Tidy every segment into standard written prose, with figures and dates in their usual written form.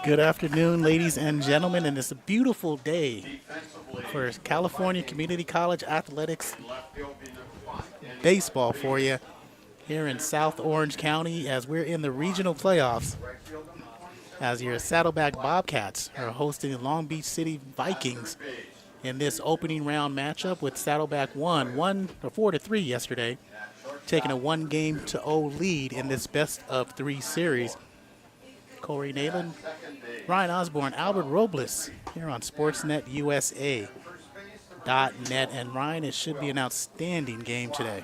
Good afternoon, ladies and gentlemen, and it's a beautiful day for California Community College Athletics baseball for you here in South Orange County as we're in the regional playoffs as your Saddleback Bobcats are hosting the Long Beach City Vikings in this opening round matchup with Saddleback won 4-3 yesterday, taking a 1-0 lead in this best of 3 series. Corey Neyland, Ryan Osborn, Albert Robles here on SportsNetUSA.net. And Ryan, it should be an outstanding game today.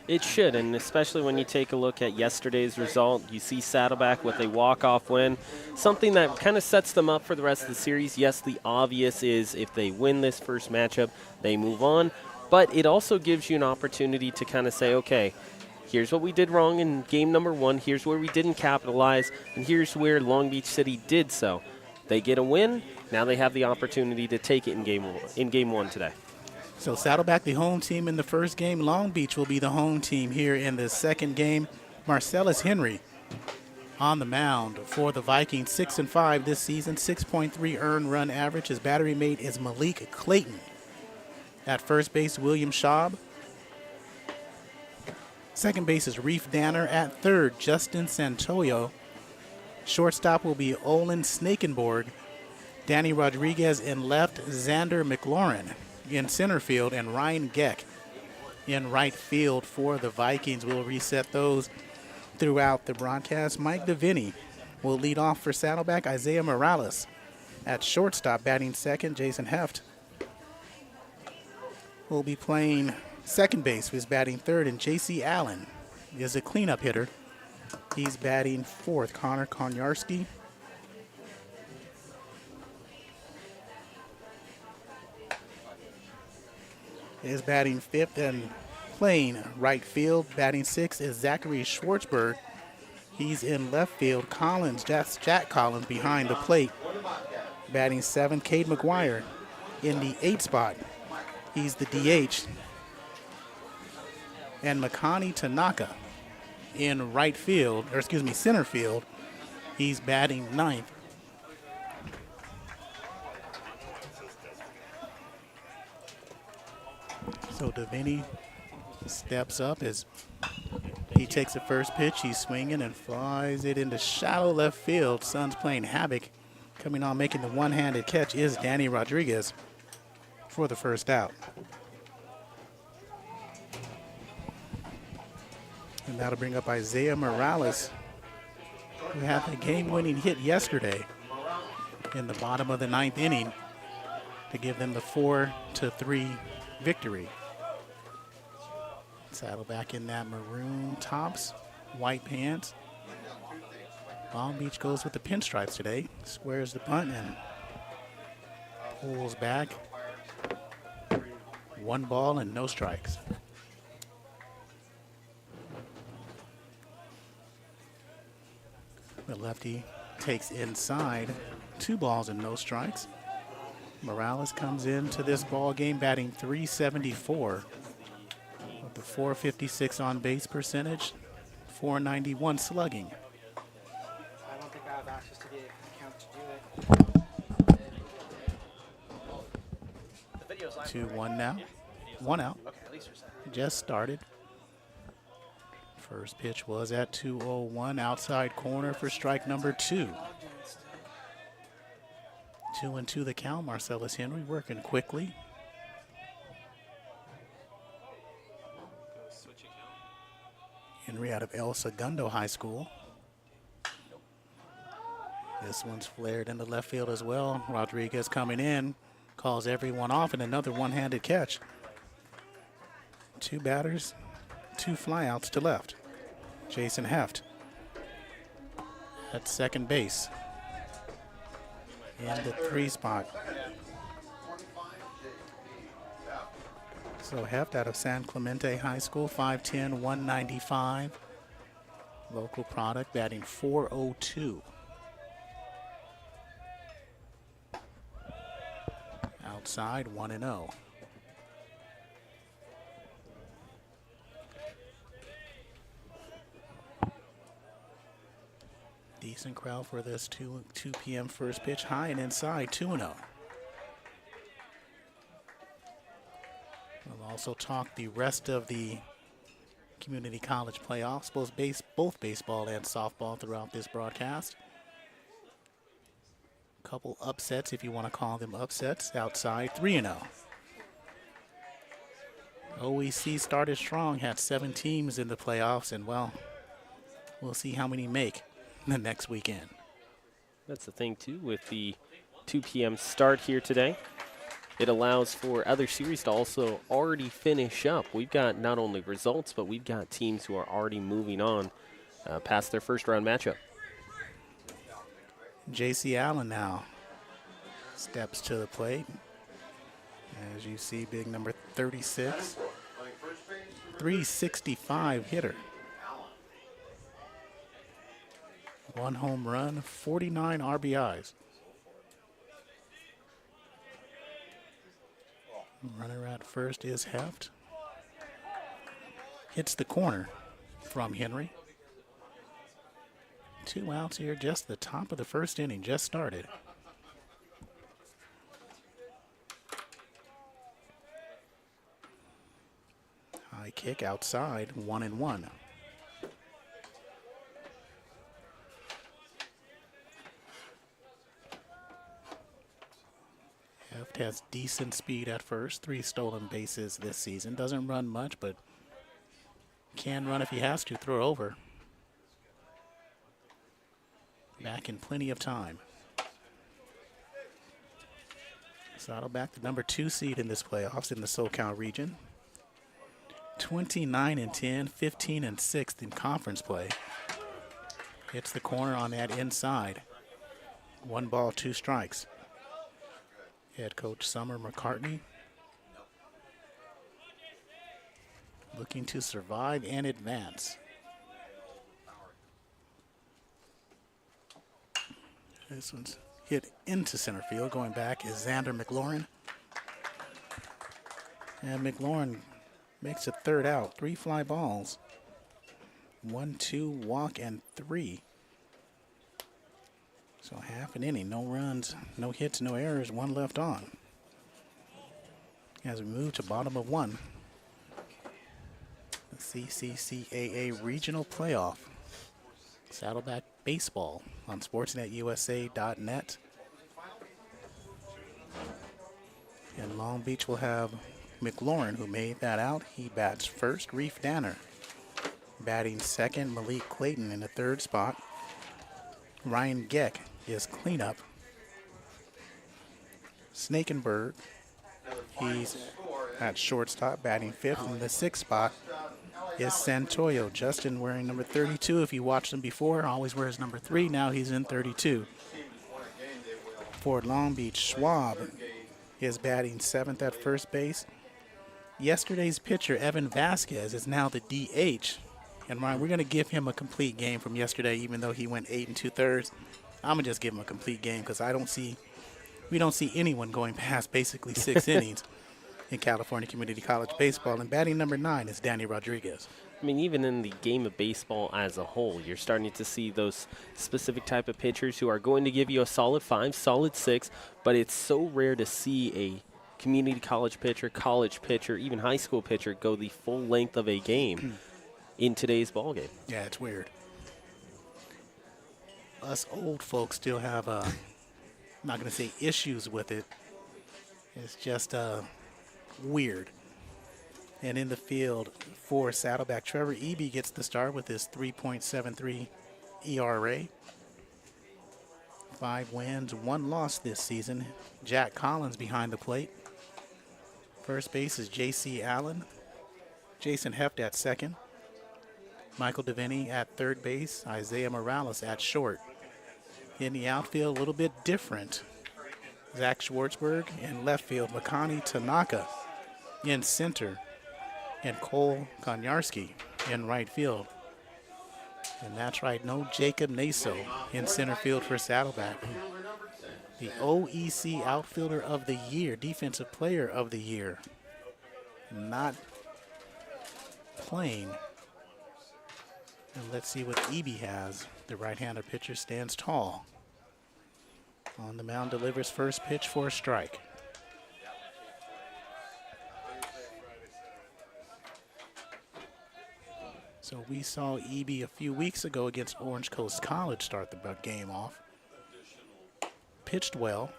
It should, and especially when you take a look at yesterday's result, you see Saddleback with a walk-off win, something that kind of sets them up for the rest of the series. Yes, the obvious is if they win this first matchup, they move on, but it also gives you an opportunity to kind of say, okay, here's what we did wrong in game number 1, here's where we didn't capitalize, and here's where Long Beach City did so. They get a win, now they have the opportunity to take it in game 1 today. So Saddleback, the home team in the first game. Long Beach will be the home team here in the second game. Marcellus Henry on the mound for the Vikings, 6-5 this season, 6.3 earned run average. His battery mate is Malik Clayton. At first base, William Schaub. Second base is Reef Danner. At third, Justin Santoyo. Shortstop will be Olin Snakenborg. Danny Rodriguez in left, Xander McLaurin in center field, and Ryan Geck in right field for the Vikings. We'll reset those throughout the broadcast. Mike DeVinny will lead off for Saddleback. Isaiah Morales at shortstop, batting second. Jason Heft will be playing second base, who's batting third, and J.C. Allen is a cleanup hitter. He's batting fourth. Connor Konyarski is batting fifth and playing right field. Batting sixth is Zachary Schwartzberg. He's in left field. Jack Collins behind the plate. Batting seventh, Cade McGuire in the 8th spot. He's the DH. And Makani Tanaka in center field. He's batting ninth. So DeVinny steps up as he takes the first pitch. He's swinging and flies it into shallow left field. Suns playing havoc. Coming on, making the one-handed catch is Danny Rodriguez for the first out. And that'll bring up Isaiah Morales, who had the game-winning hit yesterday in the bottom of the 9th inning to give them the 4-3 victory. Saddleback in that maroon tops, white pants. Long Beach goes with the pinstripes today. Squares the punt and pulls back. 1 ball and no strikes. The lefty takes inside. 2 balls and no strikes. Morales comes into this ball game batting .374 with the .456 on base percentage, .491 slugging. I don't think I have access to the account to do it. The video's live. 2-1 now. 1 out. Okay, at least you're set. Just started. First pitch was at 2:01, outside corner for strike number 2. 2-2 the count. Marcellus Henry working quickly. Henry out of El Segundo High School. This one's flared into left field as well. Rodriguez coming in, calls everyone off, and another one-handed catch. 2 batters, 2 flyouts to left. Jason Heft at second base in the 3 spot. So Heft out of San Clemente High School, 5'10", 195. Local product, batting .402. Outside, 1-0. Decent crowd for this 2 p.m. first pitch. High and inside, 2-0. We'll also talk the rest of the community college playoffs, both baseball and softball throughout this broadcast. Couple upsets, if you want to call them upsets, outside 3-0. OEC started strong, had 7 teams in the playoffs, and well, we'll see how many make the next weekend. That's the thing, too, with the 2 p.m. start here today. It allows for other series to also already finish up. We've got not only results, but we've got teams who are already moving on past their first round matchup. J.C. Allen now steps to the plate. As you see, big number 36, 365 hitter. 1 home run, 49 RBIs. Runner at first is Heft. Hits the corner from Henry. 2 outs here, just the top of the first inning, just started. High kick outside, 1-1. Heft has decent speed at first, 3 stolen bases this season. Doesn't run much, but can run if he has to, throw over. Back in plenty of time. Saddleback, the number 2 seed in this playoffs in the SoCal region. 29-10, 15-6 in conference play. Hits the corner on that inside. 1 ball, 2 strikes. Head coach Summer McCartney looking to survive and advance. This one's hit into center field. Going back is Xander McLaurin. And McLaurin makes a 3rd out. 3 fly balls. 1, 2, walk, and 3. So half an inning, no runs, no hits, no errors, 1 left on. As we move to bottom of 1. The CCCAA Regional Playoff. Saddleback Baseball on sportsnetusa.net. And Long Beach will have McLaurin, who made that out. He bats first. Reef Danner batting second. Malik Clayton in the 3rd spot. Ryan Geck is cleanup. Snakenberg, he's at shortstop, batting 5th. In the 6th spot is Santoyo. Justin wearing number 32. If you watched him before, always wears number 3. Now he's in 32. For Long Beach, Schwab is batting 7th at first base. Yesterday's pitcher, Evan Vasquez, is now the DH. And Ryan, we're going to give him a complete game from yesterday, even though he went 8 2/3. I'm going to just give him a complete game because we don't see anyone going past basically 6 innings in California Community College Baseball. And batting number 9 is Danny Rodriguez. I mean, even in the game of baseball as a whole, you're starting to see those specific type of pitchers who are going to give you a solid 5, solid 6, but it's so rare to see a community college pitcher, even high school pitcher go the full length of a game in today's ball game. Yeah, it's weird. Us old folks still have, I'm not going to say issues with it. It's just weird. And in the field for Saddleback, Trevor Eby gets the start with his 3.73 ERA. 5 wins, 1 loss this season. Jack Collins behind the plate. First base is J.C. Allen. Jason Heft at second. Michael Devaney at third base. Isaiah Morales at short. In the outfield, a little bit different. Zach Schwartzberg in left field. Makani Tanaka in center. And Cole Konyarski in right field. And that's right, no Jacob Naso in center field for Saddleback. The OEC Outfielder of the Year, Defensive Player of the Year. Not playing And let's see what Eby has. The right-handed pitcher stands tall. On the mound, delivers first pitch for a strike. So we saw Eby a few weeks ago against Orange Coast College start the game off. Pitched well.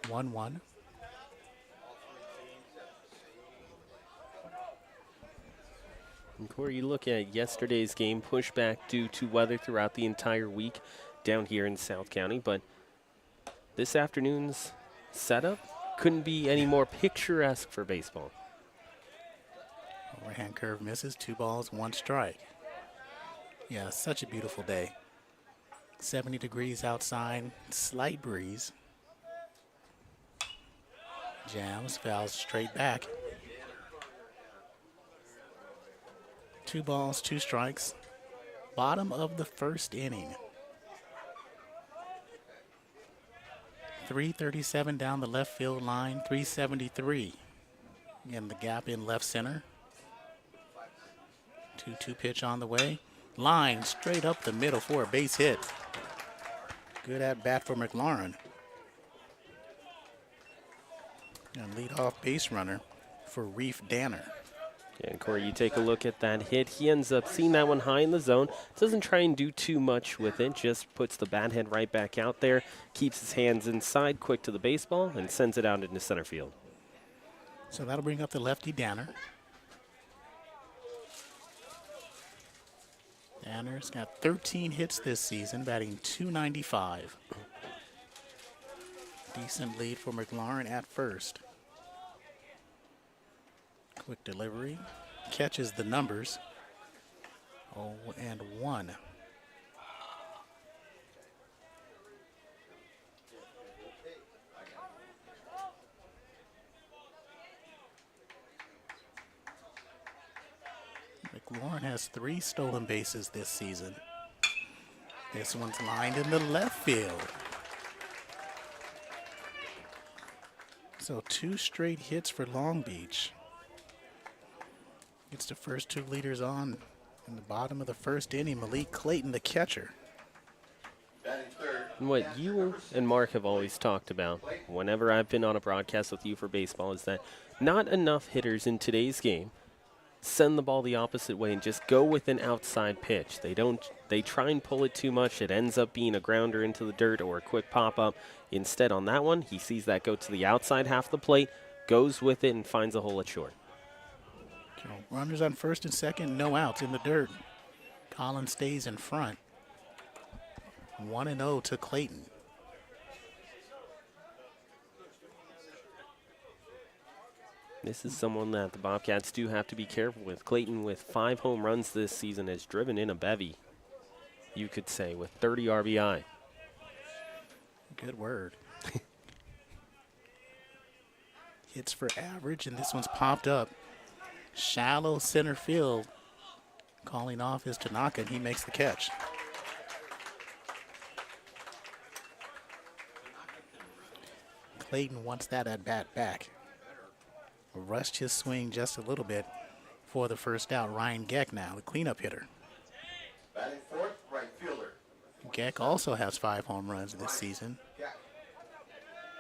1-1. And Corey, you look at yesterday's game, pushback due to weather throughout the entire week down here in South County, but this afternoon's setup couldn't be any more picturesque for baseball. Overhand curve misses, 2 balls, 1 strike. Yeah, such a beautiful day. 70 degrees outside, slight breeze. Jams, fouls straight back. 2 balls, 2 strikes. Bottom of the first inning. 337 down the left field line, 373 in the gap in left center. 2-2 pitch on the way. Line straight up the middle for a base hit. Good at bat for McLaurin. And lead off base runner for Reef Danner. Yeah, and Corey, you take a look at that hit. He ends up seeing that one high in the zone. Doesn't try and do too much with it. Just puts the bat head right back out there. Keeps his hands inside, quick to the baseball, and sends it out into center field. So that'll bring up the lefty Danner. Danner's got 13 hits this season, batting .295. Decent lead for McLaurin at first. Quick delivery. Catches the numbers. 0-1. McLaurin has 3 stolen bases this season. This one's lined in the left field. So 2 straight hits for Long Beach. Gets the first 2 leaders on in the bottom of the first inning. Malik Clayton, the catcher. And what you and Mark have always talked about whenever I've been on a broadcast with you for baseball is that not enough hitters in today's game send the ball the opposite way and just go with an outside pitch. They try and pull it too much. It ends up being a grounder into the dirt or a quick pop-up. Instead, on that one, he sees that go to the outside half of the plate, goes with it, and finds a hole at short. So runners on first and second, no outs in the dirt. Collins stays in front. 1-0 to Clayton. This is someone that the Bobcats do have to be careful with. Clayton, with 5 home runs this season, has driven in a bevy, you could say, with 30 RBI. Good word. Hits for average, and this one's popped up. Shallow center field. Calling off is Tanaka, and he makes the catch. Clayton wants that at bat back. Rushed his swing just a little bit for the first out. Ryan Geck now, the cleanup hitter. Batting fourth, right fielder. Geck also has 5 home runs this season.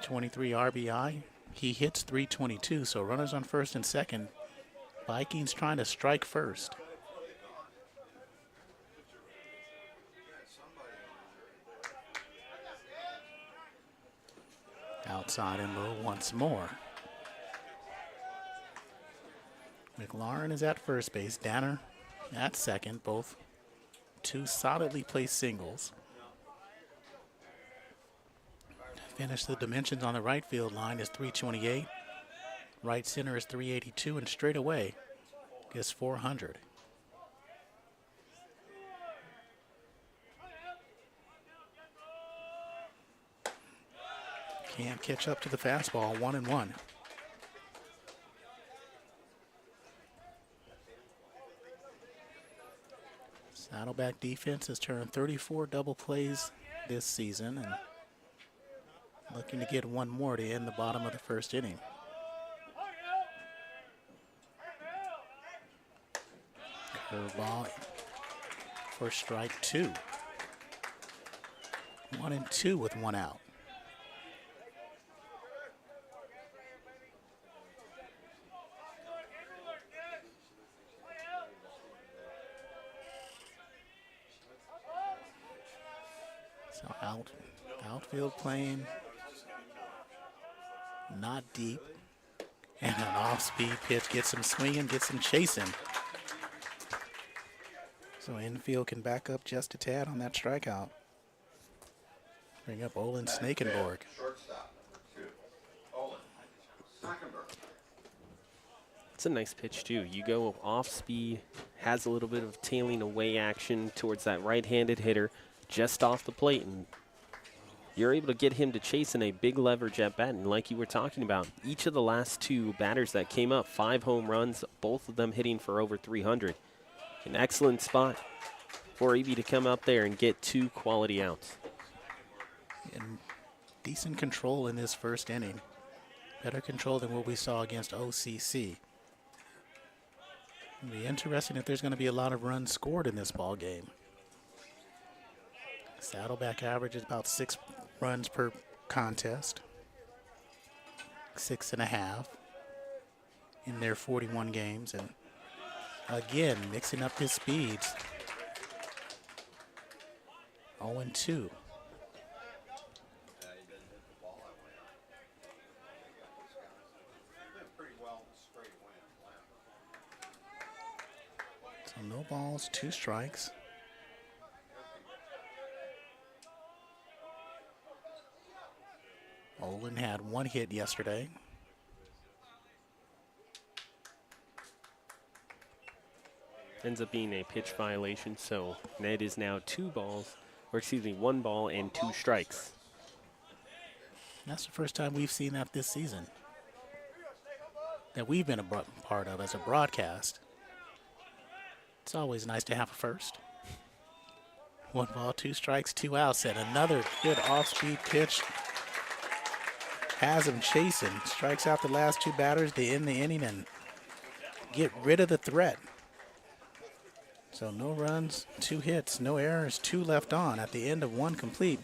23 RBI. He hits .322, so runners on first and second. Vikings trying to strike first. Outside and low once more. McLaurin is at first base. Danner at second. Both 2 solidly placed singles. Finish the dimensions on the right field line is .328. Right center is .382, and straight away is .400. Can't catch up to the fastball. 1-1. Saddleback defense has turned 34 double plays this season and looking to get 1 more to end the bottom of the first inning. Curveball for strike 2. 1-2 with 1 out. So outfield playing, not deep, and an off-speed pitch gets him swinging, gets him chasing. So infield can back up just a tad on that strikeout. Bring up Olin Snakenborg. Shortstop, 2. Olin Snakenborg. It's a nice pitch, too. You go off speed, has a little bit of tailing away action towards that right-handed hitter just off the plate, and you're able to get him to chase in a big leverage at bat. And like you were talking about, each of the last 2 batters that came up, 5 home runs, both of them hitting for over 300. An excellent spot for EB to come up there and get 2 quality outs. And decent control in this first inning. Better control than what we saw against OCC. It'll be interesting if there's going to be a lot of runs scored in this ball game. Saddleback average is about 6 runs per contest. 6.5 in their 41 games. And again, mixing up his speeds. 0-2. So no balls, 2 strikes. Olin had 1 hit yesterday. Ends up being a pitch violation, so Ned is now 1 ball and 2 strikes. That's the first time we've seen that this season, that we've been a part of as a broadcast. It's always nice to have a first. 1 ball, 2 strikes, 2 outs, and another good off-speed pitch. Has him chasing, strikes out the last 2 batters to end the inning and get rid of the threat. So no runs, 2 hits, no errors, 2 left on at the end of 1 complete.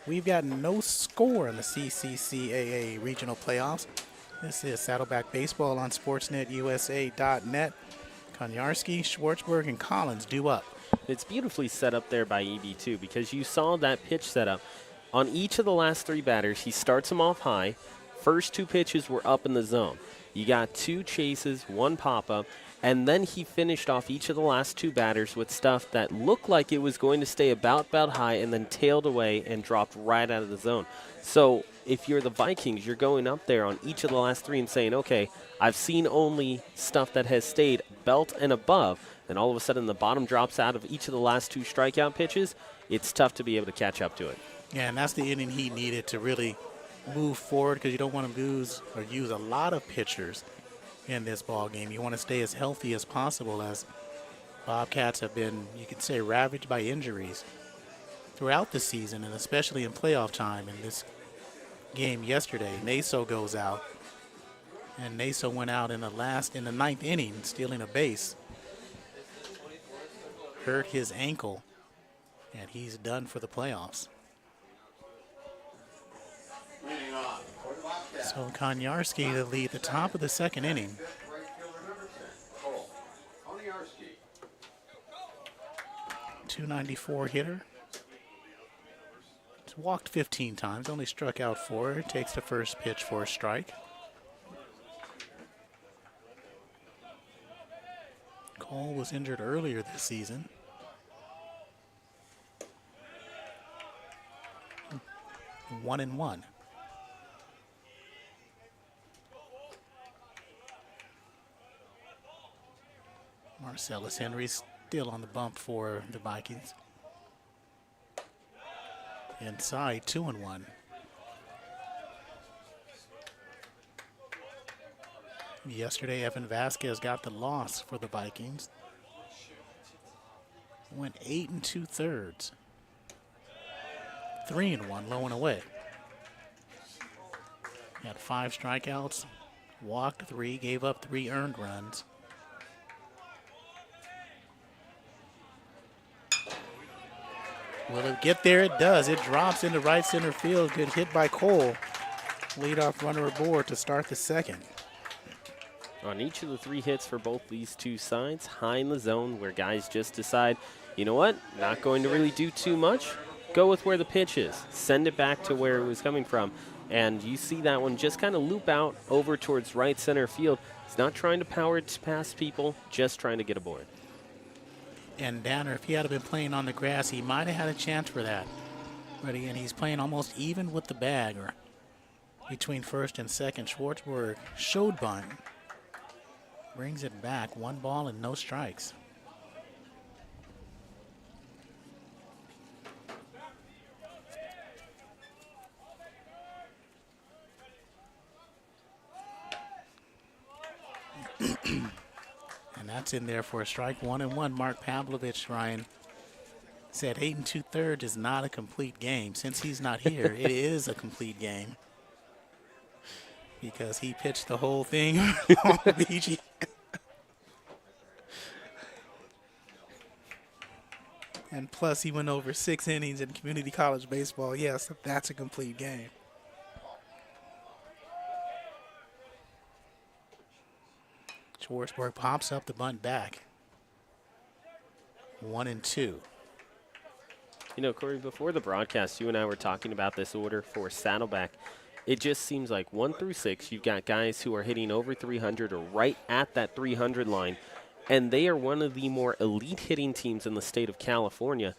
We've got no score in the CCCAA regional playoffs. This is Saddleback Baseball on SportsNetUSA.net. Konyarski, Schwartzberg, and Collins due up. It's beautifully set up there by EB too, because you saw that pitch setup. On each of the last 3 batters, he starts them off high. First 2 pitches were up in the zone. You got 2 chases, 1 pop-up, and then he finished off each of the last 2 batters with stuff that looked like it was going to stay about high and then tailed away and dropped right out of the zone. So if you're the Vikings, you're going up there on each of the last 3 and saying, okay, I've seen only stuff that has stayed belt and above, and all of a sudden the bottom drops out of each of the last 2 strikeout pitches. It's tough to be able to catch up to it. Yeah, and that's the inning he needed to really move forward, because you don't want to lose or use a lot of pitchers in this ball game. You want to stay as healthy as possible, as Bobcats have been, you could say, ravaged by injuries throughout the season, and especially in playoff time. In this game yesterday, Naso goes out, and Naso went out in the 9th inning, stealing a base. Hurt his ankle, and he's done for the playoffs. So Konyarski to lead the top of the 2nd inning. 294 hitter. He's walked 15 times, only struck out 4. Takes the first pitch for a strike. Cole was injured earlier this season. One and one. Marcellus Henry's still on the bump for the Vikings. Inside, 2-1. Yesterday, Evan Vasquez got the loss for the Vikings. Went 8 2/3. 3-1, low and away. Had 5 strikeouts, walked 3, gave up 3 earned runs. Will it get there? It does. It drops into right center field. Good hit by Cole. Leadoff runner aboard to start the second. On each of the 3 hits for both these two sides, high in the zone where guys just decide, you know what, not going to really do too much. Go with where the pitch is. Send it back to where it was coming from. And you see that one just kind of loop out over towards right center field. It's not trying to power it past people, just trying to get aboard. And Danner, if he had been playing on the grass, he might have had a chance for that. But again, he's playing almost even with the bag, or between first and second. Schwartzberg showed bunt. Brings it back. 1 ball and no strikes. And that's in there for a strike. 1-1. Mark Pavlovich, Ryan, said 8 2/3 is not a complete game. Since he's not here, it is a complete game. Because he pitched the whole thing on BG. And plus, he went over 6 innings in community college baseball. Yes, that's a complete game. Schwartzberg pops up the bunt back. 1-2. You know, Corey, before the broadcast, you and I were talking about this order for Saddleback. It just seems like 1 through 6, you've got guys who are hitting over 300 or right at that 300 line, and they are one of the more elite hitting teams in the state of California.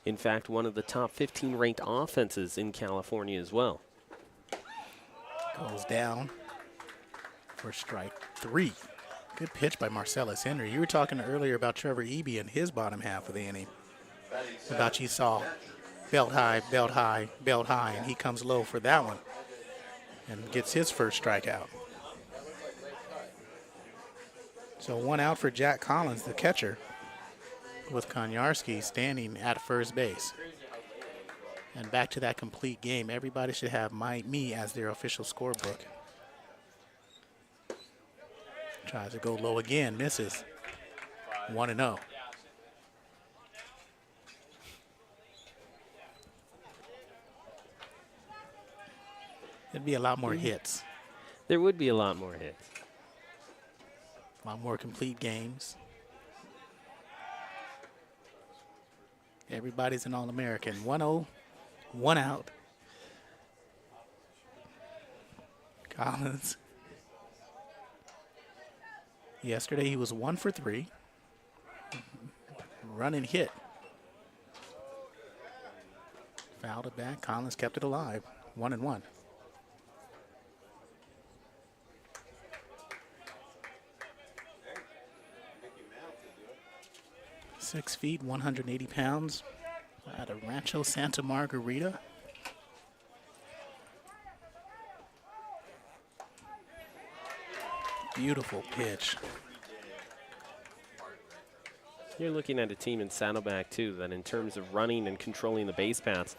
In fact, one of the top 15 ranked offenses in California as well. Goes down for strike 3. Good pitch by Marcellus Henry. You were talking earlier about Trevor Eby in his bottom half of the inning. About you saw belt high, belt high, belt high, and he comes low for that one and gets his first strikeout. So 1 out for Jack Collins, the catcher, with Konyarski standing at first base. And back to that complete game. Everybody should have me as their official scorebook. Tries to go low again, misses. 1-0. It'd be a lot more hits. There would be a lot more hits. A lot more complete games. Everybody's an All-American. 1-0, 1 out. Collins. Yesterday he was 1 for 3. Run and hit. Fouled it back. Collins kept it alive. 1-1. 6 feet, 180 pounds. Out of Rancho Santa Margarita. Beautiful pitch. You're looking at a team in Saddleback, too, that in terms of running and controlling the base paths,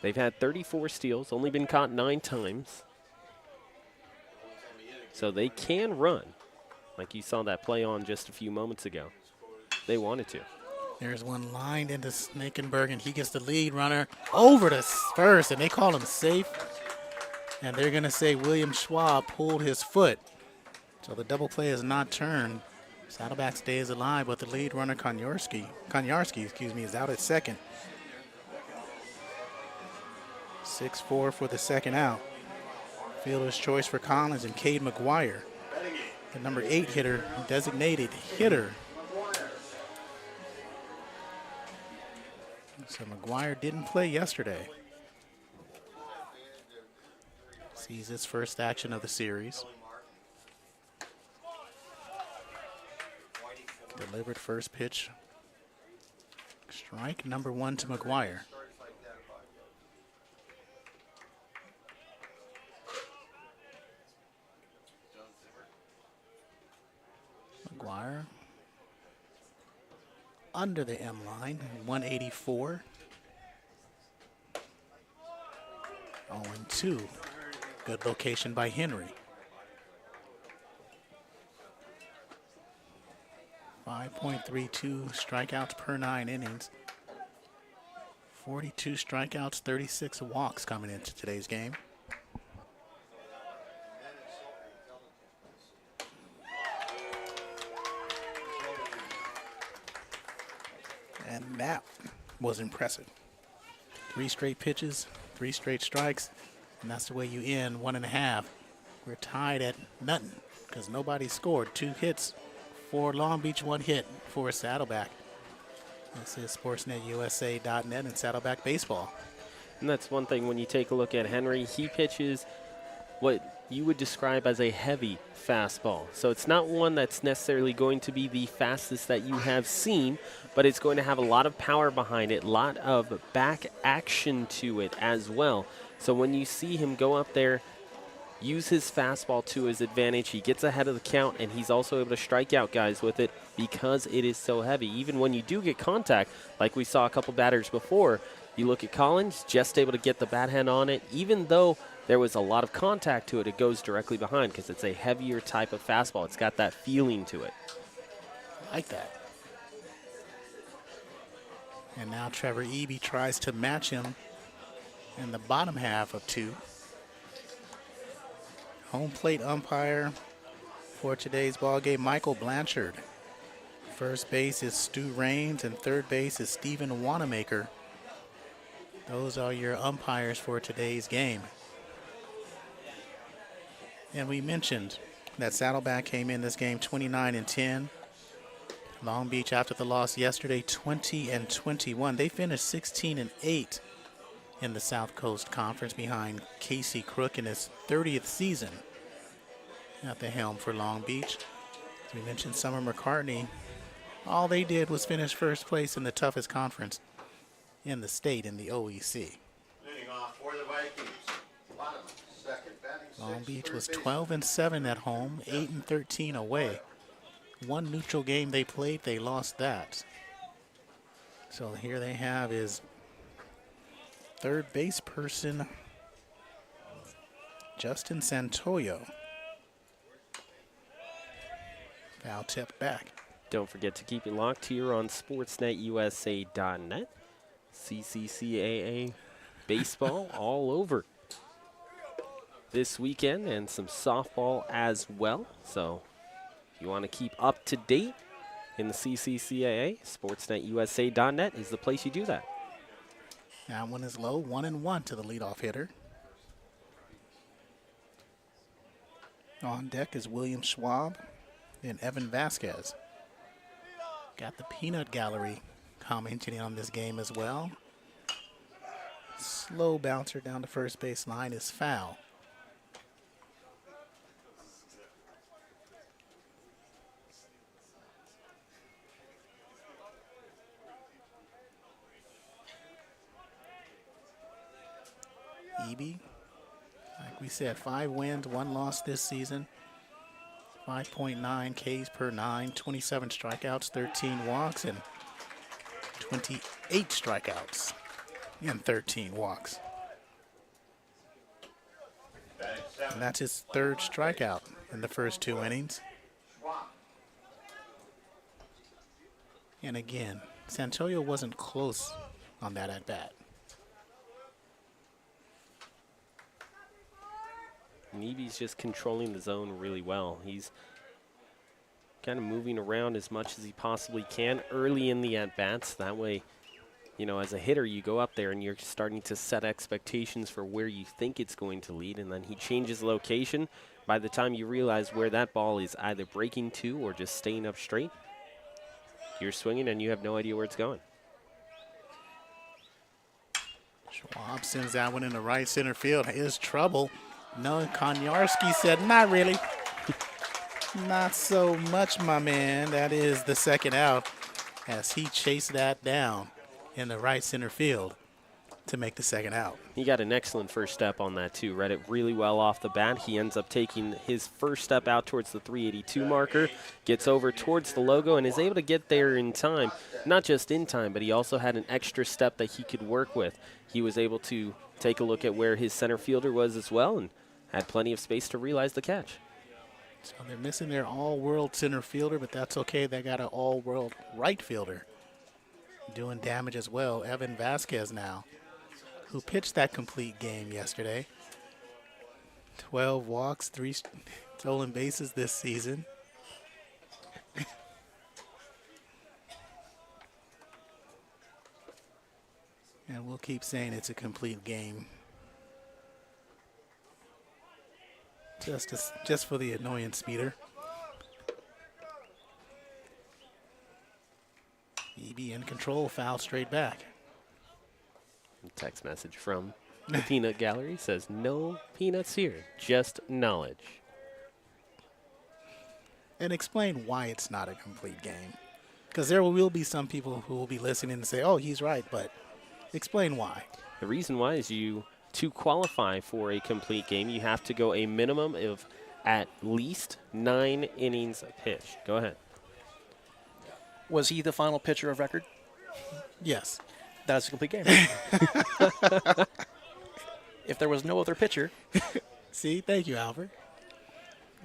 they've had 34 steals, only been caught 9 times. So they can run, like you saw that play on just a few moments ago. They wanted to. There's one lined into Snakenberg, and he gets the lead runner over to first, and they call him safe. And they're going to say William Schwab pulled his foot. So the double play is not turned. Saddleback stays alive, but the lead runner, Konyarski, is out at second. 6-4 for the second out. Fielder's choice for Collins and Cade McGuire, the number 8 hitter, designated hitter. So McGuire didn't play yesterday. Sees his first action of the series. Delivered first pitch. Strike number 1 to McGuire. McGuire under the M line, 184. 0-2. Good location by Henry. 5.32 strikeouts per 9 innings. 42 strikeouts, 36 walks coming into today's game. And that was impressive. 3 straight pitches, 3 straight strikes, and that's the way you end 1.5. We're tied at nothing because nobody scored. 2 hits for Long Beach, 1 hit for Saddleback. This is SportsNetUSA.net and Saddleback Baseball. And that's one thing when you take a look at Henry. He pitches what you would describe as a heavy fastball. So it's not one that's necessarily going to be the fastest that you have seen, but it's going to have a lot of power behind it, a lot of back action to it as well. So when you see him go up there, use his fastball to his advantage, he gets ahead of the count, and he's also able to strike out guys with it because it is so heavy. Even when you do get contact, like we saw a couple batters before, you look at Collins, just able to get the bat hand on it. Even though there was a lot of contact to it, it goes directly behind because it's a heavier type of fastball. It's got that feeling to it. I like that. And now Trevor Eby tries to match him in the bottom half of 2. Home plate umpire for today's ball game, Michael Blanchard. First base is Stu Raines, and third base is Stephen Wanamaker. Those are your umpires for today's game. And we mentioned that Saddleback came in this game 29-10. Long Beach, after the loss yesterday, 20-21. They finished 16-8 in the South Coast Conference behind Casey Crook in his 30th season at the helm for Long Beach. As we mentioned, Summer McCartney, all they did was finish first place in the toughest conference in the state in the OEC. Leading off for the Vikings. Bottom, second batting Long sixth, Beach third was base. 12-7 at home, 8-13 away. One neutral game they played, they lost that. So here they have is third base person Justin Santoyo. Foul tip back. Don't forget to keep it locked here on SportsNetUSA.net. CCCAA baseball all over this weekend, and some softball as well. So if you want to keep up to date in the CCCAA, SportsNetUSA.net is the place you do that. That one is low, 1-1 to the leadoff hitter. On deck is William Schwab and Evan Vasquez. Got the peanut gallery commenting on this game as well. Slow bouncer down the first base line is foul. Eby, like we said, 5 wins, 1 loss this season. 5.9 Ks per 9, 27 strikeouts, 13 walks, and 28 strikeouts and 13 walks. And that's his 3rd strikeout in the first 2 innings. And again, Santoyo wasn't close on that at bat. Nevy's just controlling the zone really well. He's kind of moving around as much as he possibly can early in the at-bats. That way, you know, as a hitter, you go up there and you're starting to set expectations for where you think it's going to lead, and then he changes location. By the time you realize where that ball is either breaking to or just staying up straight, you're swinging and you have no idea where it's going. Schwab sends that one into right center field. Is trouble. No, Konyarski said, not really. Not so much, my man. That is the 2nd out as he chased that down in the right center field to make the 2nd out. He got an excellent first step on that, too. Read it really well off the bat. He ends up taking his first step out towards the 382 marker, gets over towards the logo, and is able to get there in time. Not just in time, but he also had an extra step that he could work with. He was able to take a look at where his center fielder was as well and had plenty of space to realize the catch. So they're missing their all-world center fielder, but that's okay. They got an all-world right fielder doing damage as well. Evan Vasquez now, who pitched that complete game yesterday. 12 walks, 3 stolen bases this season. And we'll keep saying it's a complete game. Just for the annoyance meter. EB in control, foul straight back. Text message from the Peanut Gallery says, no peanuts here, just knowledge. And explain why it's not a complete game. Because there will be some people who will be listening and say, oh, he's right, but explain why. The reason why is to qualify for a complete game, you have to go a minimum of at least 9 innings pitched. Go ahead. Was he the final pitcher of record? Yes. That's a complete game. If there was no other pitcher, See, thank you, Albert.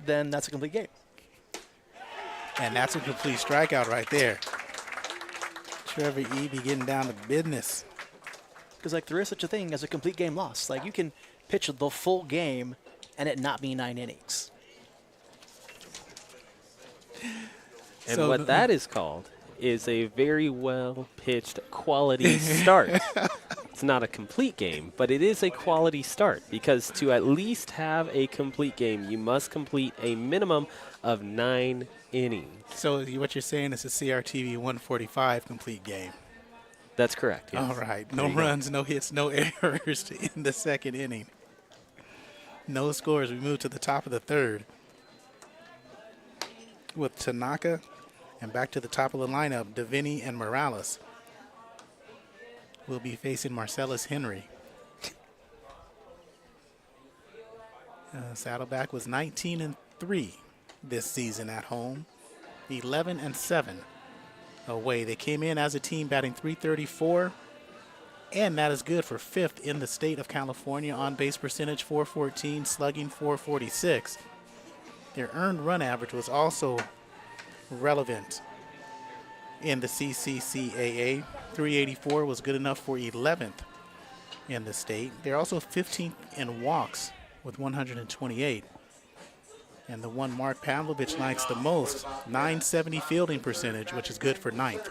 then that's a complete game. And that's a complete strikeout right there. Trevor Eby getting down to business. Because, like, there is such a thing as a complete game loss. Like, you can pitch the full game and it not be 9 innings. And So what that is called is a very well pitched quality start. It's not a complete game, but it is a quality start because to at least have a complete game, you must complete a minimum of 9 innings. So what you're saying is a CRTV 145 complete game. That's correct. Yes. All right. There No you go. runs, no hits, no errors in the second inning. No scores. We move to the top of the third with Tanaka, and back to the top of the lineup, Davini and Morales will be facing Marcellus Henry. Saddleback was 19-3 this season at home, 11-7 away. They came in as a team batting .334, and that is good for 5th in the state of California. On base percentage .414, slugging .446. Their earned run average was also relevant in the CCCAA. .384 was good enough for 11th in the state. They're also 15th in walks with 128. And the one Mark Pavlovich likes the most, .970 fielding percentage, which is good for 9th.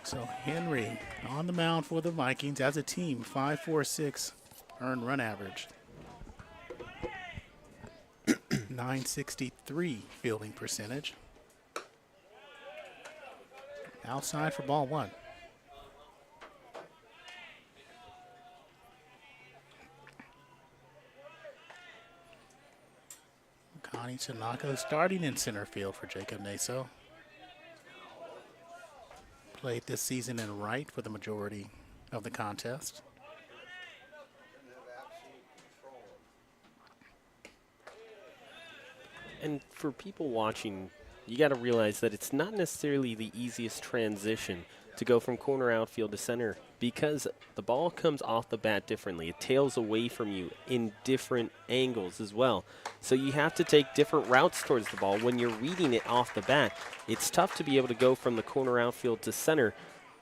So Henry on the mound for the Vikings as a team, .546 earned run average. .963 fielding percentage. Outside for ball 1. Connie Tanaka starting in center field for Jacob Naso. Played this season in right for the majority of the contest. And for people watching, you got to realize that it's not necessarily the easiest transition to go from corner outfield to center because the ball comes off the bat differently. It tails away from you in different angles as well. So you have to take different routes towards the ball. When you're reading it off the bat, it's tough to be able to go from the corner outfield to center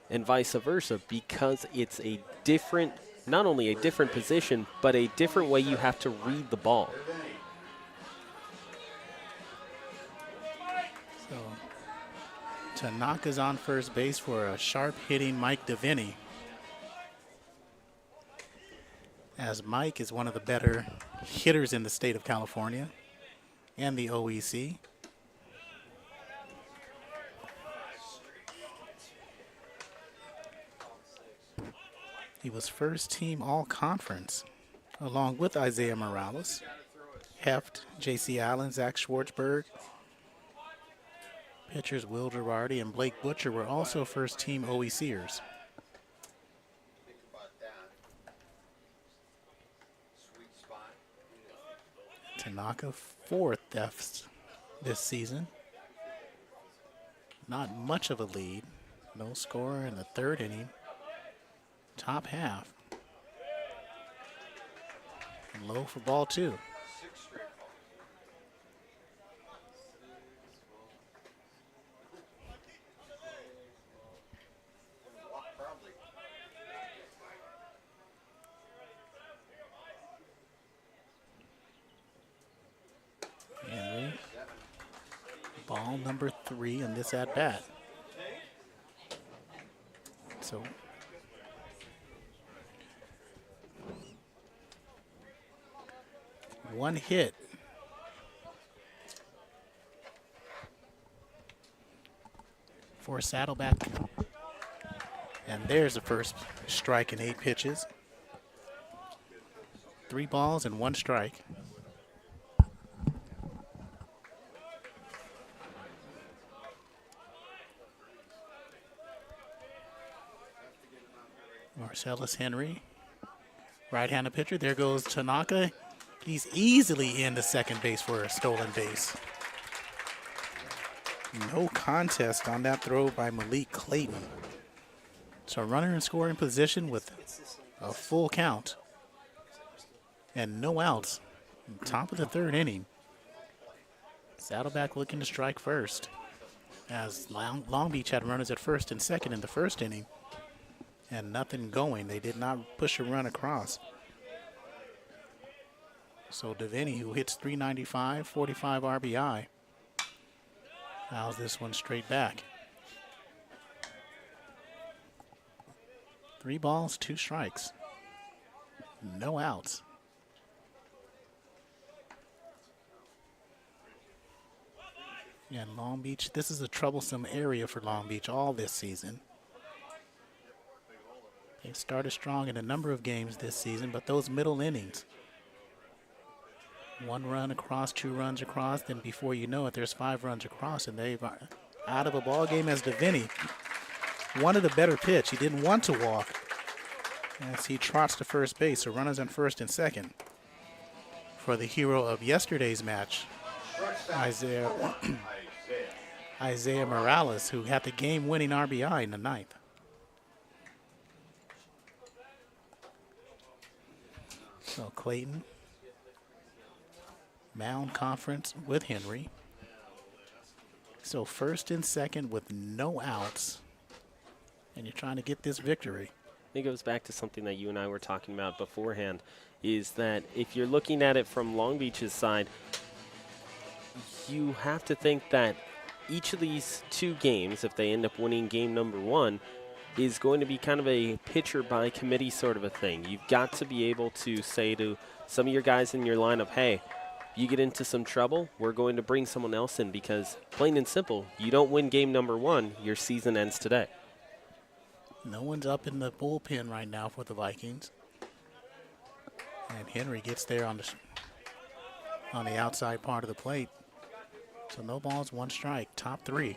and vice versa because it's a different, not only a different position, but a different way you have to read the ball. So Tanaka's on first base for a sharp-hitting Mike Davini. As Mike is one of the better hitters in the state of California and the OEC. He was first team all-conference along with Isaiah Morales, Heft, J.C. Allen, Zach Schwartzberg. Pitchers Will Girardi and Blake Butcher were also first team OECers. Tanaka 4th thefts this season. Not much of a lead. No score in the 3rd inning. Top half. And low for ball 2. Ball number 3 in this at bat. So one hit. For Saddleback. And there's the first strike in 8 pitches. 3 balls and 1 strike. Marcellus Henry, right-handed pitcher. There goes Tanaka. He's easily in the second base for a stolen base. No contest on that throw by Malik Clayton. So runner in scoring position with a full count and no outs. Top of the 3rd inning. Saddleback looking to strike first, as Long Beach had runners at first and second in the 1st inning and nothing going. They did not push a run across. So Deviney, who hits .395, 45 RBI, fouls this one straight back. 3 balls, 2 strikes. No outs. And Long Beach, this is a troublesome area for Long Beach all this season. They've started strong in a number of games this season, but those middle innings, 1 run across, 2 runs across, then before you know it, there's 5 runs across, and they've out of a ball game as Deviney wanted a better pitch. He didn't want to walk as he trots to first base. So runners on first and second for the hero of yesterday's match, Isaiah Morales, who had the game-winning RBI in the 9th. So Clayton, mound conference with Henry. So first and second with no outs, and you're trying to get this victory. I think it goes back to something that you and I were talking about beforehand, is that if you're looking at it from Long Beach's side, you have to think that each of these 2 games, if they end up winning game number 1, is going to be kind of a pitcher by committee sort of a thing. You've got to be able to say to some of your guys in your lineup, hey, you get into some trouble, we're going to bring someone else in, because plain and simple, you don't win game number 1, your season ends today. No one's up in the bullpen right now for the Vikings. And Henry gets there on the outside part of the plate. So no balls, 1 strike, top 3.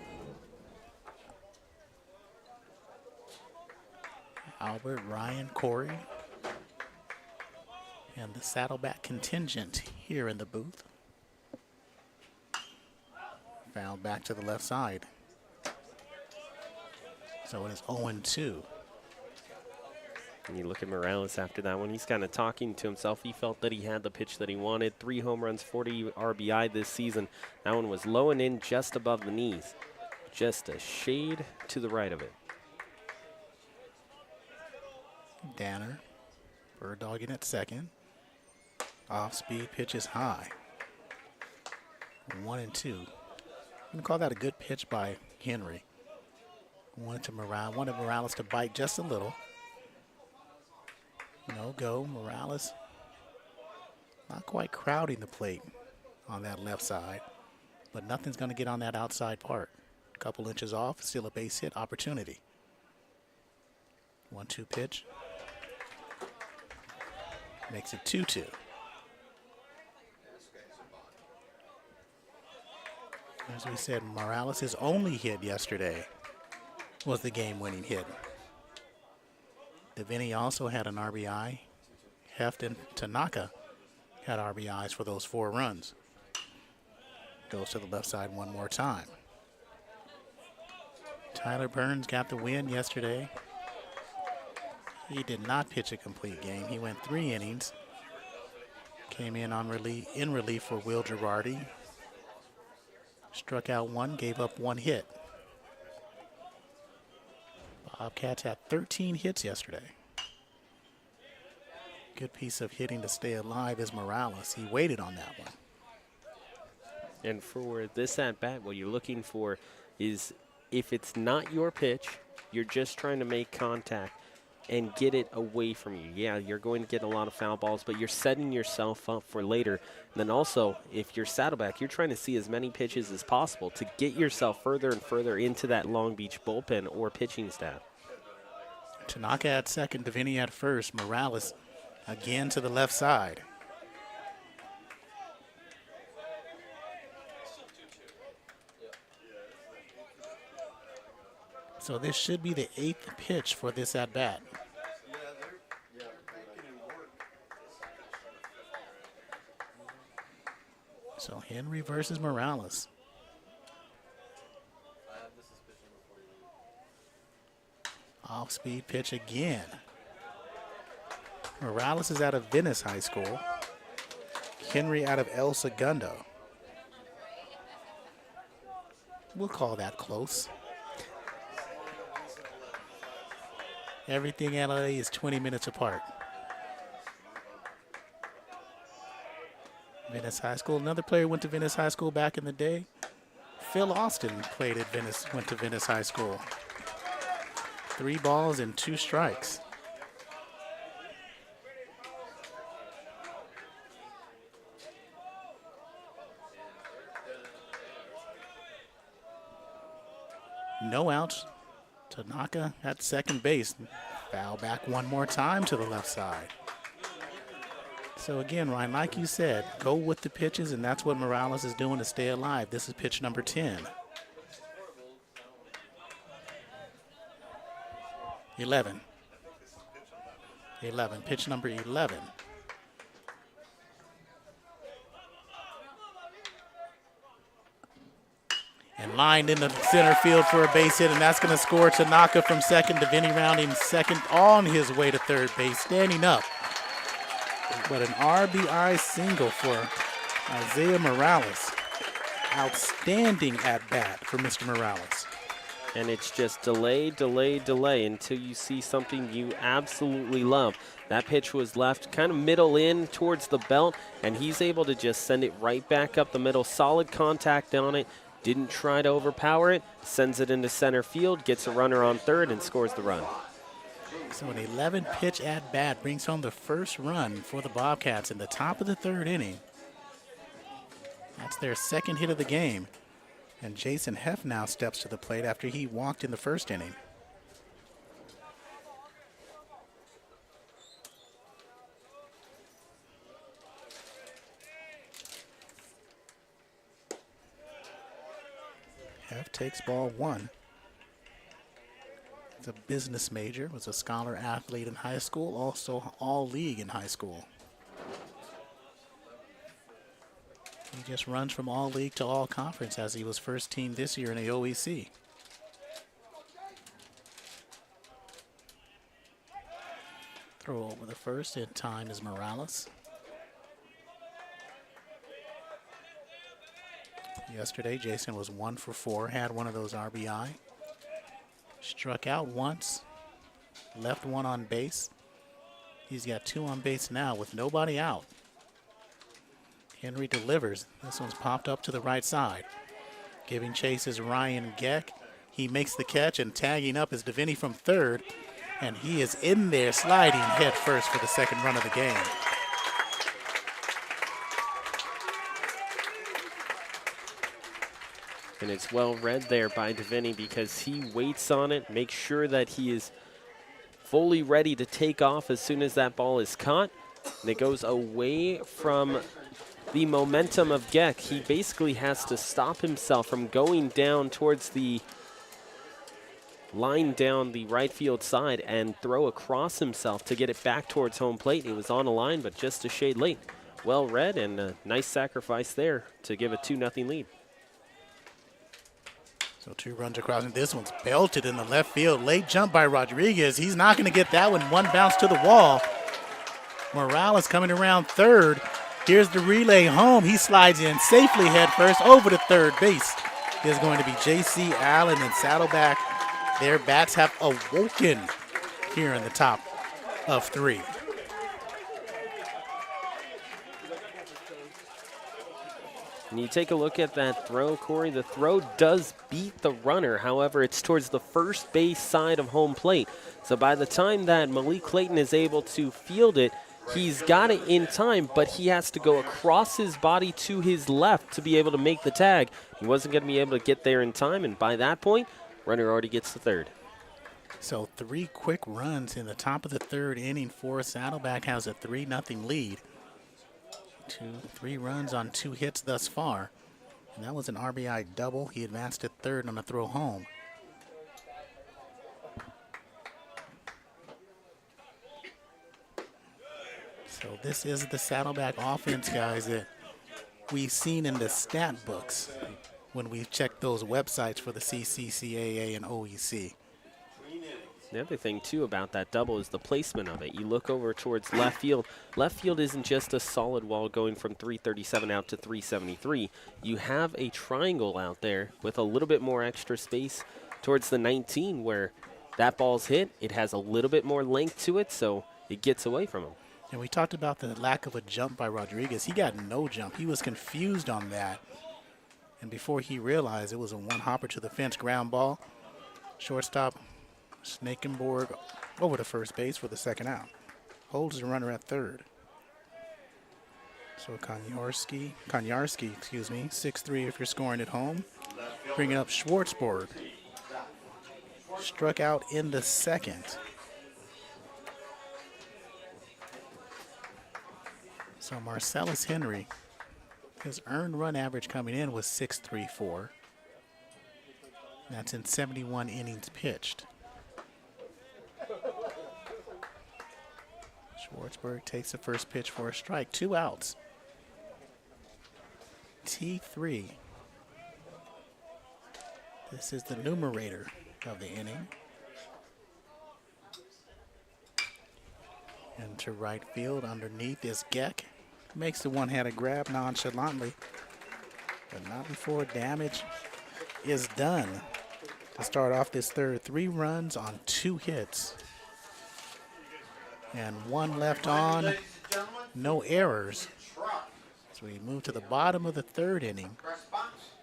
Albert, Ryan, Corey, and the Saddleback contingent here in the booth. Fouled back to the left side. So it is 0-2. And you look at Morales after that one, he's kind of talking to himself. He felt that he had the pitch that he wanted. 3 home runs, 40 RBI this season. That one was low and in just above the knees. Just a shade to the right of it. Danner, bird dogging at second. Off-speed pitch is high. 1-2. I'm gonna call that a good pitch by Henry. Wanted Morales to bite just a little. No go. Morales not quite crowding the plate on that left side, but nothing's going to get on that outside part. A couple inches off, still a base hit opportunity. 1-2 pitch. Makes it 2-2. As we said, Morales' only hit yesterday was the game-winning hit. Deviney also had an RBI. Heft and Tanaka had RBIs for those 4 runs. Goes to the left side one more time. Tyler Burns got the win yesterday. He did not pitch a complete game. He went 3 innings. Came in relief for Will Girardi. Struck out 1, gave up 1 hit. Bobcats had 13 hits yesterday. Good piece of hitting to stay alive is Morales. He waited on that one. And for this at-bat, what you're looking for is if it's not your pitch, you're just trying to make contact and get it away from you. Yeah, you're going to get a lot of foul balls, but you're setting yourself up for later. And then also, if you're Saddleback, you're trying to see as many pitches as possible to get yourself further and further into that Long Beach bullpen or pitching staff. Tanaka at second, Davini at first. Morales again to the left side. So this should be the 8th pitch for this at-bat. So Henry versus Morales. Off-speed pitch again. Morales is out of Venice High School. Henry out of El Segundo. We'll call that close. Everything LA is 20 minutes apart. Venice High School. Another player went to Venice High School back in the day. Phil Austin played at Venice, went to Venice High School. 3 balls and 2 strikes. No outs. Tanaka at second base. Foul back one more time to the left side. So again, Ryan, like you said, go with the pitches, and that's what Morales is doing to stay alive. This is pitch number 10. 11. Pitch number 11. And lined in the center field for a base hit, and that's going to score Tanaka from second. Davini rounding second on his way to third base, standing up. But an RBI single for Isaiah Morales. Outstanding at-bat for Mr. Morales. And it's just delay, delay, delay until you see something you absolutely love. That pitch was left kind of middle in towards the belt, and he's able to just send it right back up the middle. Solid contact on it. Didn't try to overpower it. Sends it into center field, gets a runner on third, and scores the run. So an 11-pitch at-bat brings home the first run for the Bobcats in the top of the third inning. That's their second hit of the game. And Jason Heff now steps to the plate after he walked in the first inning. Heff takes ball 1. He's a business major, was a scholar athlete in high school, also all-league in high school. He just runs from all-league to all-conference as he was first team this year in the OEC. Throw over the first in time is Morales. Yesterday, Jason was 1 for 4, had one of those RBI. Struck out once, left 1 on base. He's got 2 on base now with nobody out. Henry delivers. This one's popped up to the right side. Giving chase is Ryan Geck. He makes the catch, and tagging up is Davini from third. And he is in there sliding head first for the second run of the game. And it's well read there by Davini because he waits on it, makes sure that he is fully ready to take off as soon as that ball is caught. And it goes away from the momentum of Geck. He basically has to stop himself from going down towards the line down the right field side and throw across himself to get it back towards home plate. It was on a line, but just a shade late. Well read, and a nice sacrifice there to give a 2-0 lead. So 2 runs across, and this one's belted in the left field. Late jump by Rodriguez. He's not going to get that one. 1 bounce to the wall. Morales coming around third. Here's the relay home. He slides in safely head first over to third base. Is going to be J.C. Allen and Saddleback. Their bats have awoken here in the top of 3. And you take a look at that throw, Corey. The throw does beat the runner. However, it's towards the first base side of home plate. So by the time that Malik Clayton is able to field it, he's got it in time, but he has to go across his body to his left to be able to make the tag. He wasn't going to be able to get there in time, and by that point, runner already gets the third. So 3 quick runs in the top of the 3rd inning for Saddleback has a 3-0 lead. 3 runs on 2 hits thus far. And that was an RBI double. He advanced to 3rd on a throw home. So this is the Saddleback offense, guys, that we've seen in the stat books when we've checked those websites for the CCCAA and OEC. The other thing, too, about that double is the placement of it. You look over towards left field. Left field isn't just a solid wall going from 337 out to 373. You have a triangle out there with a little bit more extra space towards the 19 where that ball's hit. It has a little bit more length to it, so it gets away from him. And we talked about the lack of a jump by Rodriguez. He got no jump. He was confused on that. And before he realized it was a 1-hopper to the fence ground ball, shortstop Snakenborg over to first base for the 2nd out. Holds the runner at 3rd. So Konyarski, 6'3" if you're scoring at home. Bringing up Schwartzberg. Struck out in the 2nd. So Marcellus Henry, his earned run average coming in was 6.34. That's in 71 innings pitched. Schwartzberg takes the first pitch for a strike. 2 outs. T3. This is the numerator of the inning. And to right field underneath is Geck. Makes the one-handed grab nonchalantly, but not before damage is done. To start off this 3rd, 3 runs on 2 hits. And 1 left on, no errors. So we move to the bottom of the 3rd inning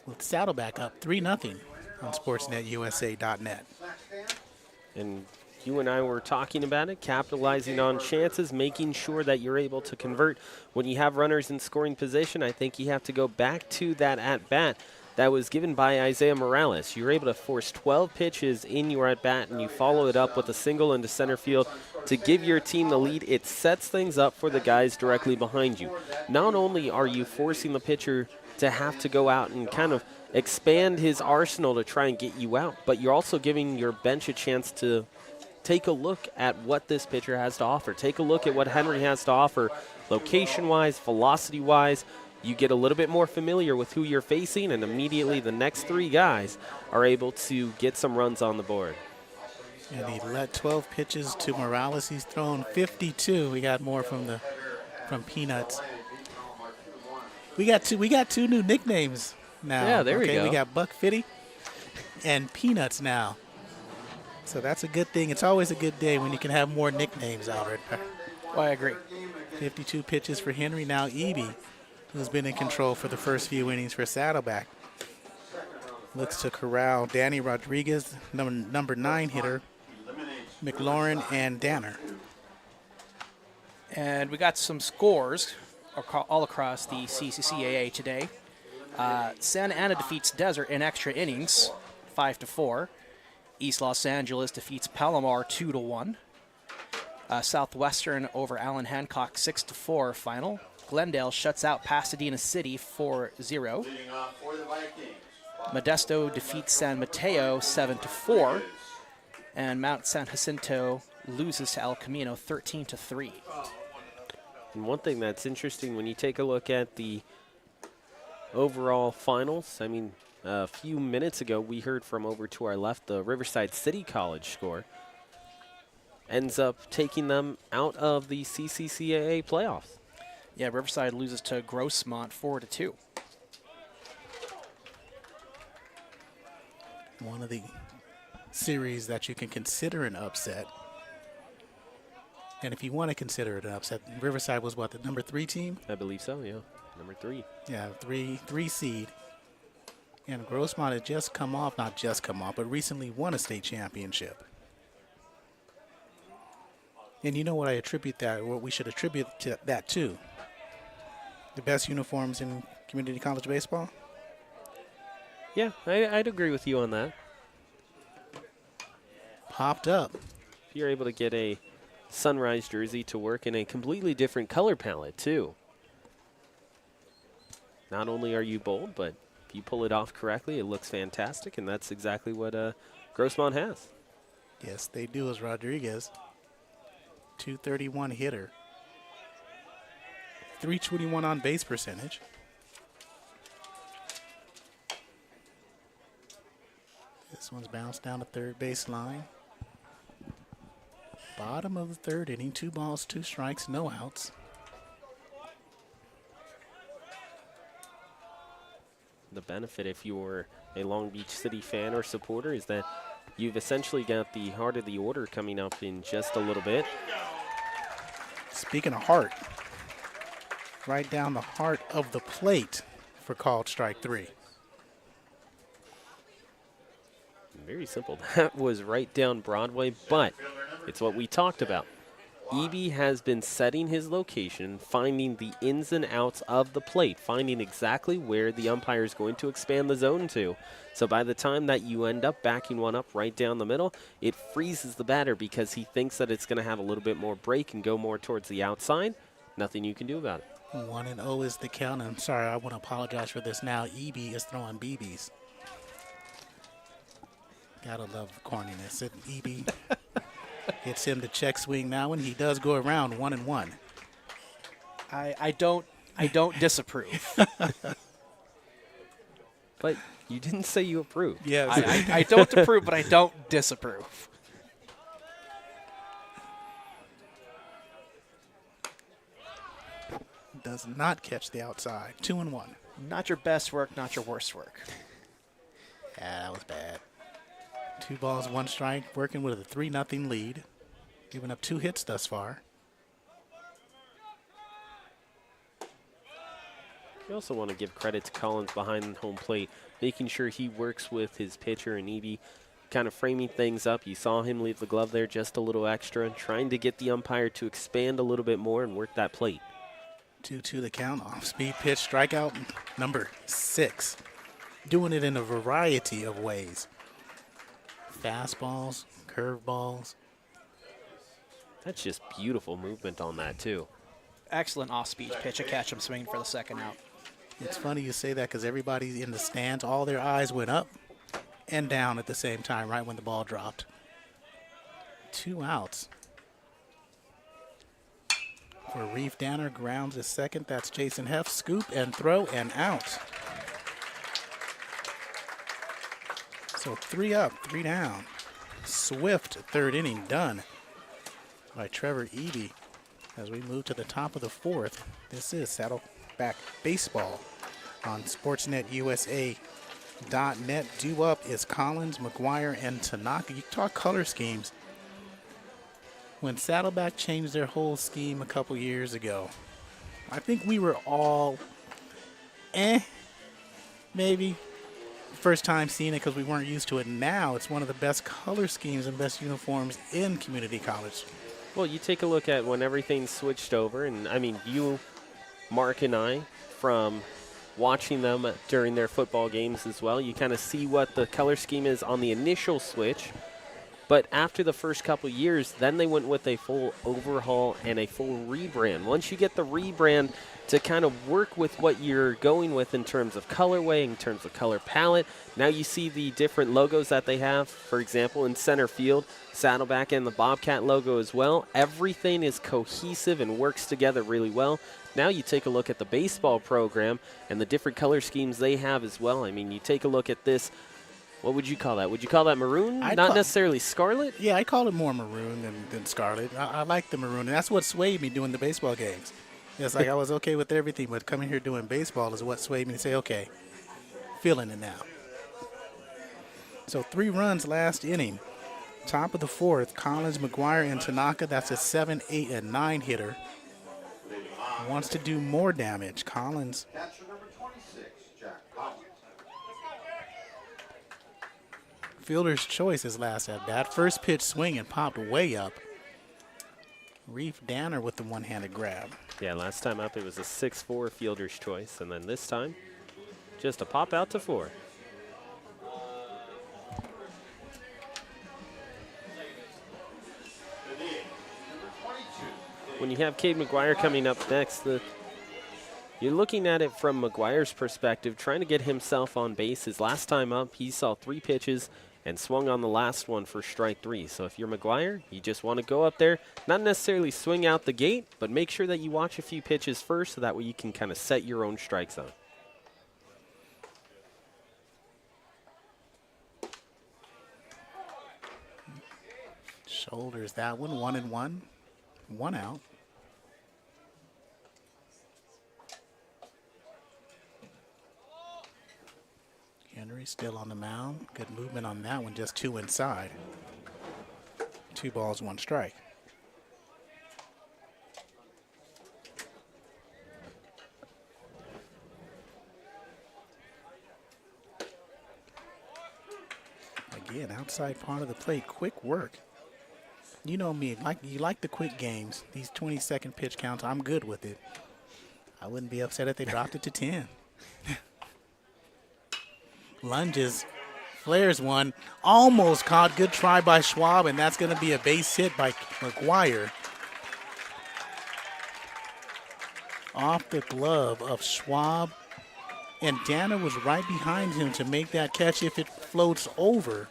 with Saddleback up 3-0 on SportsNetUSA.net. And you and I were talking about it, capitalizing on chances, making sure that you're able to convert when you have runners in scoring position. I think you have to go back to that at-bat that was given by Isaiah Morales. You were able to force 12 pitches in your at-bat, and you follow it up with a single into center field to give your team the lead. It sets things up for the guys directly behind you. Not only are you forcing the pitcher to have to go out and kind of expand his arsenal to try and get you out, but you're also giving your bench a chance to take a look at what this pitcher has to offer. Take a look at what Henry has to offer location-wise, velocity-wise. You get a little bit more familiar with who you're facing, and immediately the next 3 guys are able to get some runs on the board. And he led 12 pitches to Morales. He's thrown 52. We got more from Peanuts. We got two new nicknames now. Yeah, there we go. We got Buck Fitty and Peanuts now. So that's a good thing. It's always a good day when you can have more nicknames, Albert. Oh, I agree. 52 pitches for Henry. Now Eby, who's been in control for the first few innings for Saddleback, looks to corral Danny Rodriguez, number 9 hitter, McLaurin, and Danner. And we got some scores all across the CCCAA today. Santa Ana defeats Desert in extra innings, 5-4. East Los Angeles defeats Palomar 2-1. Southwestern over Allen Hancock 6-4 final. Glendale shuts out Pasadena City 4-0. Modesto defeats San Mateo 7-4. And Mount San Jacinto loses to El Camino 13-3. And one thing that's interesting when you take a look at the overall finals, I mean, a few minutes ago we heard from over to our left the Riverside City College score. Ends up taking them out of the CCCAA playoffs. Yeah, Riverside loses to Grossmont 4-2. One of the series that you can consider an upset. And if you want to consider it an upset, Riverside was what, the number 3 team? I believe so, yeah. Number 3. Yeah, three seed. And Grossmont had just come off, not just come off, but recently won a state championship. And you know what I attribute that, what we should attribute that to? The best uniforms in community college baseball? Yeah, I'd agree with you on that. Popped up. If you're able to get a Sunrise jersey to work in a completely different color palette, too. Not only are you bold, but if you pull it off correctly, it looks fantastic, and that's exactly what Grossmont has. Yes, they do, as Rodriguez. 231 hitter. 321 on base percentage. This one's bounced down the third base line. Bottom of the third inning, 2 balls, 2 strikes, no outs. The benefit, if you're a Long Beach City fan or supporter, is that you've essentially got the heart of the order coming up in just a little bit. Speaking of heart, right down the heart of the plate for called strike 3. Very simple. That was right down Broadway, but it's what we talked about. Eby has been setting his location, finding the ins and outs of the plate, finding exactly where the umpire is going to expand the zone to. So by the time that you end up backing one up right down the middle, it freezes the batter because he thinks that it's going to have a little bit more break and go more towards the outside. Nothing you can do about it. 1-0 is the count. I'm sorry, I want to apologize for this now. Eby is throwing BBs. Gotta love the corniness. Eby gets him to check swing now, and he does go around 1-1. I don't disapprove. But you didn't say you approved. Yes. I don't approve, but I don't disapprove. Does not catch the outside. 2-1. Not your best work, not your worst work. Yeah, that was bad. 2 balls, 1 strike, working with a 3-0 lead. Giving up 2 hits thus far. You also want to give credit to Collins behind home plate, making sure he works with his pitcher and Eby, kind of framing things up. You saw him leave the glove there just a little extra, trying to get the umpire to expand a little bit more and work that plate. 2-2 the count. Off speed pitch, strikeout number 6. Doing it in a variety of ways. Fastballs, curveballs. That's just beautiful movement on that, too. Excellent off-speed pitch. A catch him swinging for the second out. It's funny you say that because everybody in the stands, all their eyes went up and down at the same time right when the ball dropped. 2 outs. For Reef Danner, grounds to second. That's Jason Heff. Scoop and throw and out. So 3 up, 3 down. Swift third inning done by Trevor Eby. As we move to the top of the 4th, this is Saddleback Baseball on SportsNetUSA.net. Due up is Collins, McGuire, and Tanaka. You talk color schemes. When Saddleback changed their whole scheme a couple years ago, I think we were all, maybe. First time seeing it because we weren't used to it. Now it's one of the best color schemes and best uniforms in community college. Well, you take a look at when everything switched over, and I mean, you, Mark, and I, from watching them during their football games as well, you kind of see what the color scheme is on the initial switch. But after the first couple years, then they went with a full overhaul and a full rebrand. Once you get the rebrand to kind of work with what you're going with in terms of colorway, in terms of color palette, now you see the different logos that they have. For example, in center field, Saddleback and the Bobcat logo as well. Everything is cohesive and works together really well. Now you take a look at the baseball program and the different color schemes they have as well. I mean, you take a look at this. What would you call that? Would you call that maroon? Not necessarily scarlet? Yeah, I call it more maroon than scarlet. I like the maroon, and that's what swayed me doing the baseball games. It's like I was okay with everything, but coming here doing baseball is what swayed me to say, okay, feeling it now. So 3 runs last inning. Top of the fourth, Collins, McGuire, and Tanaka. That's a 7, 8, and 9 hitter. Wants to do more damage. Collins. Catcher number 26, Jack Collins. Fielder's choice his last at bat. First pitch swing and popped way up. Reef Danner with the one-handed grab. Yeah, last time up it was a 6-4 fielder's choice, and then this time just a pop out to 4. When you have Cade McGuire coming up next, you're looking at it from McGuire's perspective, trying to get himself on base. His last time up, he saw 3 pitches and swung on the last one for strike 3. So if you're McGuire, you just want to go up there, not necessarily swing out the gate, but make sure that you watch a few pitches first so that way you can kind of set your own strike zone. Shoulders that one, 1-1, 1 out. Henry still on the mound. Good movement on that one, just 2 inside. 2 balls, 1 strike. Again, outside part of the plate, quick work. You know me, you like the quick games. These 20-second pitch counts, I'm good with it. I wouldn't be upset if they dropped it to 10. Lunges, flares one, almost caught. Good try by Schwab, and that's going to be a base hit by McGuire. Off the glove of Schwab, and Danner was right behind him to make that catch if it floats over.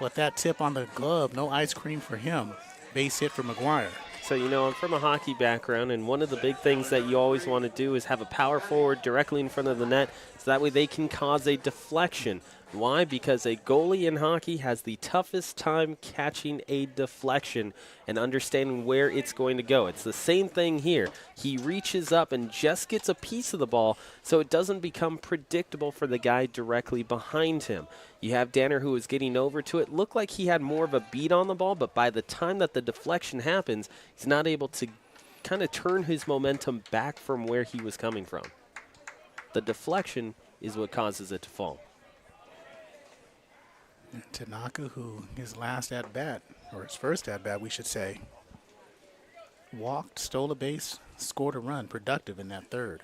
But that tip on the glove, no ice cream for him. Base hit for McGuire. So, you know, I'm from a hockey background, and one of the big things that you always want to do is have a power forward directly in front of the net so that way they can cause a deflection. Why? Because a goalie in hockey has the toughest time catching a deflection and understanding where it's going to go. It's the same thing here. He reaches up and just gets a piece of the ball so it doesn't become predictable for the guy directly behind him. You have Danner, who was getting over to it. Looked like he had more of a beat on the ball, but by the time that the deflection happens, he's not able to kind of turn his momentum back from where he was coming from. The deflection is what causes it to fall. Tanaka, who his last at-bat, or his first at-bat, we should say, walked, stole a base, scored a run, productive in that third.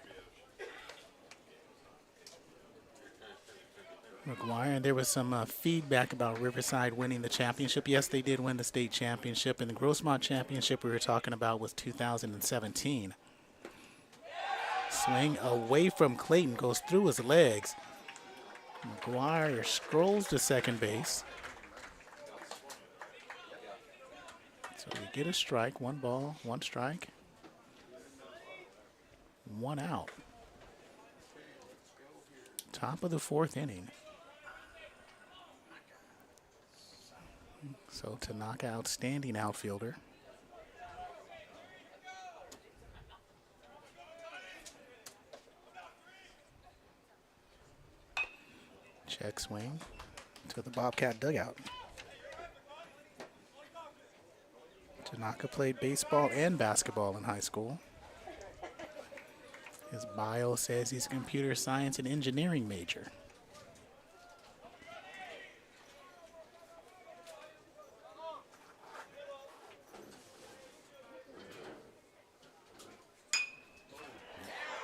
McGuire, and there was some feedback about Riverside winning the championship. Yes, they did win the state championship, and the Grossmont championship we were talking about was 2017. Swing away from Clayton, goes through his legs. McGuire scrolls to second base. So we get a strike, 1 ball, 1 strike, 1 out. Top of the 4th inning. So Tanaka, outstanding outfielder. Check swing to the Bobcat dugout. Tanaka played baseball and basketball in high school. His bio says he's a computer science and engineering major.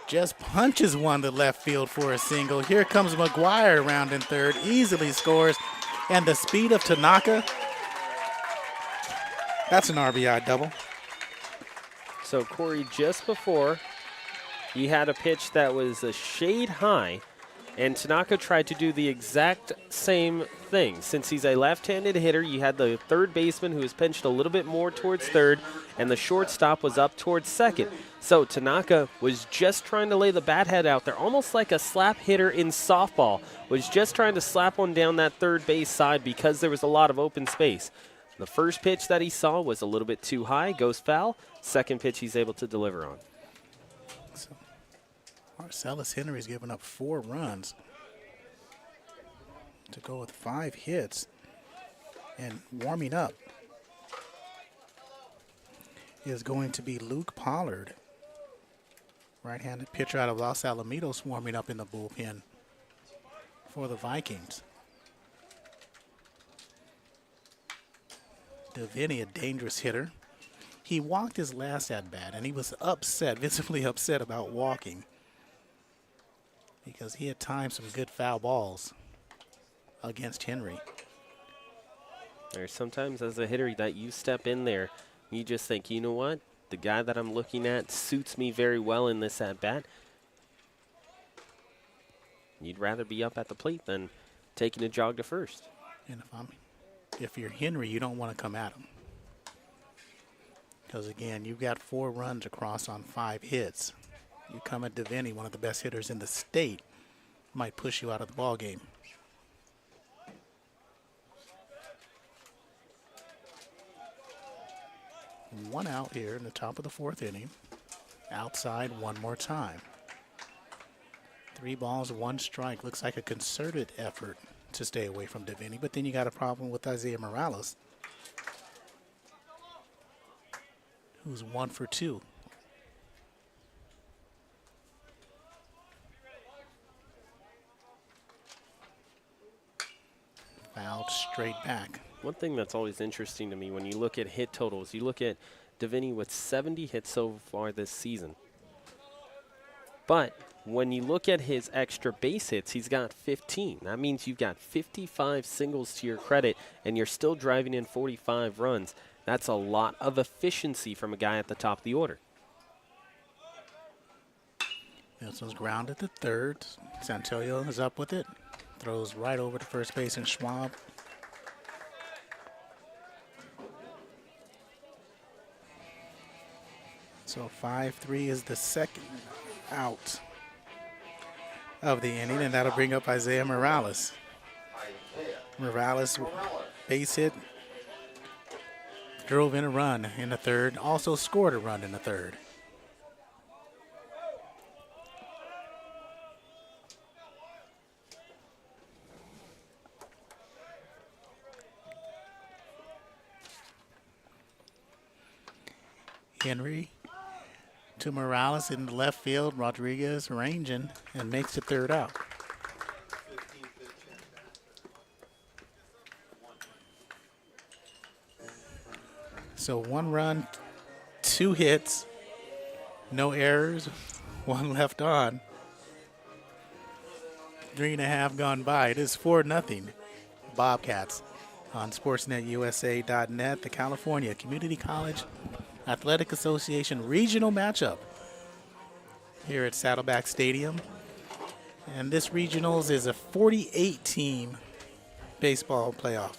Just punches one to left field for a single. Here comes McGuire rounding third, easily scores. And the speed of Tanaka, that's an RBI double. So, Corey, just before, he had a pitch that was a shade high, and Tanaka tried to do the exact same thing. Since he's a left-handed hitter, you had the third baseman who was pinched a little bit more towards third, and the shortstop was up towards second. So Tanaka was just trying to lay the bat head out there, almost like a slap hitter in softball, was just trying to slap one down that third base side because there was a lot of open space. The first pitch that he saw was a little bit too high, goes foul. Second pitch he's able to deliver on. So Marcellus Henry's given up 4 runs to go with 5 hits. And warming up is going to be Luke Pollard, right-handed pitcher out of Los Alamitos, warming up in the bullpen for the Vikings. Deviney, a dangerous hitter. He walked his last at-bat, and he was upset, visibly upset about walking, because he had timed some good foul balls against Henry. There's sometimes as a hitter that you step in there, you just think, you know what? The guy that I'm looking at suits me very well in this at-bat. You'd rather be up at the plate than taking a jog to first. And if you're Henry, you don't want to come at him. Because, again, you've got 4 runs across on 5 hits. You come at Deviney, one of the best hitters in the state, might push you out of the ball game. One out here in the top of the 4th inning. Outside one more time. 3 balls, 1 strike. Looks like a concerted effort to stay away from Deviney. But then you got a problem with Isaiah Morales, who's 1 for 2. Fouled straight back. One thing that's always interesting to me when you look at hit totals, you look at Deviney with 70 hits so far this season. But when you look at his extra base hits, he's got 15. That means you've got 55 singles to your credit, and you're still driving in 45 runs. That's a lot of efficiency from a guy at the top of the order. This one's grounded to third. Santillo is up with it. Throws right over to first base and Schwab. So 5-3 is the second out of the inning, and that'll bring up Isaiah Morales. Morales, base hit, drove in a run in the third, also scored a run in the third. Henry to Morales in the left field. Rodriguez ranging and makes the third out. So 1 run, 2 hits, no errors, 1 left on. 3.5 gone by. It is 4-0 Bobcats on SportsNetUSA.net. The California Community College Athletic Association regional matchup here at Saddleback Stadium. And this regionals is a 48-team baseball playoff.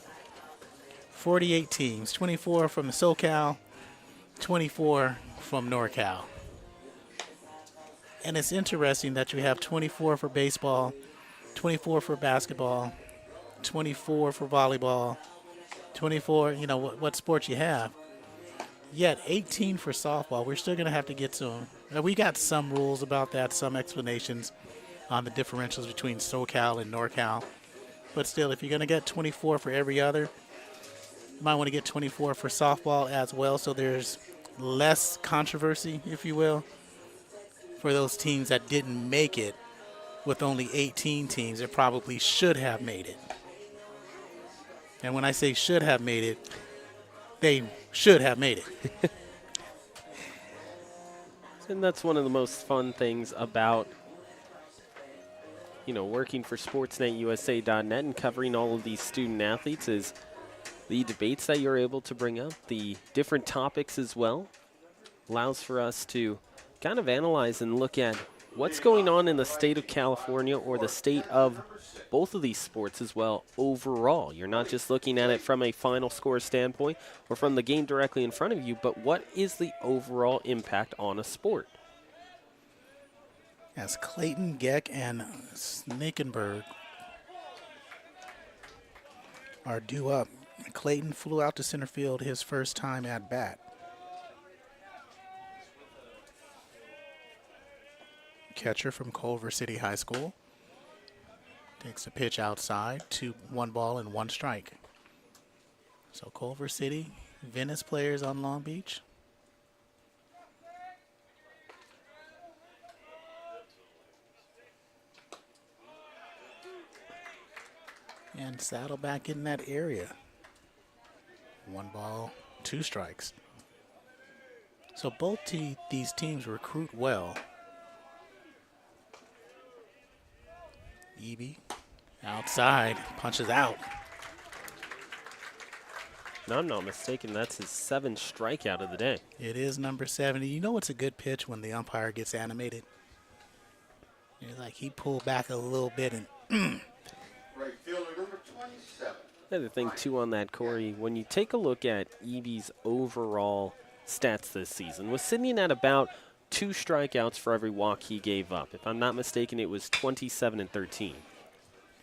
48 teams, 24 from the SoCal, 24 from NorCal. And it's interesting that you have 24 for baseball, 24 for basketball, 24 for volleyball, 24, you know, what sports you have. Yet 18 for softball. We're still going to have to get to them. We got some rules about that, some explanations on the differentials between SoCal and NorCal. But still, if you're going to get 24 for every other, you might want to get 24 for softball as well, so there's less controversy, if you will, for those teams that didn't make it with only 18 teams that probably should have made it. And when I say should have made it, they should have made it. And that's one of the most fun things about, working for SportsNetUSA.net and covering all of these student athletes is the debates that you're able to bring up, the different topics as well, allows for us to kind of analyze and look at what's going on in the state of California or the state of both of these sports as well overall. You're not just looking at it from a final score standpoint or from the game directly in front of you, but what is the overall impact on a sport? As Clayton, Geck, and Snakenberg are due up. Clayton flew out to center field his first time at bat. Catcher from Culver City High School takes a pitch outside to 1 ball and 1 strike. So Culver City, Venice players on Long Beach. And Saddleback in that area. 1 ball, 2 strikes. So both these teams recruit well. Eby outside, punches out. No, I'm not mistaken. That's his 7th strikeout of the day. It is number 70. You know it's a good pitch when the umpire gets animated. It's like he pulled back a little bit and Right fielder number 27. Another thing, too, on that, Corey, when you take a look at Eby's overall stats this season, was sitting at about 2 strikeouts for every walk he gave up. If I'm not mistaken, it was 27 and 13.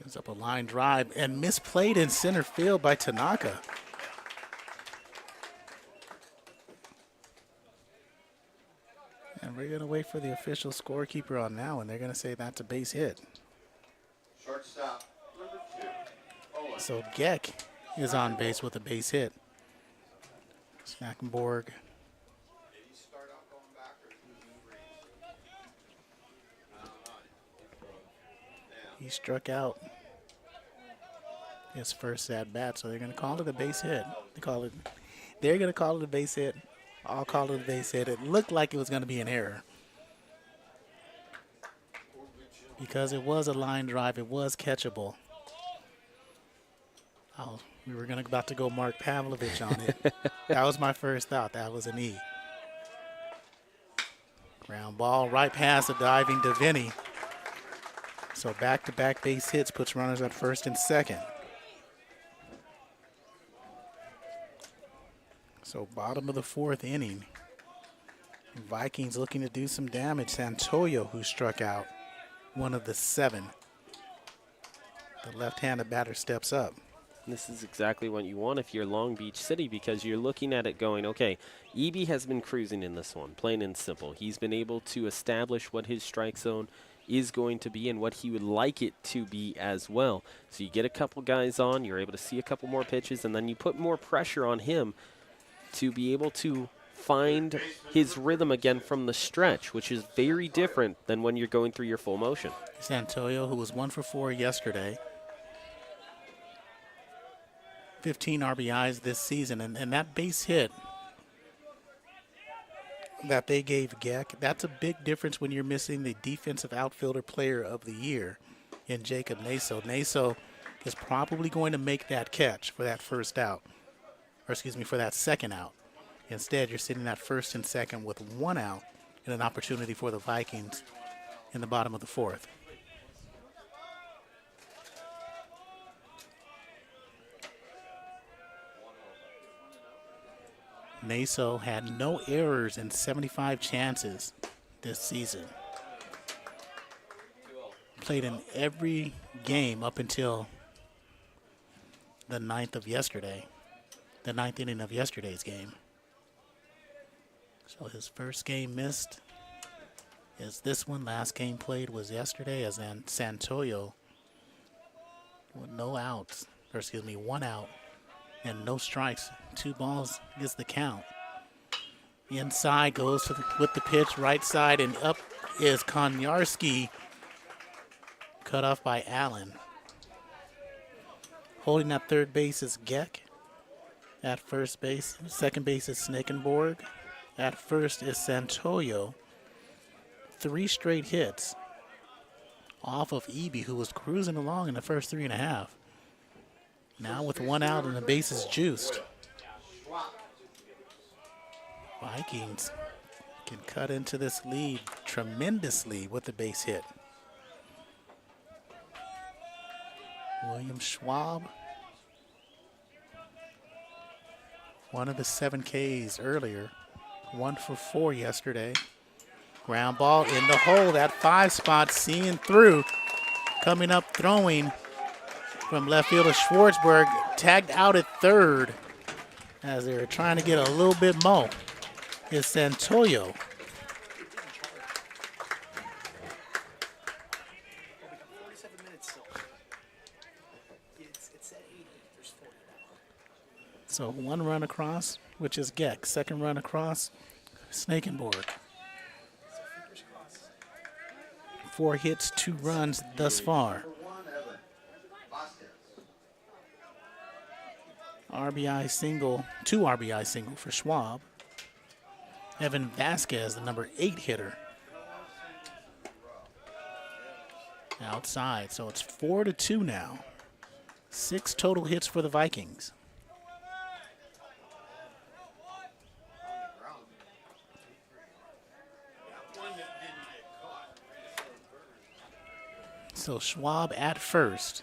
gives up a line drive and misplayed in center field by Tanaka. And we're going to wait for the official scorekeeper on now, and they're going to say that's a base hit. Shortstop number 2. Owen. So Geck is on base with a base hit. Snackenborg. He struck out his first at bat, so they're going to call it a base hit. They're going to call it a base hit. I'll call it a base hit. It looked like it was going to be an error because it was a line drive. It was catchable. We were about to go Mark Pavlovich on it. That was my first thought. That was an E. Ground ball right past the diving Deviney. So back-to-back base hits puts runners at first and second. So bottom of the 4th inning. Vikings looking to do some damage. Santoyo, who struck out, one of the 7. The left-handed batter steps up. This is exactly what you want if you're Long Beach City, because you're looking at it going, okay, Eby has been cruising in this one, plain and simple. He's been able to establish what his strike zone is going to be and what he would like it to be as well. So you get a couple guys on, you're able to see a couple more pitches, and then you put more pressure on him to be able to find his rhythm again from the stretch, which is very different than when you're going through your full motion. Santoyo, who was 1 for 4 yesterday. 15 RBIs this season, and that base hit that they gave Geck, that's a big difference when you're missing the defensive outfielder player of the year in Jacob Naso. Naso is probably going to make that catch for that first out, or excuse me, for that second out. Instead, you're sitting at first and second with 1 out and an opportunity for the Vikings in the bottom of the 4th. Naso had no errors in 75 chances this season. Played in every game up until the 9th of yesterday, the 9th inning of yesterday's game. So his first game missed is this one. Last game played was yesterday, as in Santoyo with no outs, or excuse me, 1 out. And no strikes. 2 balls gets the count. Inside goes with the pitch, right side, and up is Konyarski. Cut off by Allen. Holding at third base is Geck. At first base, second base is Snakenborg. At first is Santoyo. 3 straight hits off of Eby, who was cruising along in the first 3.5. Now with 1 out and the bases juiced. Vikings can cut into this lead tremendously with the base hit. William Schwab, one of the 7 Ks earlier, 1 for 4 yesterday. Ground ball in the hole, that 5 spot, seeing through. Coming up throwing from left fielder Schwartzberg, tagged out at third as they were trying to get a little bit more, is Santoyo. So 1 run across, which is Geck. 2nd run across, Snakenborg. 4 hits, 2 runs thus far. RBI single, 2 RBI single for Schwab. Evan Vasquez, the number 8 hitter. Outside, so it's 4-2 now. 6 total hits for the Vikings. So Schwab at first.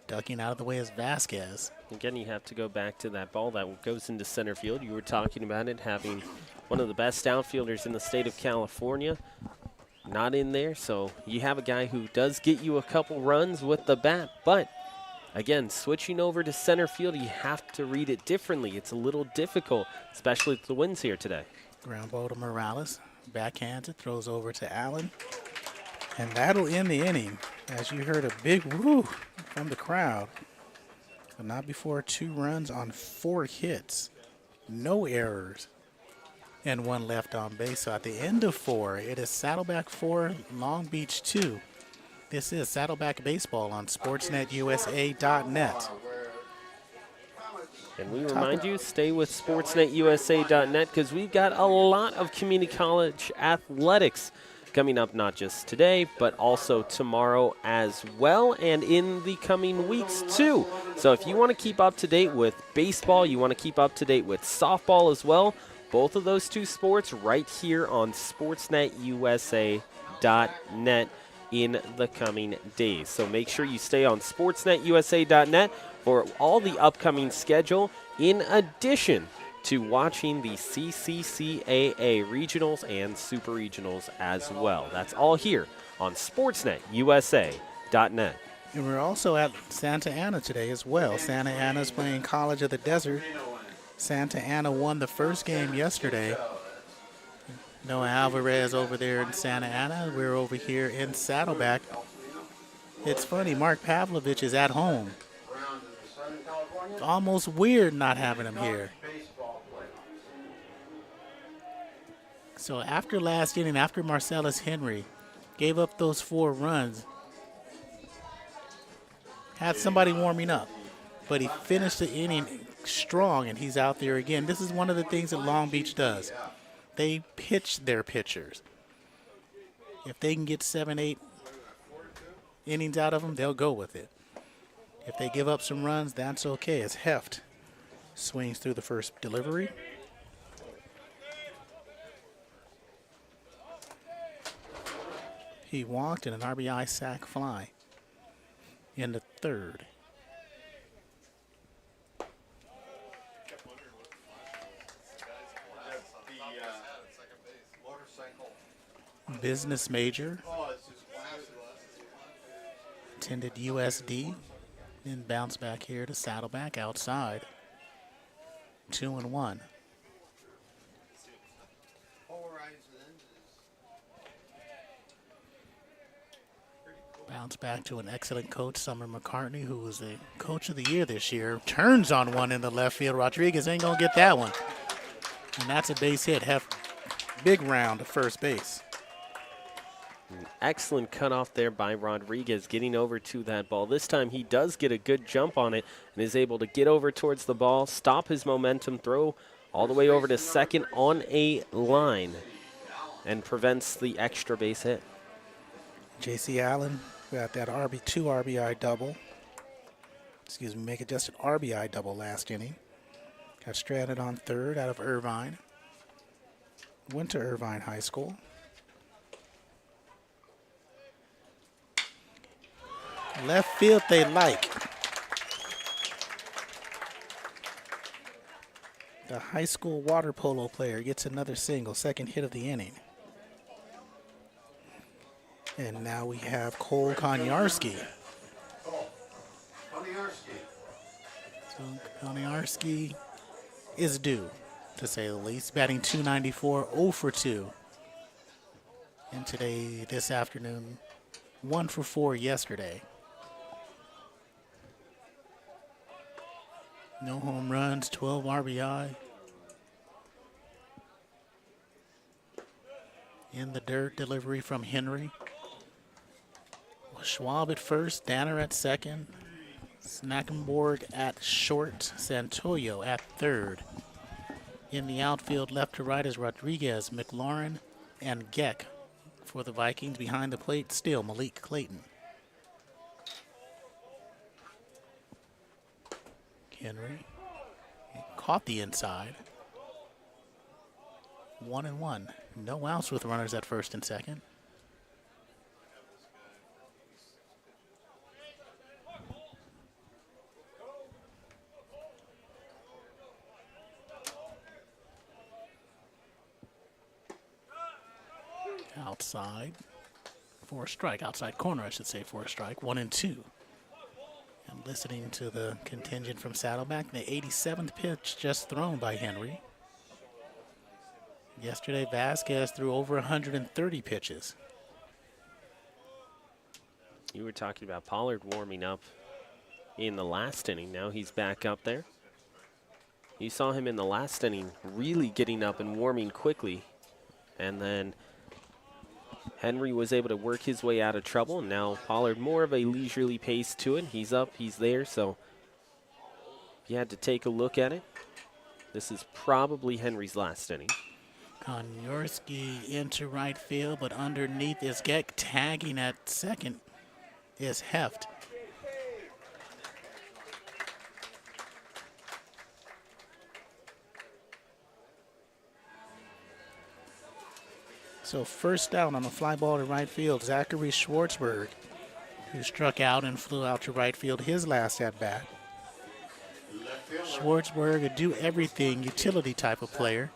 Ducking out of the way is Vasquez. Again, you have to go back to that ball that goes into center field. You were talking about it having one of the best outfielders in the state of California. Not in there, so you have a guy who does get you a couple runs with the bat, but again, switching over to center field, you have to read it differently. It's a little difficult, especially with the winds here today. Ground ball to Morales. Backhands it, throws over to Allen. And that'll end the inning, as you heard a big woo from the crowd. But not before 2 runs on 4 hits. No errors. And 1 left on base. So at the end of 4, it is Saddleback 4, Long Beach 2. This is Saddleback Baseball on SportsNetUSA.net. And we remind you, stay with SportsNetUSA.net because we've got a lot of community college athletics coming up, not just today, but also tomorrow as well, and in the coming weeks too. So if you want to keep up to date with baseball, you want to keep up to date with softball as well, both of those 2 sports right here on SportsNetUSA.net in the coming days. So make sure you stay on SportsNetUSA.net for all the upcoming schedule, in addition to watching the CCCAA regionals and super regionals as well. That's all here on SportsNetUSA.net. And we're also at Santa Ana today as well. Santa Ana's playing College of the Desert. Santa Ana won the first game yesterday. Noah Alvarez over there in Santa Ana. We're over here in Saddleback. It's funny, Mark Pavlovich is at home. It's almost weird not having him here. So after last inning, after Marcellus Henry gave up those 4 runs, had somebody warming up, but he finished the inning strong, and he's out there again. This is one of the things that Long Beach does. They pitch their pitchers. If they can get 7, 8 innings out of them, they'll go with it. If they give up some runs, that's okay. As Heft swings through the first delivery. He walked in an RBI sac fly in the 3rd. Business major. Attended USD. Then bounced back here to Saddleback outside. 2-1. Bounce back to an excellent coach, Summer McCartney, who was the coach of the year this year. Turns on one in the left field. Rodriguez ain't going to get that one. And that's a base hit. Big round to first base. An excellent cutoff there by Rodriguez, getting over to that ball. This time he does get a good jump on it and is able to get over towards the ball, stop his momentum, throw all the way over to second on a line, and prevents the extra base hit. J.C. Allen got that two RBI double. Excuse me, make it just an RBI double last inning. Got stranded on 3rd out of Irvine. Went to Irvine High School. Left field they like. The high school water polo player gets another single, 2nd hit of the inning. And now we have Cole Koniarski. So Koniarski is due, to say the least. Batting .294, 0 for 2. And this afternoon, 1 for 4 yesterday. No home runs, 12 RBI. In the dirt, delivery from Henry. Schwab at first, Danner at second. Snackenborg at short, Santoyo at third. In the outfield, left to right is Rodriguez, McLaurin, and Geck. For the Vikings, behind the plate, still Malik Clayton. Henry caught the inside. 1-1. No outs with runners at first and second. Outside for a strike. Outside corner, I should say, for a strike. 1-2. And listening to the contingent from Saddleback, the 87th pitch just thrown by Henry. Yesterday, Vasquez threw over 130 pitches. You were talking about Pollard warming up in the last inning. Now he's back up there. You saw him in the last inning really getting up and warming quickly. And then Henry was able to work his way out of trouble. And now Pollard more of a leisurely pace to it. He's up, he's there. So if you had to take a look at it, this is probably Henry's last inning. Konyorski into right field, but underneath is Geck. Tagging at second is Heft. So first down on a fly ball to right field, Zachary Schwartzberg, who struck out and flew out to right field his last at-bat. Schwartzberg, a do-everything utility type of player.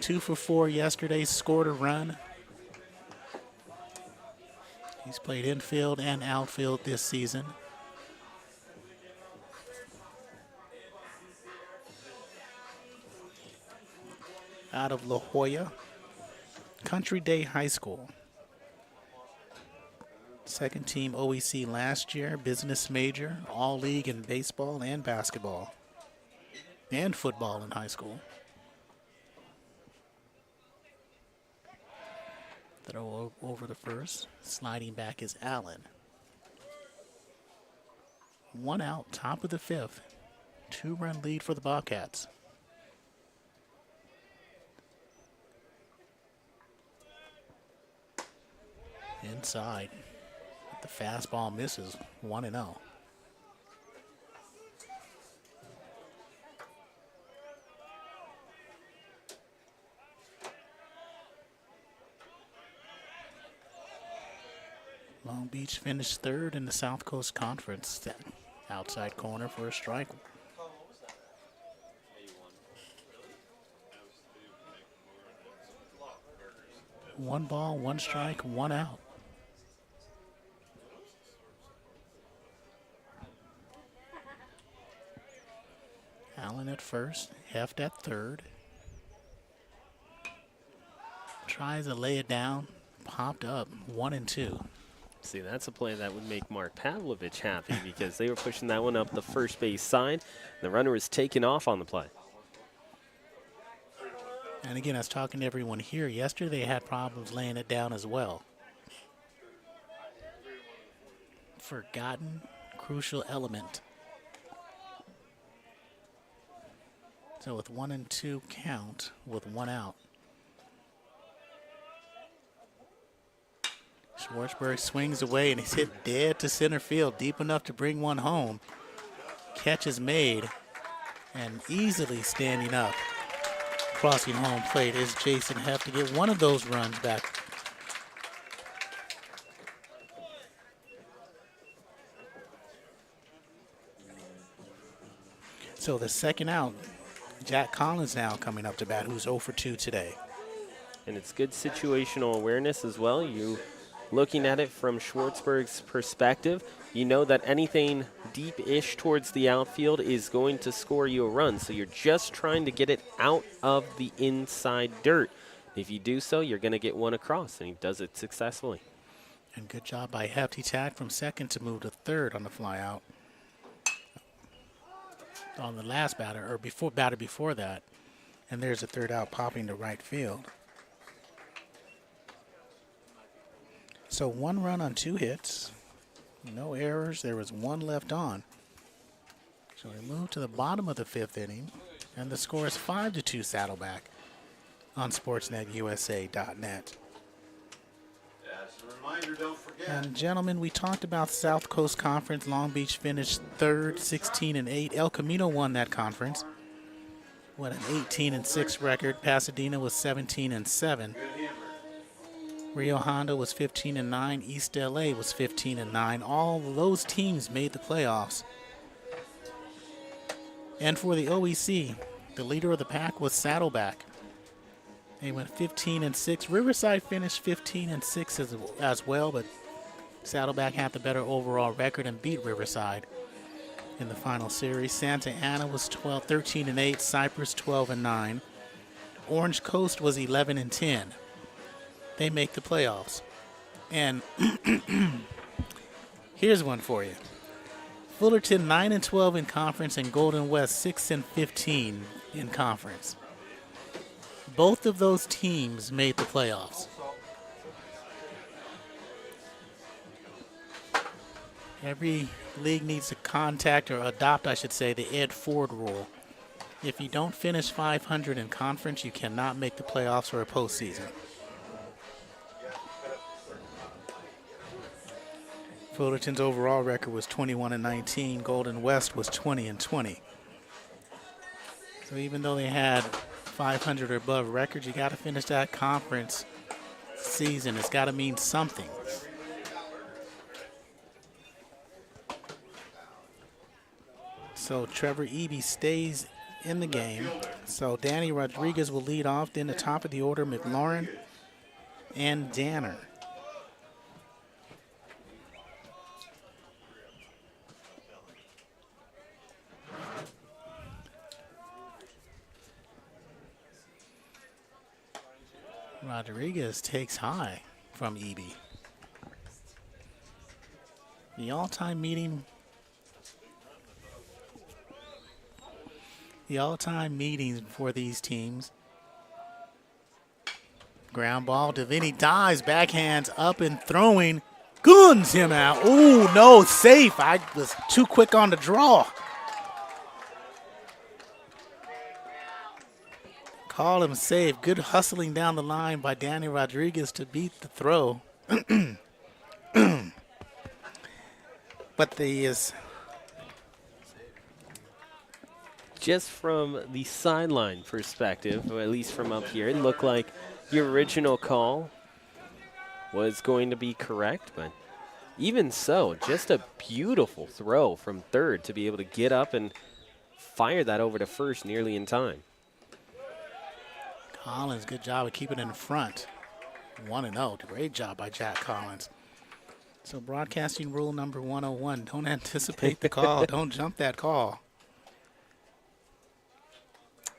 2 for 4 yesterday, scored a run. He's played infield and outfield this season. Out of La Jolla, Country Day High School. Second team OEC last year, business major, all league in baseball and basketball, and football in high school. Throw over the first. Sliding back is Allen. 1 out, top of the 5th. 2-run lead for the Bobcats. Inside. The fastball misses. 1-0. Long Beach finished third in the South Coast Conference. Outside corner for a strike. One ball, one strike, 1 out. Allen at first, Heft at third. Tries to lay it down, popped up, 1-2. See, that's a play that would make Mark Pavlovich happy because they were pushing that one up the first base side. The runner was taken off on the play. And again, I was talking to everyone here. Yesterday they had problems laying it down as well. Forgotten crucial element. So with 1-2 count with 1 out. Schwartzberg swings away and he's hit dead to center field, deep enough to bring one home. Catch is made, and easily standing up, crossing home plate is Jason Heft to get one of those runs back. So the second out, Jack Collins now coming up to bat, who's 0 for 2 today. And it's good situational awareness as well. You looking at it from Schwartzberg's perspective, you know that anything deep-ish towards the outfield is going to score you a run. So you're just trying to get it out of the inside dirt. If you do so, you're going to get one across, and he does it successfully. And good job by Heft. He tagged from second to move to third on the fly out. on the last batter, or batter before that. And there's a third out popping to right field. So 1 run on 2 hits. No errors. There was 1 left on. So we move to the bottom of the 5th inning. And the score is 5-2 Saddleback on SportsNetUSA.net. As a reminder, don't forget. And gentlemen, we talked about South Coast Conference. Long Beach finished 3rd, 16-8. El Camino won that conference. What an 18-6 record. Pasadena was 17-7. Rio Hondo was 15-9. East LA was 15-9. All those teams made the playoffs. And for the OEC, the leader of the pack was Saddleback. They went 15-6. Riverside finished 15-6 as well, but Saddleback had the better overall record and beat Riverside in the final series. Santa Ana was 13-8. Cypress 12-9. Orange Coast was 11-10. They make the playoffs. And here's one for you. Fullerton 9-12 in conference, and Golden West 6-15 in conference. Both of those teams made the playoffs. Every league needs to contact or adopt, I should say, the Ed Ford rule. If you don't finish 500 in conference, you cannot make the playoffs or a postseason. Fullerton's overall record was 21-19. Golden West was 20-20. So even though they had 500 or above records, you got to finish that conference season. It's got to mean something. So Trevor Eby stays in the game. So Danny Rodriguez will lead off. Then the top of the order, McLaurin and Danner. Rodriguez takes high from Eby. The all-time meeting for these teams. Ground ball. Deviney dives, backhands up and throwing. Guns him out. Ooh, no, safe. I was too quick on the draw. Call him safe. Good hustling down the line by Danny Rodriguez to beat the throw. But just from the sideline perspective, or at least from up here, it looked like your original call was going to be correct, but even so, just a beautiful throw from third to be able to get up and fire that over to first nearly in time. Collins, good job of keeping it in front. 1-0. Great job by Jack Collins. So broadcasting rule number 101, don't anticipate the call. Don't jump that call.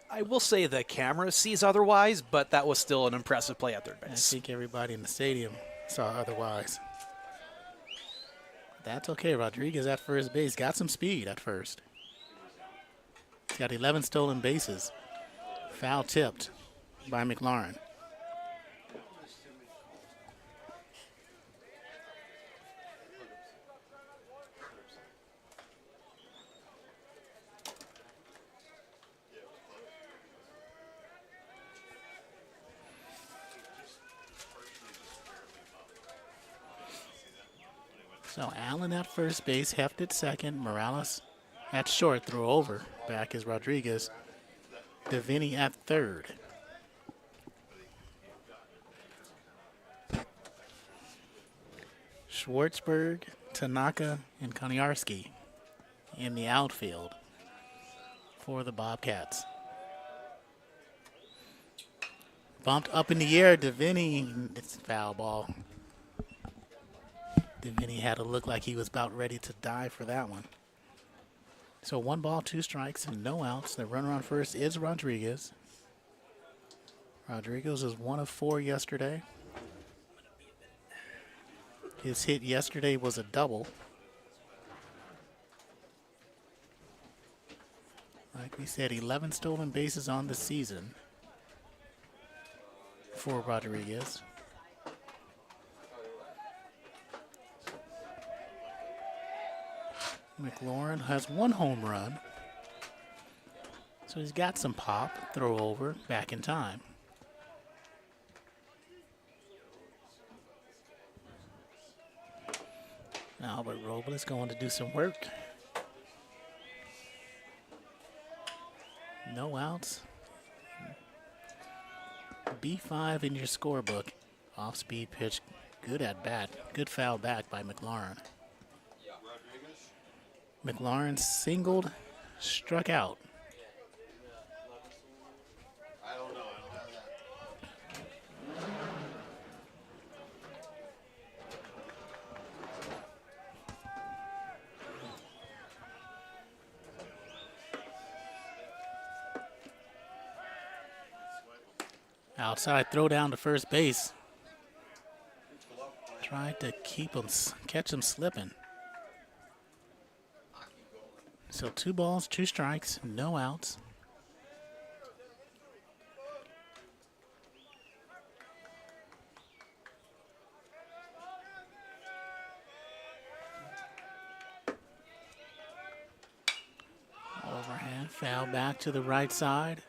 I will say the camera sees otherwise, but that was still an impressive play at third I base. think everybody in the stadium saw otherwise. That's okay. Rodriguez at first base got some speed at first. He's got 11 stolen bases. Foul tipped by McLaurin. So Allen at first base, Heft at second, Morales at short, throw over. Back is Rodriguez. Deviney at third. Schwartzberg, Tanaka, and Koniarski in the outfield for the Bobcats. Bumped up in the air, Deviney, it's a foul ball. Deviney had to look like he was about ready to die for that one. So 1 ball, 2 strikes, and no outs. The runner on first is Rodriguez. Rodriguez was 1 of 4 yesterday. His hit yesterday was a double. Like we said, 11 stolen bases on the season for Rodriguez. McLaurin has 1 home run. So he's got some pop, throw over, back in time. Albert Robles going to do some work. No outs. B5 in your scorebook. Off-speed pitch, good at bat, good foul back by McLaurin. McLaurin singled, struck out. I don't know. I don't have that. Outside throw down to first base. Tried to catch him slipping. So 2 balls, 2 strikes, no outs. Overhand, foul back to the right side.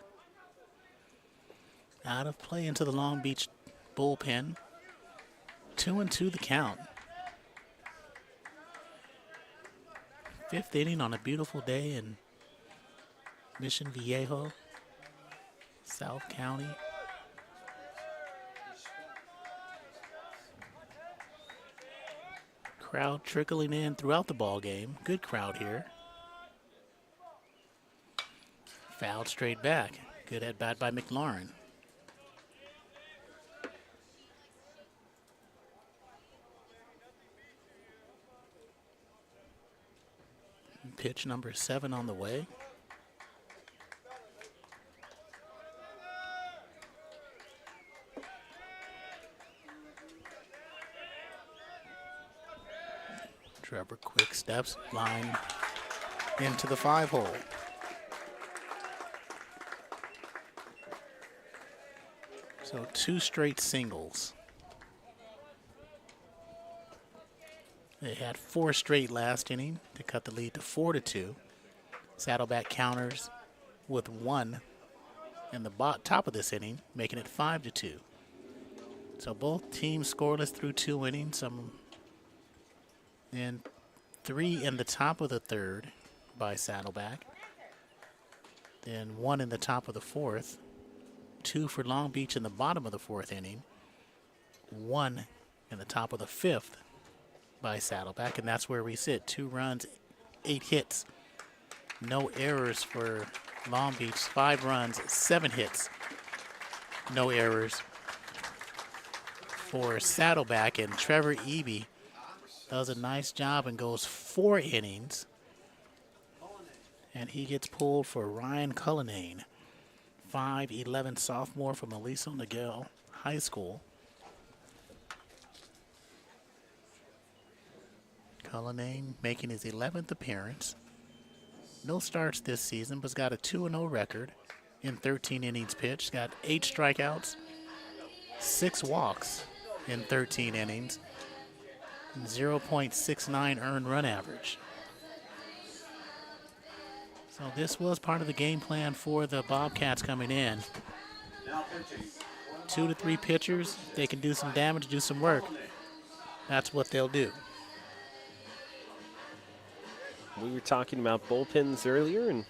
Out of play into the Long Beach bullpen. 2-2 the count. 5th inning on a beautiful day in Mission Viejo, South County. Crowd trickling in throughout the ball game. Good crowd here. Fouled straight back. Good at bat by McLaurin. Pitch number 7 on the way. Trevor quick steps, line into the 5-hole. So 2 straight singles. They had 4 straight last inning to cut the lead to 4-2. Saddleback counters with 1 in the top of this inning, making it 5-2. So both teams scoreless through 2 innings. And 3 in the top of the 3rd by Saddleback. Then 1 in the top of the 4th. 2 for Long Beach in the bottom of the 4th inning. 1 in the top of the 5th. By Saddleback, and that's where we sit. 2 runs, 8 hits. No errors for Long Beach. 5 runs, 7 hits. No errors for Saddleback, and Trevor Eby does a nice job and goes 4 innings. And he gets pulled for Ryan Cullinane, 5'11" sophomore from Aliso Niguel High School. Cullinane making his 11th appearance. No starts this season, but's got a 2-0 record in 13 innings pitched. Got 8 strikeouts, 6 walks in 13 innings, and 0.69 earned run average. So this was part of the game plan for the Bobcats coming in. 2 to 3 pitchers, they can do some damage, do some work. That's what they'll do. We were talking about bullpens earlier and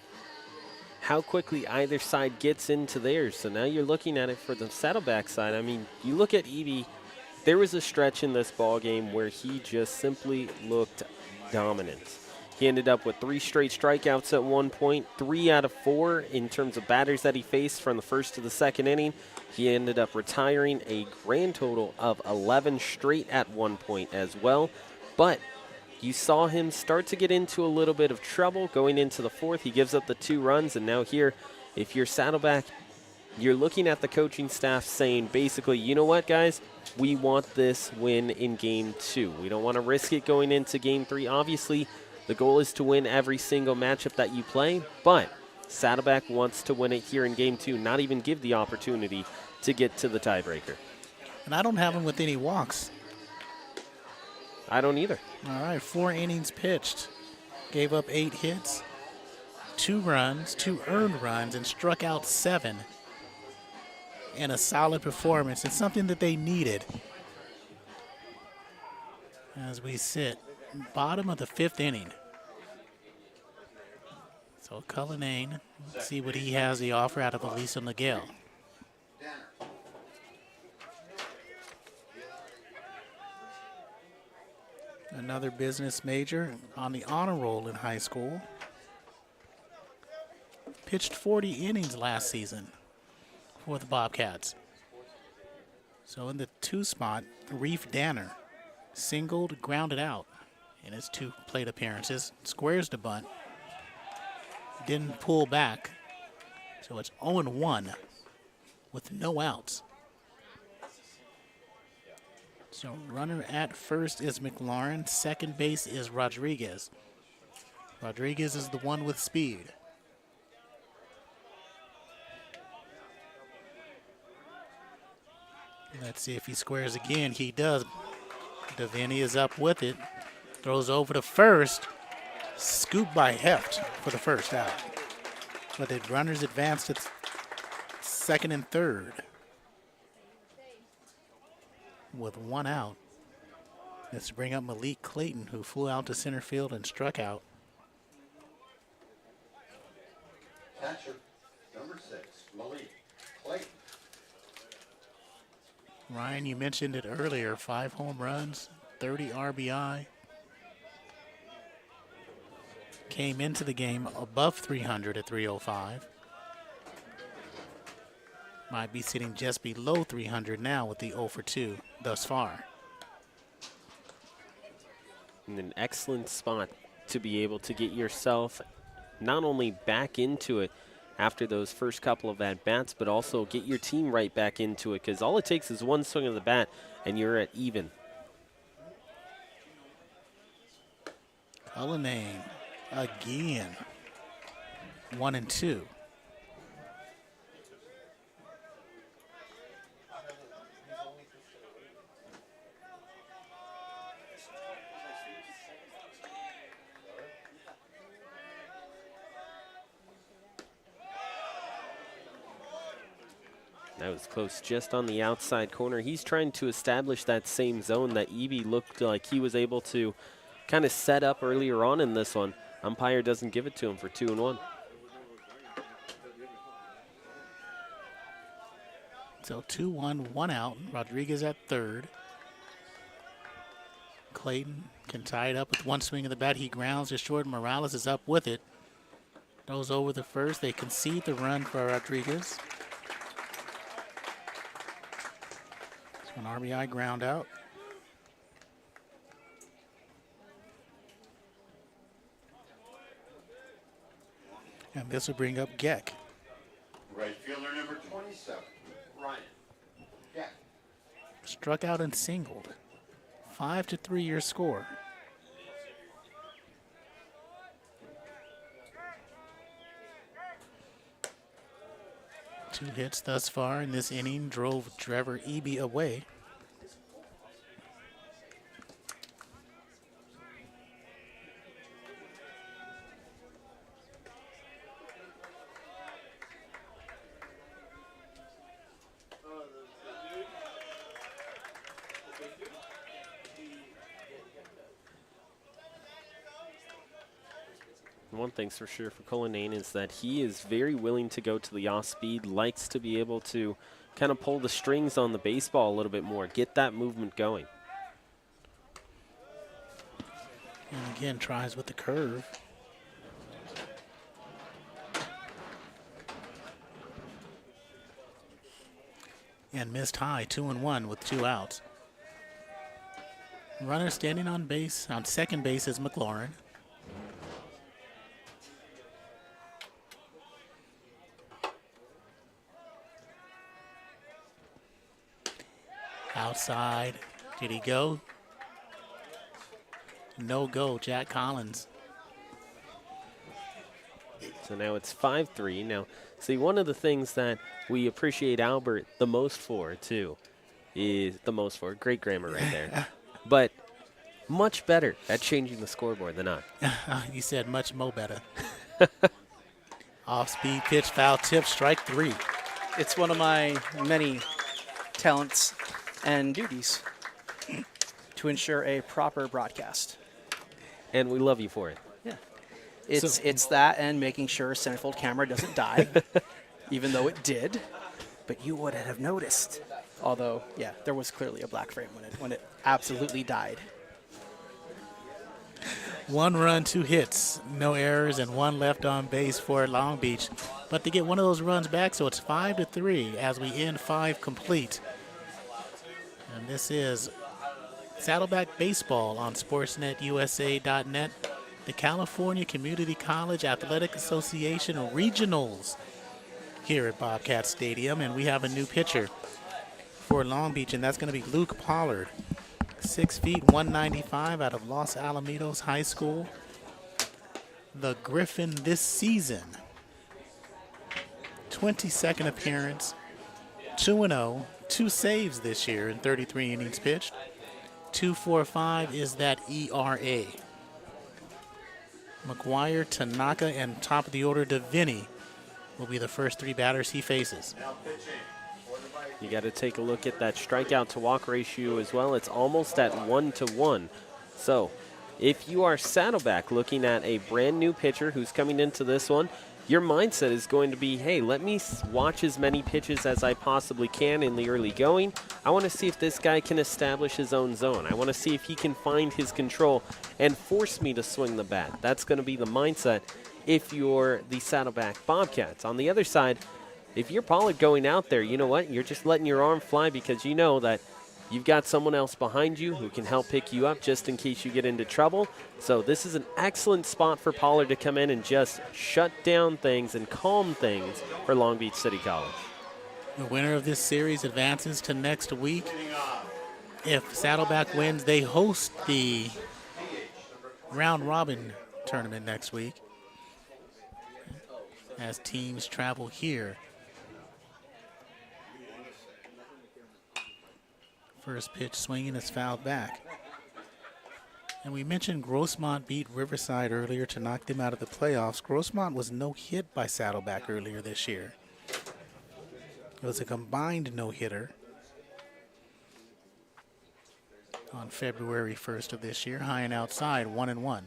how quickly either side gets into theirs. So now you're looking at it for the Saddleback side. I mean, you look at Eby, there was a stretch in this ball game where he just simply looked dominant. He ended up with 3 straight strikeouts at one point, 3 out of 4 in terms of batters that he faced from the first to the 2nd inning. He ended up retiring a grand total of 11 straight at one point as well. But you saw him start to get into a little bit of trouble going into the 4th. He gives up the 2 runs, and now here, if you're Saddleback, you're looking at the coaching staff saying basically, you know what, guys? We want this win in Game 2. We don't want to risk it going into Game 3. Obviously, the goal is to win every single matchup that you play, but Saddleback wants to win it here in game 2, not even give the opportunity to get to the tiebreaker. And I don't have him with any walks. I don't either. All right, 4 innings pitched. Gave up 8 hits, 2 runs, 2 earned runs, and struck out 7. And a solid performance, and something that they needed. As we sit bottom of the 5th inning. So Cullinane, let's see what he has to offer out of Elisa Miguel. Another business major on the honor roll in high school. Pitched 40 innings last season for the Bobcats. So in the 2 spot, Reef Danner singled, grounded out in his 2 plate appearances. Squares the bunt. Didn't pull back. So it's 0-1 with no outs. So runner at first is McLaurin. Second base is Rodriguez. Rodriguez is the one with speed. Let's see if he squares again. He does. Davini is up with it. Throws over to first. Scooped by Heft for the first out. But the runners advanced to second and third. With 1 out. Let's bring up Malik Clayton, who flew out to center field and struck out. Catcher, number 6, Malik Clayton. Ryan, you mentioned it earlier, 5 home runs, 30 RBI. Came into the game above 300 at 305. Might be sitting just below 300 now with the 0 for 2 thus far. In an excellent spot to be able to get yourself not only back into it after those first couple of at-bats, but also get your team right back into it, because all it takes is 1 swing of the bat and you're at even. Cullinane again. 1-2. That was close, just on the outside corner. He's trying to establish that same zone that Eby looked like he was able to kind of set up earlier on in this one. Umpire doesn't give it to him for 2-1. So 2-1, 1 out. Rodriguez at third. Clayton can tie it up with 1 swing of the bat. He grounds to short. Morales is up with it. Goes over the first. They concede the run for Rodriguez. An RBI ground out. And this will bring up Geck. Right fielder number 27, Ryan. Yeah. Struck out and singled. 5-3 your score. Two hits thus far in this inning drove Trevor Eby away. One thing's for sure for Cullinane is that he is very willing to go to the off speed, likes to be able to kind of pull the strings on the baseball a little bit more, get that movement going. And again, tries with the curve. And missed high, 2-1 with 2 outs. Runner standing on base, on second base is McLaurin. Outside. Did he go? No go. Jack Collins. So now it's 5-3. Now, see, one of the things that we appreciate Albert the most for, too, is great grammar right there, but much better at changing the scoreboard than I. You said much more better. Off-speed pitch, foul tip, strike 3. It's one of my many talents and duties to ensure a proper broadcast. And we love you for it. Yeah. It's that and making sure centerfold camera doesn't die, even though it did, but you wouldn't have noticed. Although, yeah, there was clearly a black frame when it absolutely died. 1 run, 2 hits, no errors, and 1 left on base for Long Beach. But to get one of those runs back, so it's 5-3 as we end 5 complete. And this is Saddleback Baseball on SportsNetUSA.net. The California Community College Athletic Association Regionals here at Bobcat Stadium. And we have a new pitcher for Long Beach, and that's going to be Luke Pollard. 6 feet, 195 out of Los Alamitos High School. The Griffin this season. 22nd appearance, 2-0, 2 saves this year in 33 innings pitched. 2.45 is that ERA. McGuire, Tanaka, and top of the order, Davini will be the first 3 batters he faces. You got to take a look at that strikeout to walk ratio as well. It's almost at 1-1. So if you are Saddleback looking at a brand new pitcher who's coming into this one, your mindset is going to be, hey, let me watch as many pitches as I possibly can in the early going. I want to see if this guy can establish his own zone. I want to see if he can find his control and force me to swing the bat. That's going to be the mindset if you're the Saddleback Bobcats. On the other side, if you're Pollard going out there, you know what? You're just letting your arm fly because you know that you've got someone else behind you who can help pick you up just in case you get into trouble. So this is an excellent spot for Pollard to come in and just shut down things and calm things for Long Beach City College. The winner of this series advances to next week. If Saddleback wins, they host the round robin tournament next week as teams travel here. First pitch swinging is fouled back. And we mentioned Grossmont beat Riverside earlier to knock them out of the playoffs. Grossmont was no hit by Saddleback earlier this year. It was a combined no-hitter on February 1st of this year. High and outside, 1-1.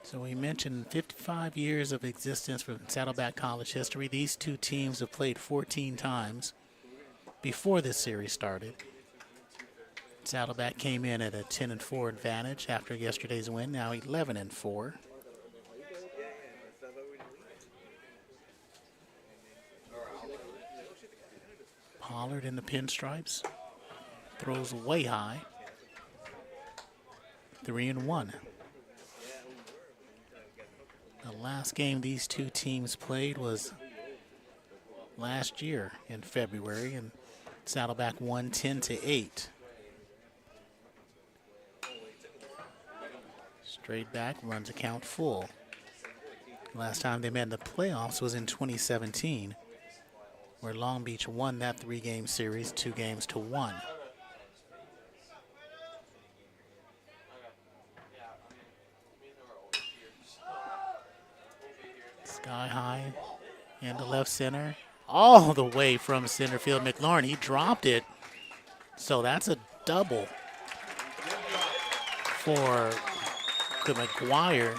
So we mentioned 55 years of existence for Saddleback College history. These 2 teams have played 14 times before this series started. Saddleback came in at a 10-4 advantage after yesterday's win, now 11-4. Pollard in the pinstripes, throws way high, 3-1. The last game these 2 teams played was last year in February, and Saddleback won 10-8. Straight back, runs a count full. Last time they met in the playoffs was in 2017, where Long Beach won that 3-game series 2-1. Sky high into left center, all the way from center field. McLaurin, he dropped it, so that's a double for McGuire.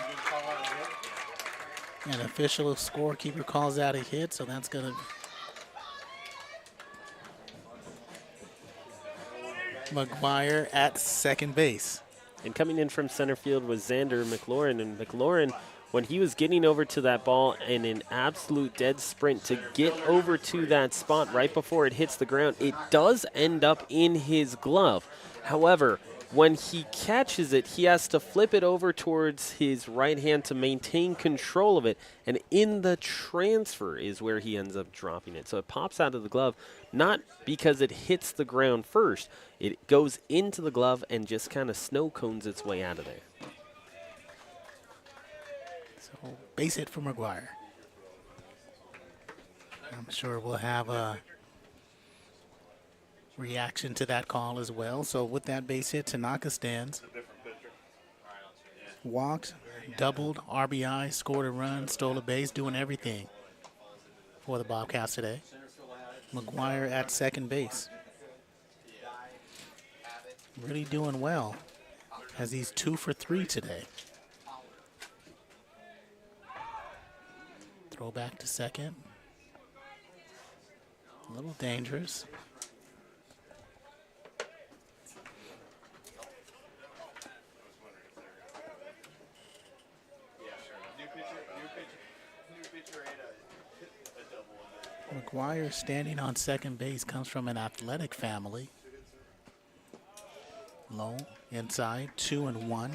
An official scorekeeper calls that a hit, so that's going to McGuire at second base. And coming in from center field was Xander McLaurin, and McLaurin, when he was getting over to that ball in an absolute dead sprint to get over to that spot right before it hits the ground, it does end up in his glove. However, When he catches it, he has to flip it over towards his right hand to maintain control of it, and in the transfer is where he ends up dropping it. So it pops out of the glove, not because it hits the ground first. It goes into the glove and just kind of snow cones its way out of there. So base hit for McGuire. I'm sure we'll have a reaction to that call as well. So with that base hit, Tanaka stands. Walked, doubled, RBI, scored a run, stole a base, doing everything for the Bobcats today. McGuire at second base. Really doing well as he's 2 for 3 today. Throw back to second. A little dangerous. McGuire standing on second base comes from an athletic family. Low, inside, 2-1.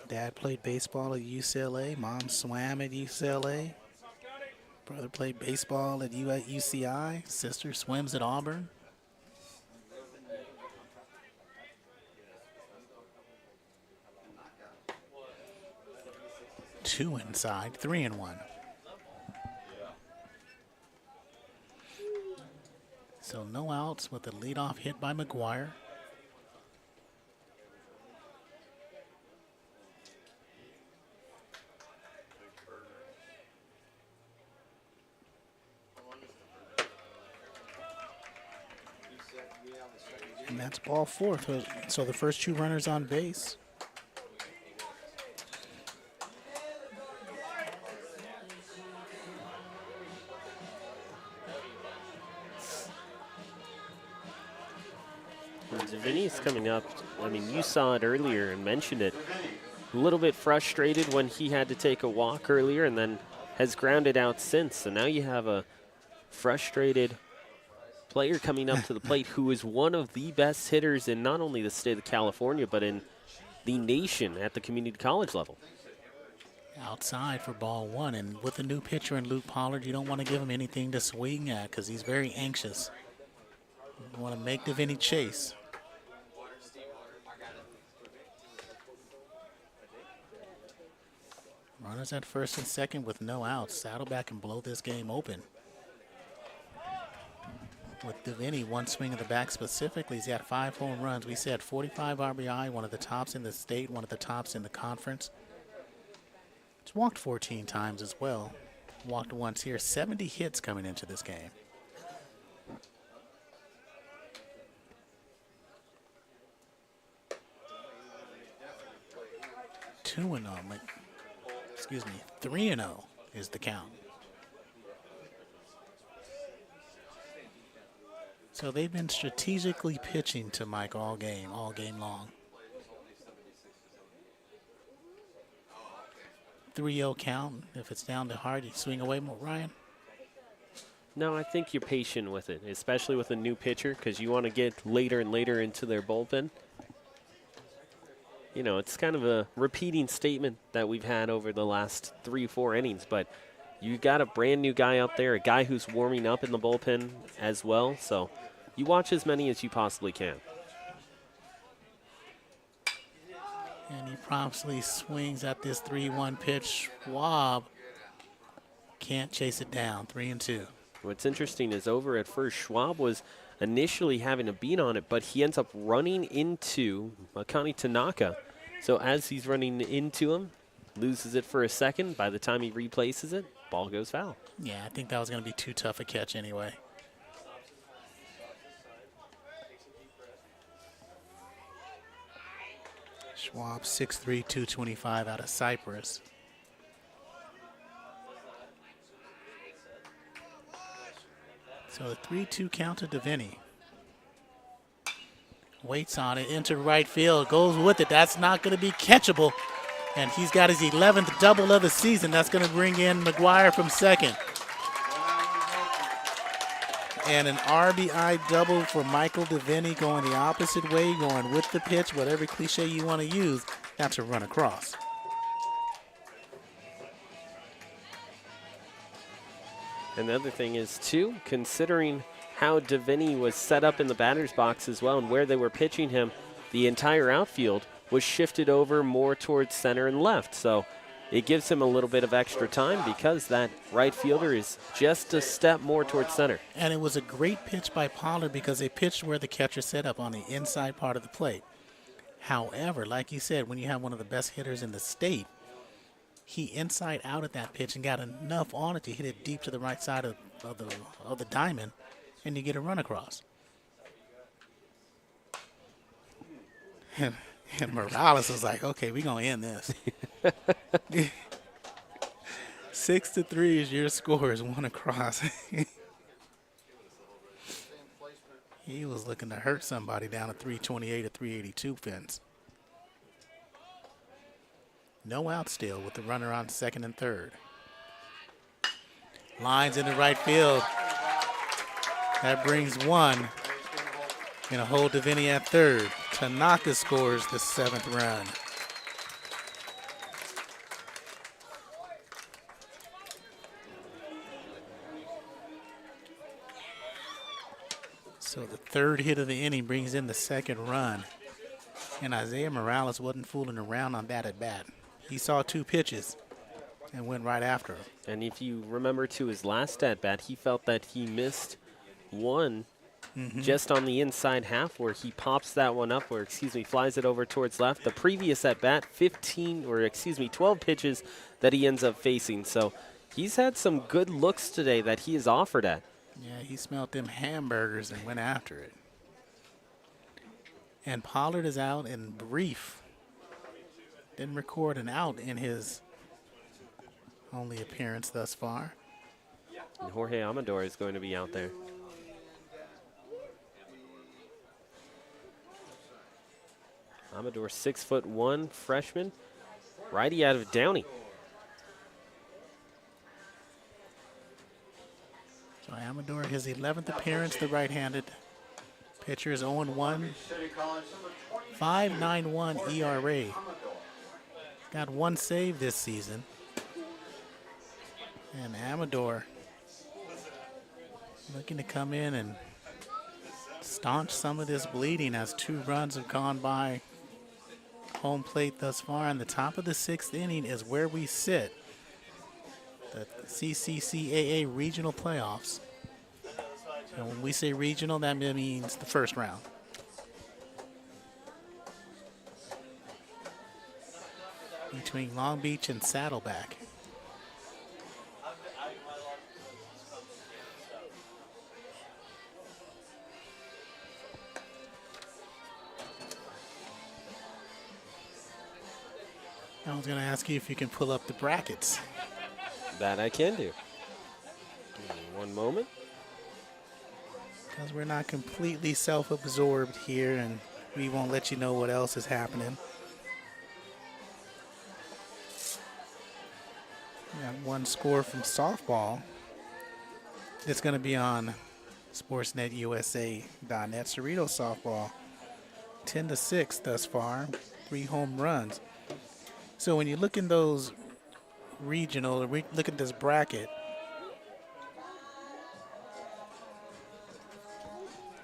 Dad played baseball at UCLA. Mom swam at UCLA. Brother played baseball at UCI. Sister swims at Auburn. Two inside, 3-1. So no outs with the leadoff hit by McGuire. And that's ball 4. So the first 2 runners on base. Vinny's coming up. I mean, you saw it earlier and mentioned it. A little bit frustrated when he had to take a walk earlier and then has grounded out since. So now you have a frustrated player coming up to the plate who is one of the best hitters in not only the state of California, but in the nation at the community college level. Outside for ball 1. And with the new pitcher in Luke Pollard, you don't want to give him anything to swing at because he's very anxious. You want to make Vinny chase. Runners at first and second with no outs. Saddleback can blow this game open. With Vinny, one swing of the bat specifically, he's got 5 home runs. We said 45 RBI, one of the tops in the state, one of the tops in the conference. He's walked 14 times as well. Walked once here. 70 hits coming into this game. Two and 0. Excuse me, 3-0 is the count. So they've been strategically pitching to Mike all game long. 3-0 count. If it's down to hard, you swing away more, Ryan? No, I think you're patient with it, especially with a new pitcher, because you want to get later and later into their bullpen. You know, it's kind of a repeating statement that we've had over the last 3-4 innings, but you got a brand new guy up there, a guy who's warming up in the bullpen as well. So you watch as many as you possibly can. And he promptly swings at this 3-1 pitch. Schwab can't chase it down. 3-2. What's interesting is over at first, Schwab was initially having a beat on it, but he ends up running into Makani Tanaka. So as he's running into him, loses it for a second. By the time he replaces it, ball goes foul. Yeah, I think that was going to be too tough a catch anyway. Schwab, 6'3", 225 out of Cyprus. So the 3-2 count to Vinny. Waits on it, into right field, goes with it. That's not going to be catchable. And he's got his 11th double of the season. That's going to bring in McGuire from second. And an RBI double for Michael DeVinny going the opposite way, going with the pitch, whatever cliche you want to use. That's a run across. And the other thing is, too, considering how DeVinny was set up in the batter's box as well and where they were pitching him, the entire outfield was shifted over more towards center and left. So it gives him a little bit of extra time because that right fielder is just a step more towards center. And it was a great pitch by Pollard because they pitched where the catcher set up on the inside part of the plate. However, like you said, when you have one of the best hitters in the state, he inside out at that pitch and got enough on it to hit it deep to the right side of the diamond, and you get a run across. And Morales was like, okay, we're going to end this. 6-3 is your score, is one across. He was looking to hurt somebody down at 328 or 382 fence. No out still with the runner on second and third. Lines in the right field. That brings one. Gonna hold DeVinny at third. Tanaka scores the 7th run. So the third hit of the inning brings in the 2nd run. And Isaiah Morales wasn't fooling around on that at bat. He saw 2 pitches and went right after him. And if you remember to his last at bat, he felt that he missed one just on the inside half where he pops that one up, or flies it over towards left. The previous at bat, 12 pitches that he ends up facing. So he's had some good looks today that he is offered at. Yeah, he smelled them hamburgers and went after it. And Pollard is out in brief. Didn't record an out in his only appearance thus far. And Jorge Amador is going to be out there. Amador, 6'1" freshman, righty out of Downey. So Amador, his 11th appearance, the right-handed pitcher, is 0-1, 5.91 ERA. Got 1 save this season. And Amador looking to come in and staunch some of this bleeding as 2 runs have gone by home plate thus far. And the top of the 6th inning is where we sit. The CCCAA regional playoffs. And when we say regional, that means the first round. Between Long Beach and Saddleback. I was going to ask you if you can pull up the brackets. That I can do. Give me one moment. Because we're not completely self-absorbed here, and we won't let you know what else is happening. We got 1 score from softball. It's going to be on SportsNetUSA.net. Cerrito softball, 10-6 thus far, 3 home runs. So when you look in those regional, or look at this bracket.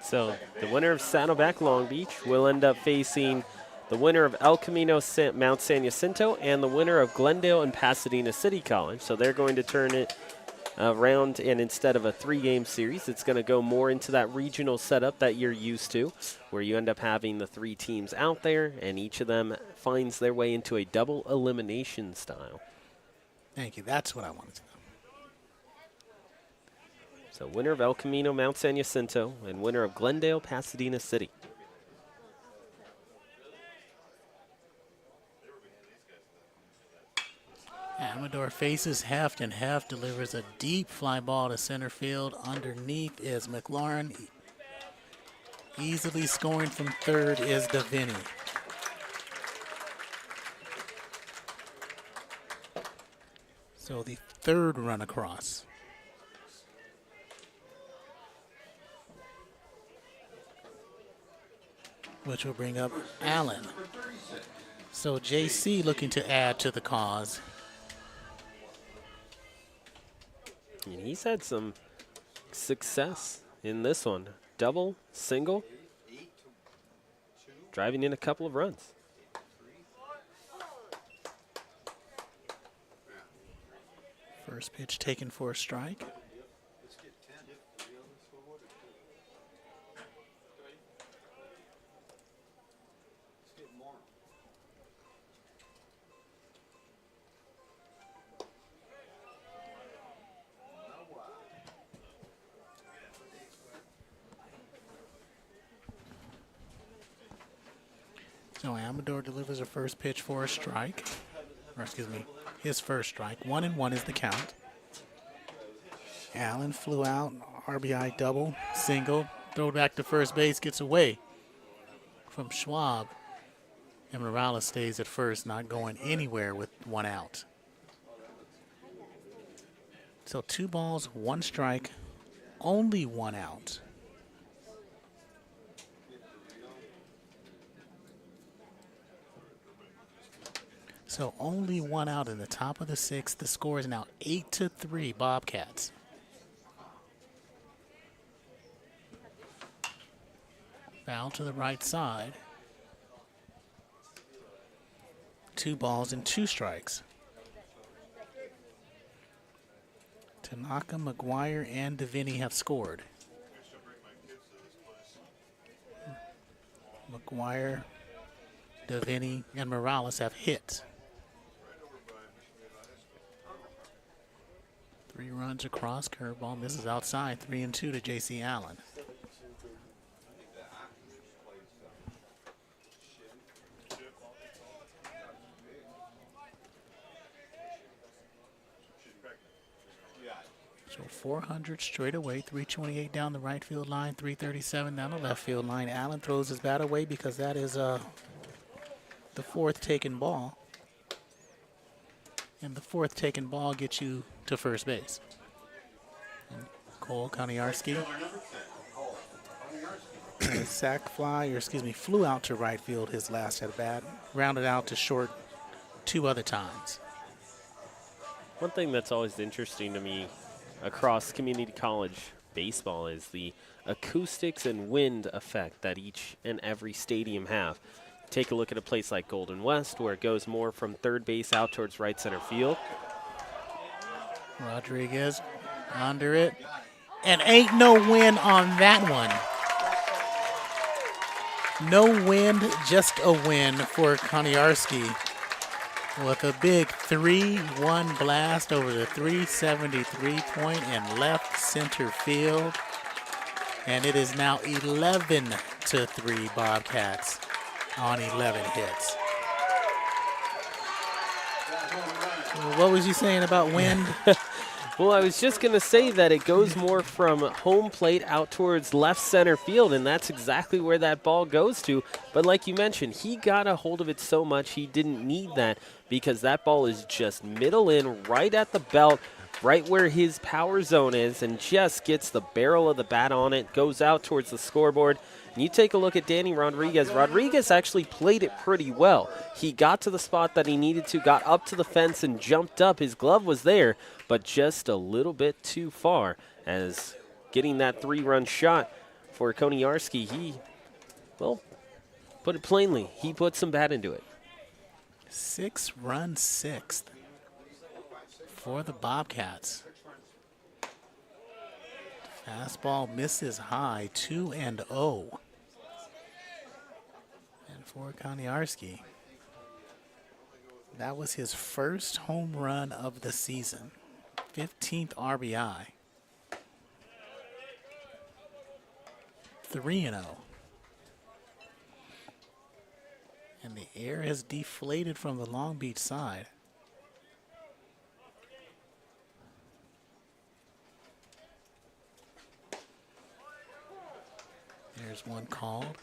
So the winner of Saddleback Long Beach will end up facing the winner of El Camino Mount San Jacinto and the winner of Glendale and Pasadena City College. So they're going to turn it around, and instead of a 3-game series, it's going to go more into that regional setup that you're used to, where you end up having the 3 teams out there, and each of them finds their way into a double elimination style. Thank you. That's what I wanted to know. So winner of El Camino Mount San Jacinto and winner of Glendale Pasadena City. Amador faces Heft, and Heft delivers a deep fly ball to center field. Underneath is McLaurin. Easily scoring from third is DeVinny. So the 3rd run across. which will bring up Allen. So JC looking to add to the cause. And he's had some success in this one. Double, single, driving in a couple of runs. First pitch taken for a strike. So Amador delivers a first pitch for a strike. Or excuse me, his first strike. 1-1 is the count. Allen flew out, RBI double, single, throw back to first base, gets away from Schwab. And Morales stays at first, not going anywhere with 1 out. So 2 balls, 1 strike, only 1 out. So only 1 out in the top of the 6th. The score is now 8-3 Bobcats. Foul to the right side. 2 balls and 2 strikes. Tanaka, McGuire, and Deviney have scored. McGuire, Deviney, and Morales have hit. 3 runs across, curveball misses outside, 3-2 to J.C. Allen. So 400 straight away, 328 down the right field line, 337 down the left field line. Allen throws his bat away because that is the 4th taken ball. And the 4th taken ball gets you to first base. And Cole Koniarski had a sac fly, or excuse me, flew out to right field his last at bat, rounded out to short 2 other times. One thing that's always interesting to me across community college baseball is the acoustics and wind effect that each and every stadium have. Take a look at a place like Golden West, where it goes more from third base out towards right center field. Rodriguez under it. And ain't no wind on that one. No wind, just a win for Koniarski with a big 3-1 blast over the 373 point in left center field. And it is now 11-3 Bobcats on 11 hits. What was you saying about wind? Well, I was just going to say that it goes more from home plate out towards left center field, and that's exactly where that ball goes to. But like you mentioned, he got a hold of it so much he didn't need that, because that ball is just middle in, right at the belt, right where his power zone is, and just gets the barrel of the bat on it, goes out towards the scoreboard. And you take a look at Danny Rodriguez. Rodriguez actually played it pretty well. He got to the spot that he needed to, got up to the fence and jumped up. His glove was there, but just a little bit too far, as getting that 3-run shot for Koniarski. He, well, put it plainly, he put some bat into it. 6-run 6th for the Bobcats. Fastball misses high, 2-0. And for Koniarski, that was his first home run of the season. 15th RBI. 3-0. And the air has deflated from the Long Beach side. There's one called.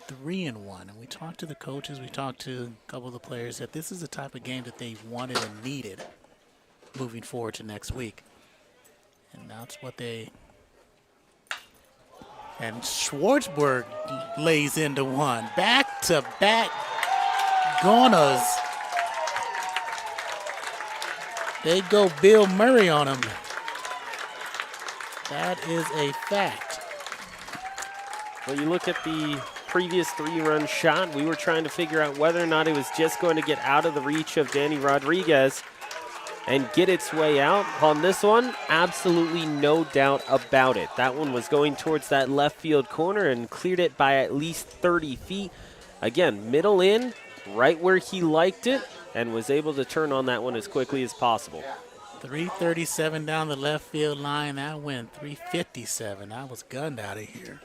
3-1. And we talked to the coaches, we talked to a couple of the players, that this is the type of game that they wanted and needed moving forward to next week. And that's what they And Schwartzberg lays into one. Back-to-back Gonas. They go Bill Murray on him. That is a fact. Well, you look at the previous 3-run shot, we were trying to figure out whether or not it was just going to get out of the reach of Danny Rodriguez and get its way out. On this one, absolutely no doubt about it. That one was going towards that left field corner and cleared it by at least 30 feet. Again, middle in, right where he liked it, and was able to turn on that one as quickly as possible. 337 down the left field line. That went 357. I was gunned out of here.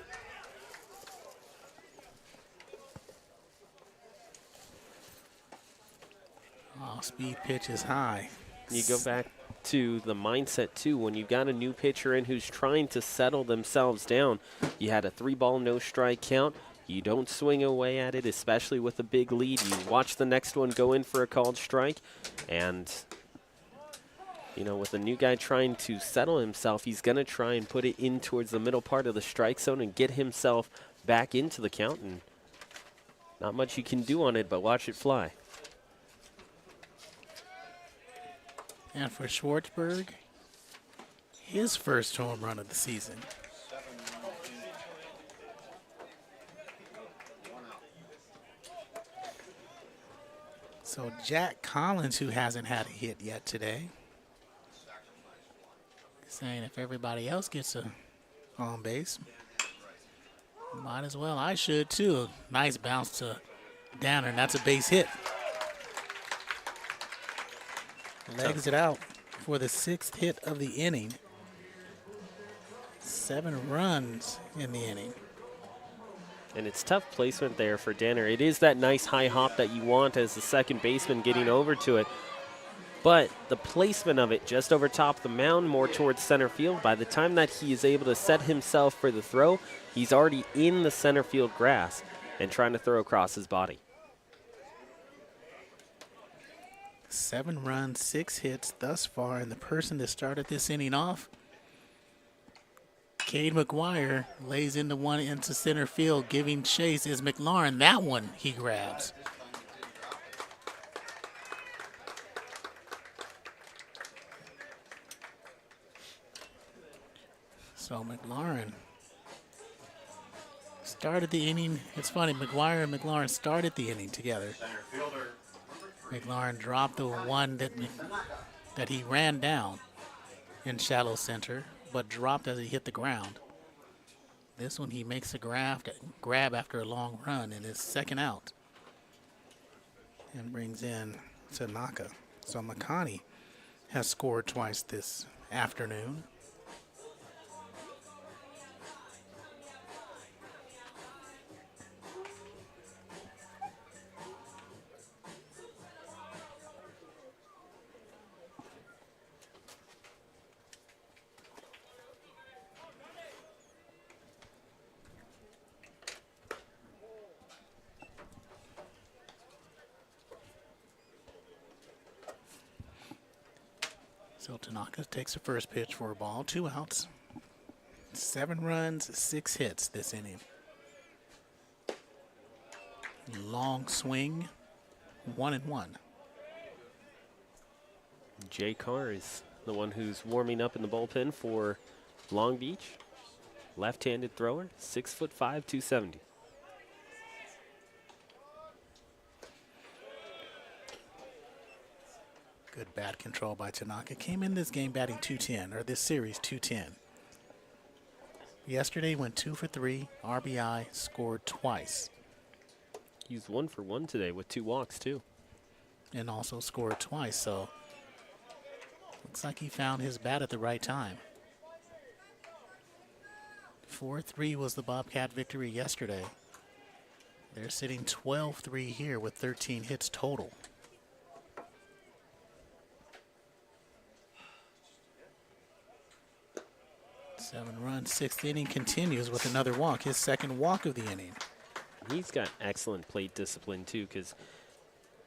Off-speed pitch is high. You go back to the mindset, too, when you've got a new pitcher in who's trying to settle themselves down. You had a 3-ball, no-strike count. You don't swing away at it, especially with a big lead. You watch the next one go in for a called strike. And, you know, with a new guy trying to settle himself, he's going to try and put it in towards the middle part of the strike zone and get himself back into the count. And not much you can do on it, but watch it fly. And for Schwartzberg, his first home run of the season. So Jack Collins, who hasn't had a hit yet today, saying if everybody else gets a on base, might as well. I should too. Nice bounce to Danner, and that's a base hit. Legs it out for the 6th hit of the inning. 7 runs in the inning. And it's tough placement there for Danner. It is that nice high hop that you want as the second baseman getting over to it. But the placement of it just over top of the mound, more towards center field, by the time that he is able to set himself for the throw, he's already in the center field grass and trying to throw across his body. 7 runs, 6 hits thus far, and the person that started this inning off, Cade McGuire, lays into one into center field, giving chase is McLaurin. That one he grabs. So McLaurin started the inning. It's funny, McGuire and McLaurin started the inning together. McLaurin dropped the one that he ran down in shallow center, but dropped as he hit the ground. This one he makes a grab after a long run in his second out and brings in Tanaka. So Makani has scored twice this afternoon. So Tanaka takes the first pitch for a ball, 2 outs. 7 runs, 6 hits this inning. Long swing, 1-1. Jay Carr is the one who's warming up in the bullpen for Long Beach. Left-handed thrower, 6'5", 270. Good bat control by Tanaka. Came in this game batting .210, or this series .210. Yesterday went 2 for 3, RBI, scored twice. He was 1 for 1 today with 2 walks too. And also scored twice, so looks like he found his bat at the right time. 4-3 was the Bobcat victory yesterday. They're sitting 12-3 here with 13 hits total. 7 runs, 6th inning continues with another walk, his second walk of the inning. He's got excellent plate discipline too, because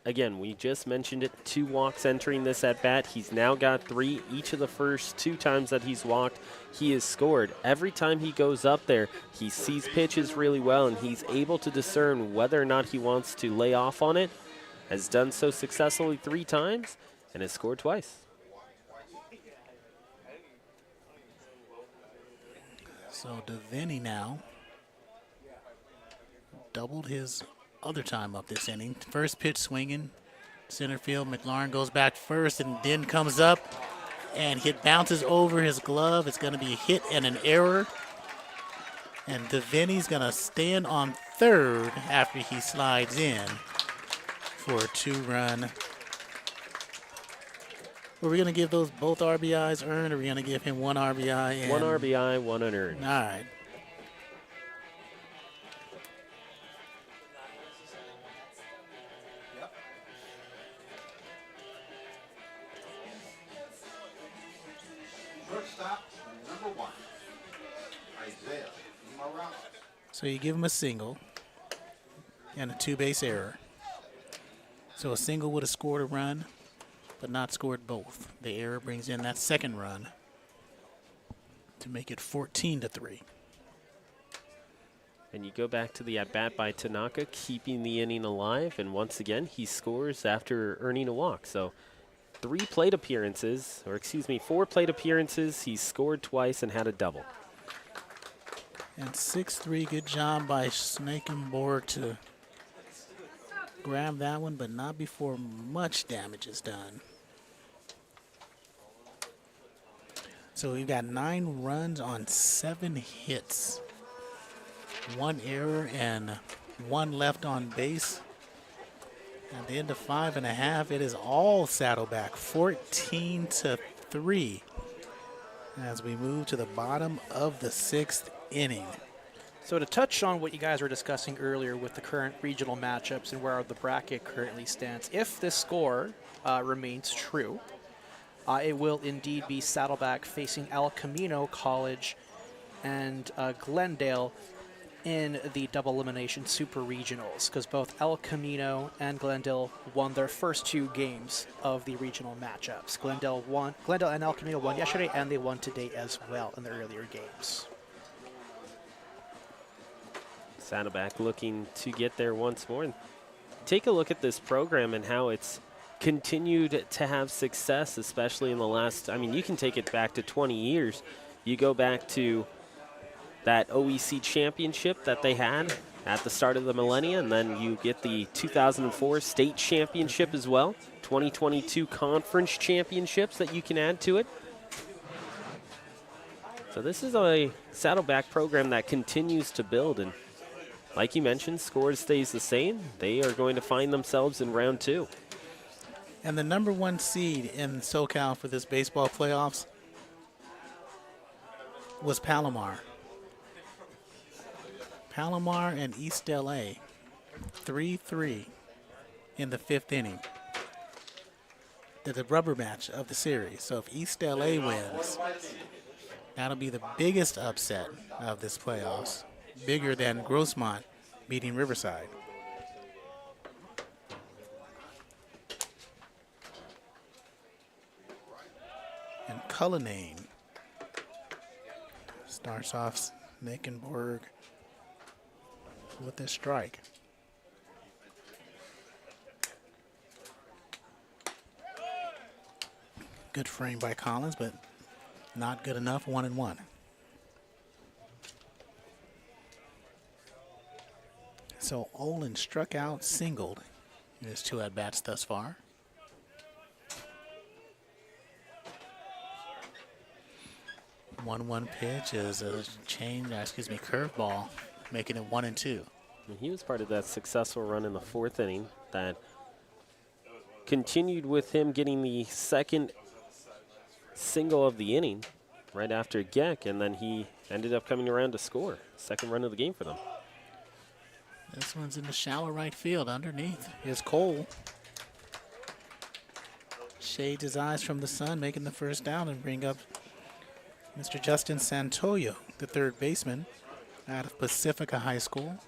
again, we just mentioned it, 2 walks entering this at bat. He's now got 3. Each of the first 2 times that he's walked, he has scored. Every time he goes up there, he sees pitches really well, and he's able to discern whether or not he wants to lay off on it. Has done so successfully 3 times and has scored twice. So Devaney now doubled his other time up this inning. First pitch swinging, center field. McLaurin goes back first and then comes up, and it bounces over his glove. It's going to be a hit and an error. And Devaney's going to stand on third after he slides in for a 2-run. Were we going to give those both RBIs earned, or are we going to give him 1 RBI? And 1 RBI, 1 unearned. all right. Shortstop, number 1, Isaiah Morales. So you give him a single and a 2-base error. So a single would have scored a run, but not scored both. The error brings in that second run to make it 14-3. And you go back to the at-bat by Tanaka, keeping the inning alive, and once again, he scores after earning a walk. So 4 plate appearances, he's scored twice and had a double. And 6-3, good job by Snakenborg to grab that one, but not before much damage is done. So we've got 9 runs on 7 hits. 1 error and 1 left on base. At the end of 5.5, it is all Saddleback, 14-3, as we move to the bottom of the 6th inning. So to touch on what you guys were discussing earlier with the current regional matchups and where the bracket currently stands, if this score remains true, it will indeed be Saddleback facing El Camino College and Glendale in the double elimination super regionals, because both El Camino and Glendale won their first 2 games of the regional matchups. Glendale and El Camino won yesterday, and they won today as well in the earlier games. Saddleback looking to get there once more. And take a look at this program and how it's continued to have success, especially in the last, you can take it back to 20 years. You go back to that OEC championship that they had at the start of the millennia, and then you get the 2004 state championship as well, 2022 conference championships that you can add to it. So this is a Saddleback program that continues to build, and like you mentioned, score stays the same. They are going to find themselves in round 2. And the number 1 seed in SoCal for this baseball playoffs was Palomar. Palomar and East LA, 3-3 in the 5th inning. The rubber match of the series. So if East LA wins, that'll be the biggest upset of this playoffs, bigger than Grossmont beating Riverside. And Cullinane starts off Nickenborg with a strike. Good frame by Collins, but not good enough. 1-1. So Olin struck out, singled in his 2 at-bats thus far. One pitch is a curveball, making it 1-2. And he was part of that successful run in the 4th inning that continued with him getting the second single of the inning right after Geck, and then he ended up coming around to score. Second run of the game for them. This one's in the shallow right field. Underneath is Cole. Shades his eyes from the sun, making the first down, and bring up Mr. Justin Santoyo, the 3rd baseman out of Pacifica High School.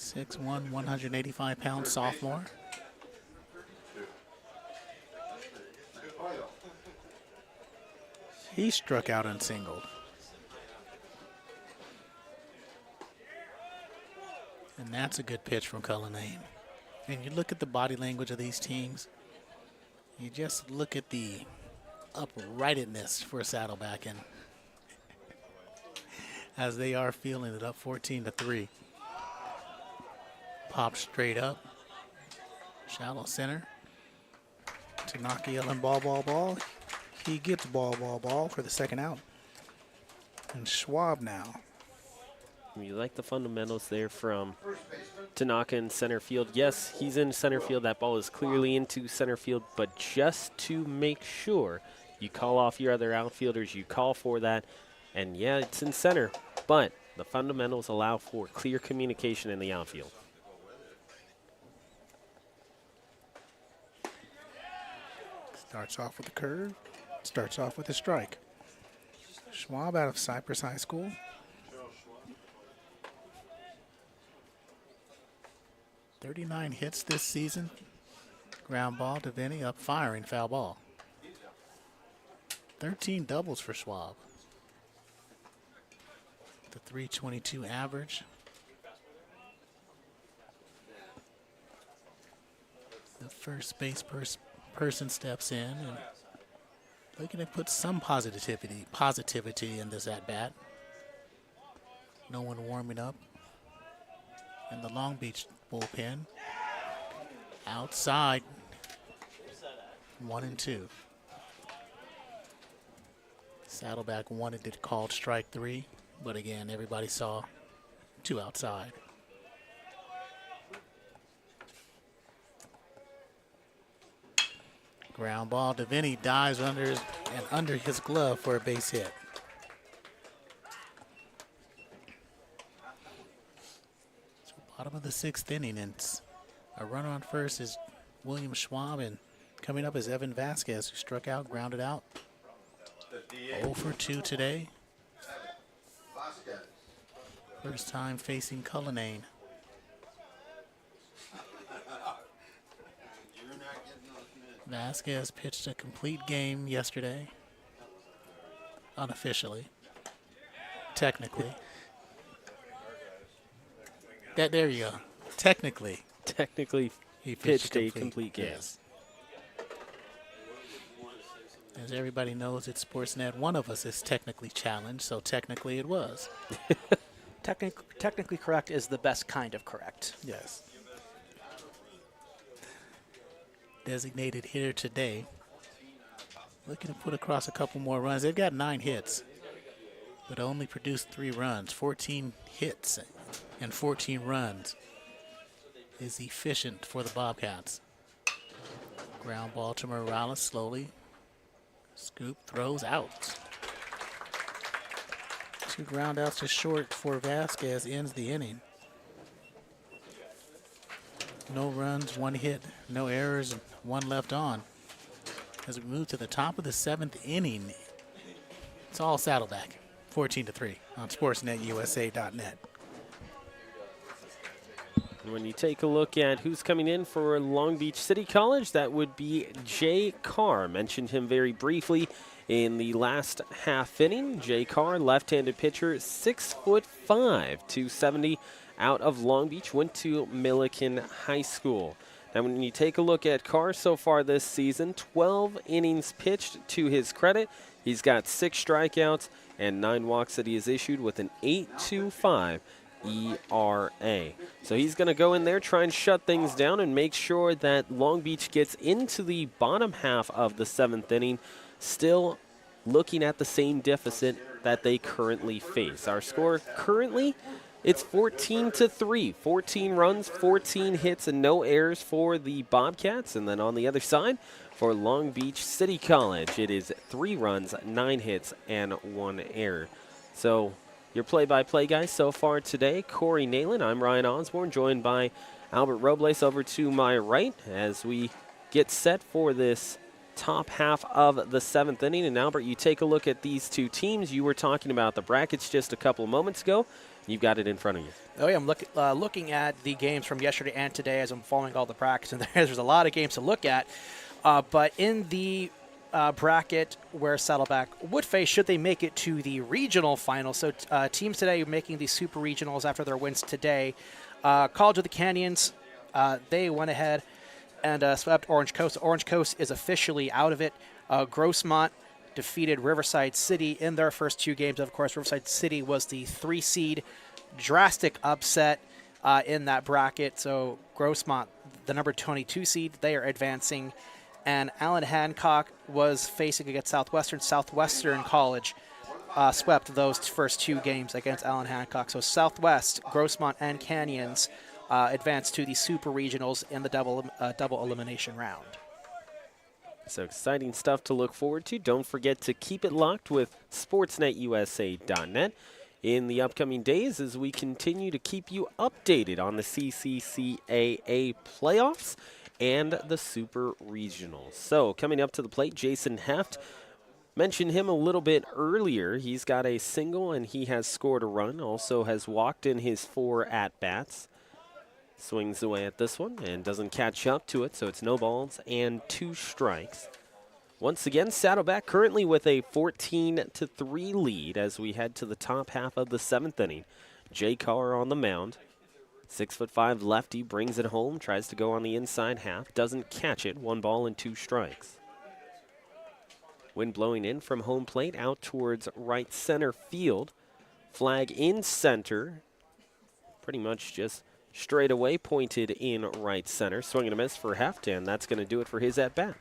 6'1", 185-pound sophomore. He struck out unsingled. And that's a good pitch from Cullinane. And you look at the body language of these teams, you just look at the uprightedness for Saddleback, and as they are feeling it, up 14-3. Pop straight up. Shallow center. Tanaka yelling ball. He gets ball for the second out. And Schwab now. You like the fundamentals there from Tanaka in center field. Yes, he's in center field. That ball is clearly into center field, but just to make sure you call off your other outfielders, you call for that. And yeah, it's in center, but the fundamentals allow for clear communication in the outfield. Starts off with a curve, starts off with a strike. Schwab out of Cypress High School. .39 hits this season. Ground ball to Vinny, up firing, foul ball. 13 doubles for Schwab. The .322 average. The first base person steps in and looking to put some positivity in this at-bat. No one warming up. In the Long Beach bullpen. Outside. 1-2. Saddleback wanted it called strike 3, but again, everybody saw 2 outside. Ground ball to Vinny, dives under his glove for a base hit. So bottom of the 6th inning, and a runner on first is William Schwab, and coming up is Evan Vasquez, who struck out, grounded out. 0 for 2 today. First time facing Cullinane. Vasquez pitched a complete game yesterday. Unofficially. Technically. There you go. Technically. Technically, He pitched a complete game. Yes. As everybody knows at Sportsnet, one of us is technically challenged, so technically it was. Technically correct is the best kind of correct. Yes. Designated hitter today. Looking to put across a couple more runs. They've got 9 hits, but only produced 3 runs. 14 hits and 14 runs is efficient for the Bobcats. Ground ball to Morales slowly. Scoop, throws out. 2 ground outs to short for Vasquez ends the inning. No runs, 1 hit, no errors, 1 left on. As we move to the top of the 7th inning, it's all Saddleback, 14-3 on SportsNetUSA.net. When you take a look at who's coming in for Long Beach City College, that would be Jay Carr. Mentioned him very briefly in the last half inning. Jay Carr, left-handed pitcher, 6'5", 270, out of Long Beach, went to Milliken High School. Now, when you take a look at Carr so far this season, 12 innings pitched to his credit. He's got 6 strikeouts and 9 walks that he has issued with an 8.25 ERA. So he's going to go in there, try and shut things down and make sure that Long Beach gets into the bottom half of the 7th inning, still looking at the same deficit that they currently face. Our score currently, it's 14-3. 14 runs, 14 hits, and no errors for the Bobcats. And then on the other side, for Long Beach City College, it is 3 runs, 9 hits, and 1 error. So your play-by-play guys so far today, Corey Neyland. I'm Ryan Osborn, joined by Albert Robles over to my right as we get set for this top half of the 7th inning. And Albert, you take a look at these two teams. You were talking about the brackets just a couple of moments ago. You've got it in front of you. Oh, yeah, I'm looking at the games from yesterday and today as I'm following all the brackets, and there's a lot of games to look at. But in the bracket where Saddleback would face, should they make it to the regional final, so teams today making the super regionals after their wins today, College of the Canyons, they went ahead and swept Orange Coast. Orange Coast is officially out of it. Grossmont defeated Riverside City in their first 2 games. Of course, Riverside City was the 3 seed. Drastic upset in that bracket. So Grossmont, the number 22 seed, they are advancing. And Allen Hancock was facing against Southwestern. Southwestern College swept those first 2 games against Allen Hancock. So Southwest, Grossmont, and Canyons advanced to the super regionals in the double elimination round. So exciting stuff to look forward to. Don't forget to keep it locked with sportsnetusa.net in the upcoming days as we continue to keep you updated on the CCCAA playoffs and the Super Regionals. So coming up to the plate, Jason Heft. Mentioned him a little bit earlier. He's got a single and he has scored a run. Also has walked in his 4 at-bats. Swings away at this one and doesn't catch up to it, so it's no balls and 2 strikes. Once again, Saddleback currently with a 14-3 lead as we head to the top half of the 7th inning. Jay Carr on the mound. 6'5" lefty brings it home, tries to go on the inside half, doesn't catch it. 1 ball and 2 strikes. Wind blowing in from home plate out towards right center field. Flag in center. Pretty much just straight away pointed in right center. Swing and a miss for Heft, and that's going to do it for his at-bat.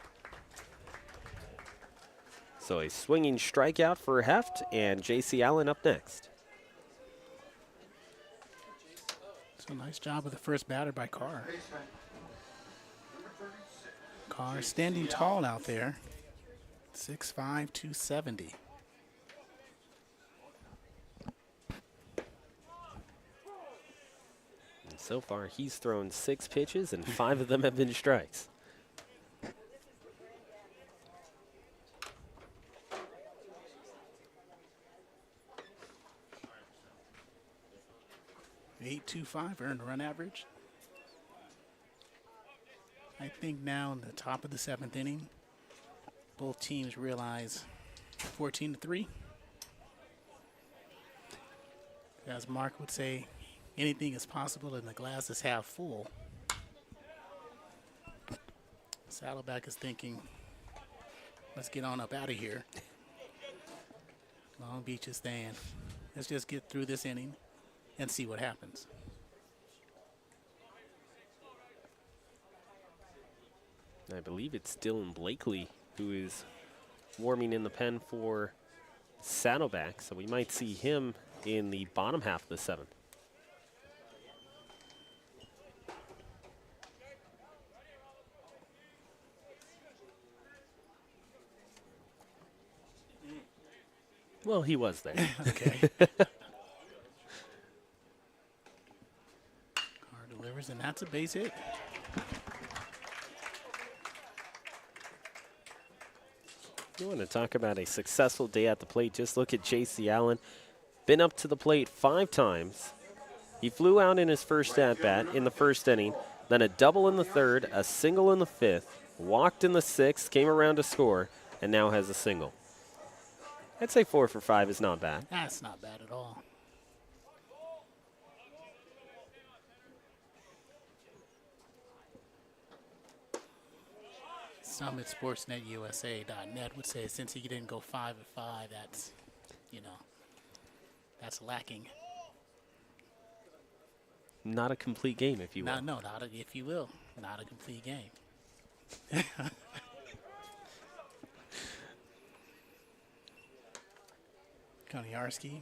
So a swinging strikeout for Heft, and J.C. Allen up next. So nice job with the first batter by Carr. Carr standing tall out there. 6'5", 270. And so far, he's thrown 6 pitches, and 5 of them have been strikes. .825 earned run average. I think now in the top of the 7th inning, both teams realize 14-3. As Mark would say, anything is possible and the glass is half full. Saddleback is thinking, let's get on up out of here. Long Beach is saying, let's just get through this inning and see what happens. I believe it's Dylan Blakely who is warming in the pen for Saddleback, so we might see him in the bottom half of the 7th. Well, he was there. Okay. Carr delivers, and that's a base hit. You want to talk about a successful day at the plate, just look at J.C. Allen. Been up to the plate 5 times. He flew out in his first at-bat in the first inning, then a double in the 3rd, a single in the 5th, walked in the 6th, came around to score, and now has a single. I'd say 4 for 5 is not bad. That's not bad at all. Some at sportsnetusa.net would say since he didn't go 5 of 5, that's, that's lacking. Not a complete game, if you will. Not a complete game. Koniarski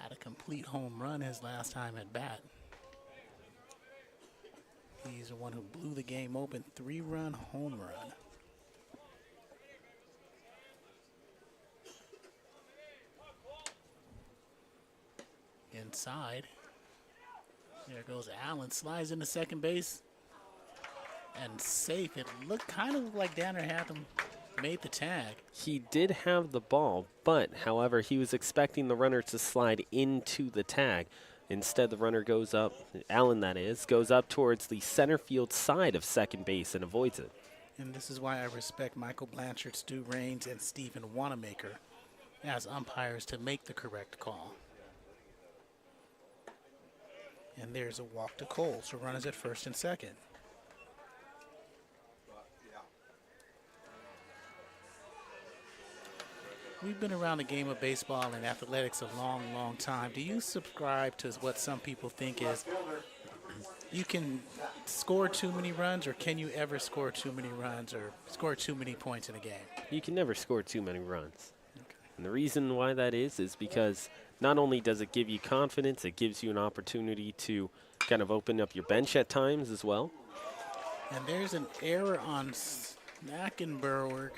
had a complete home run his last time at bat. He's the one who blew the game open. 3-run home run. Inside. There goes Allen. Slides into second base. and safe. It looked kind of like Danner had him made the tag. He did have the ball, but however, he was expecting the runner to slide into the tag. Instead, the runner goes up, Allen that is, goes up towards the center field side of second base and avoids it. And this is why I respect Michael Blanchard, Stu Raines, and Stephen Wanamaker as umpires to make the correct call. And there's a walk to Cole, so runners at first and second. We've been around the game of baseball and athletics a long, long time. Do you subscribe to what some people think is you can score too many runs, or can you ever score too many runs or score too many points in a game? You can never score too many runs. Okay. And the reason why that is because not only does it give you confidence, it gives you an opportunity to kind of open up your bench at times as well. And there's an error on Snackenberg.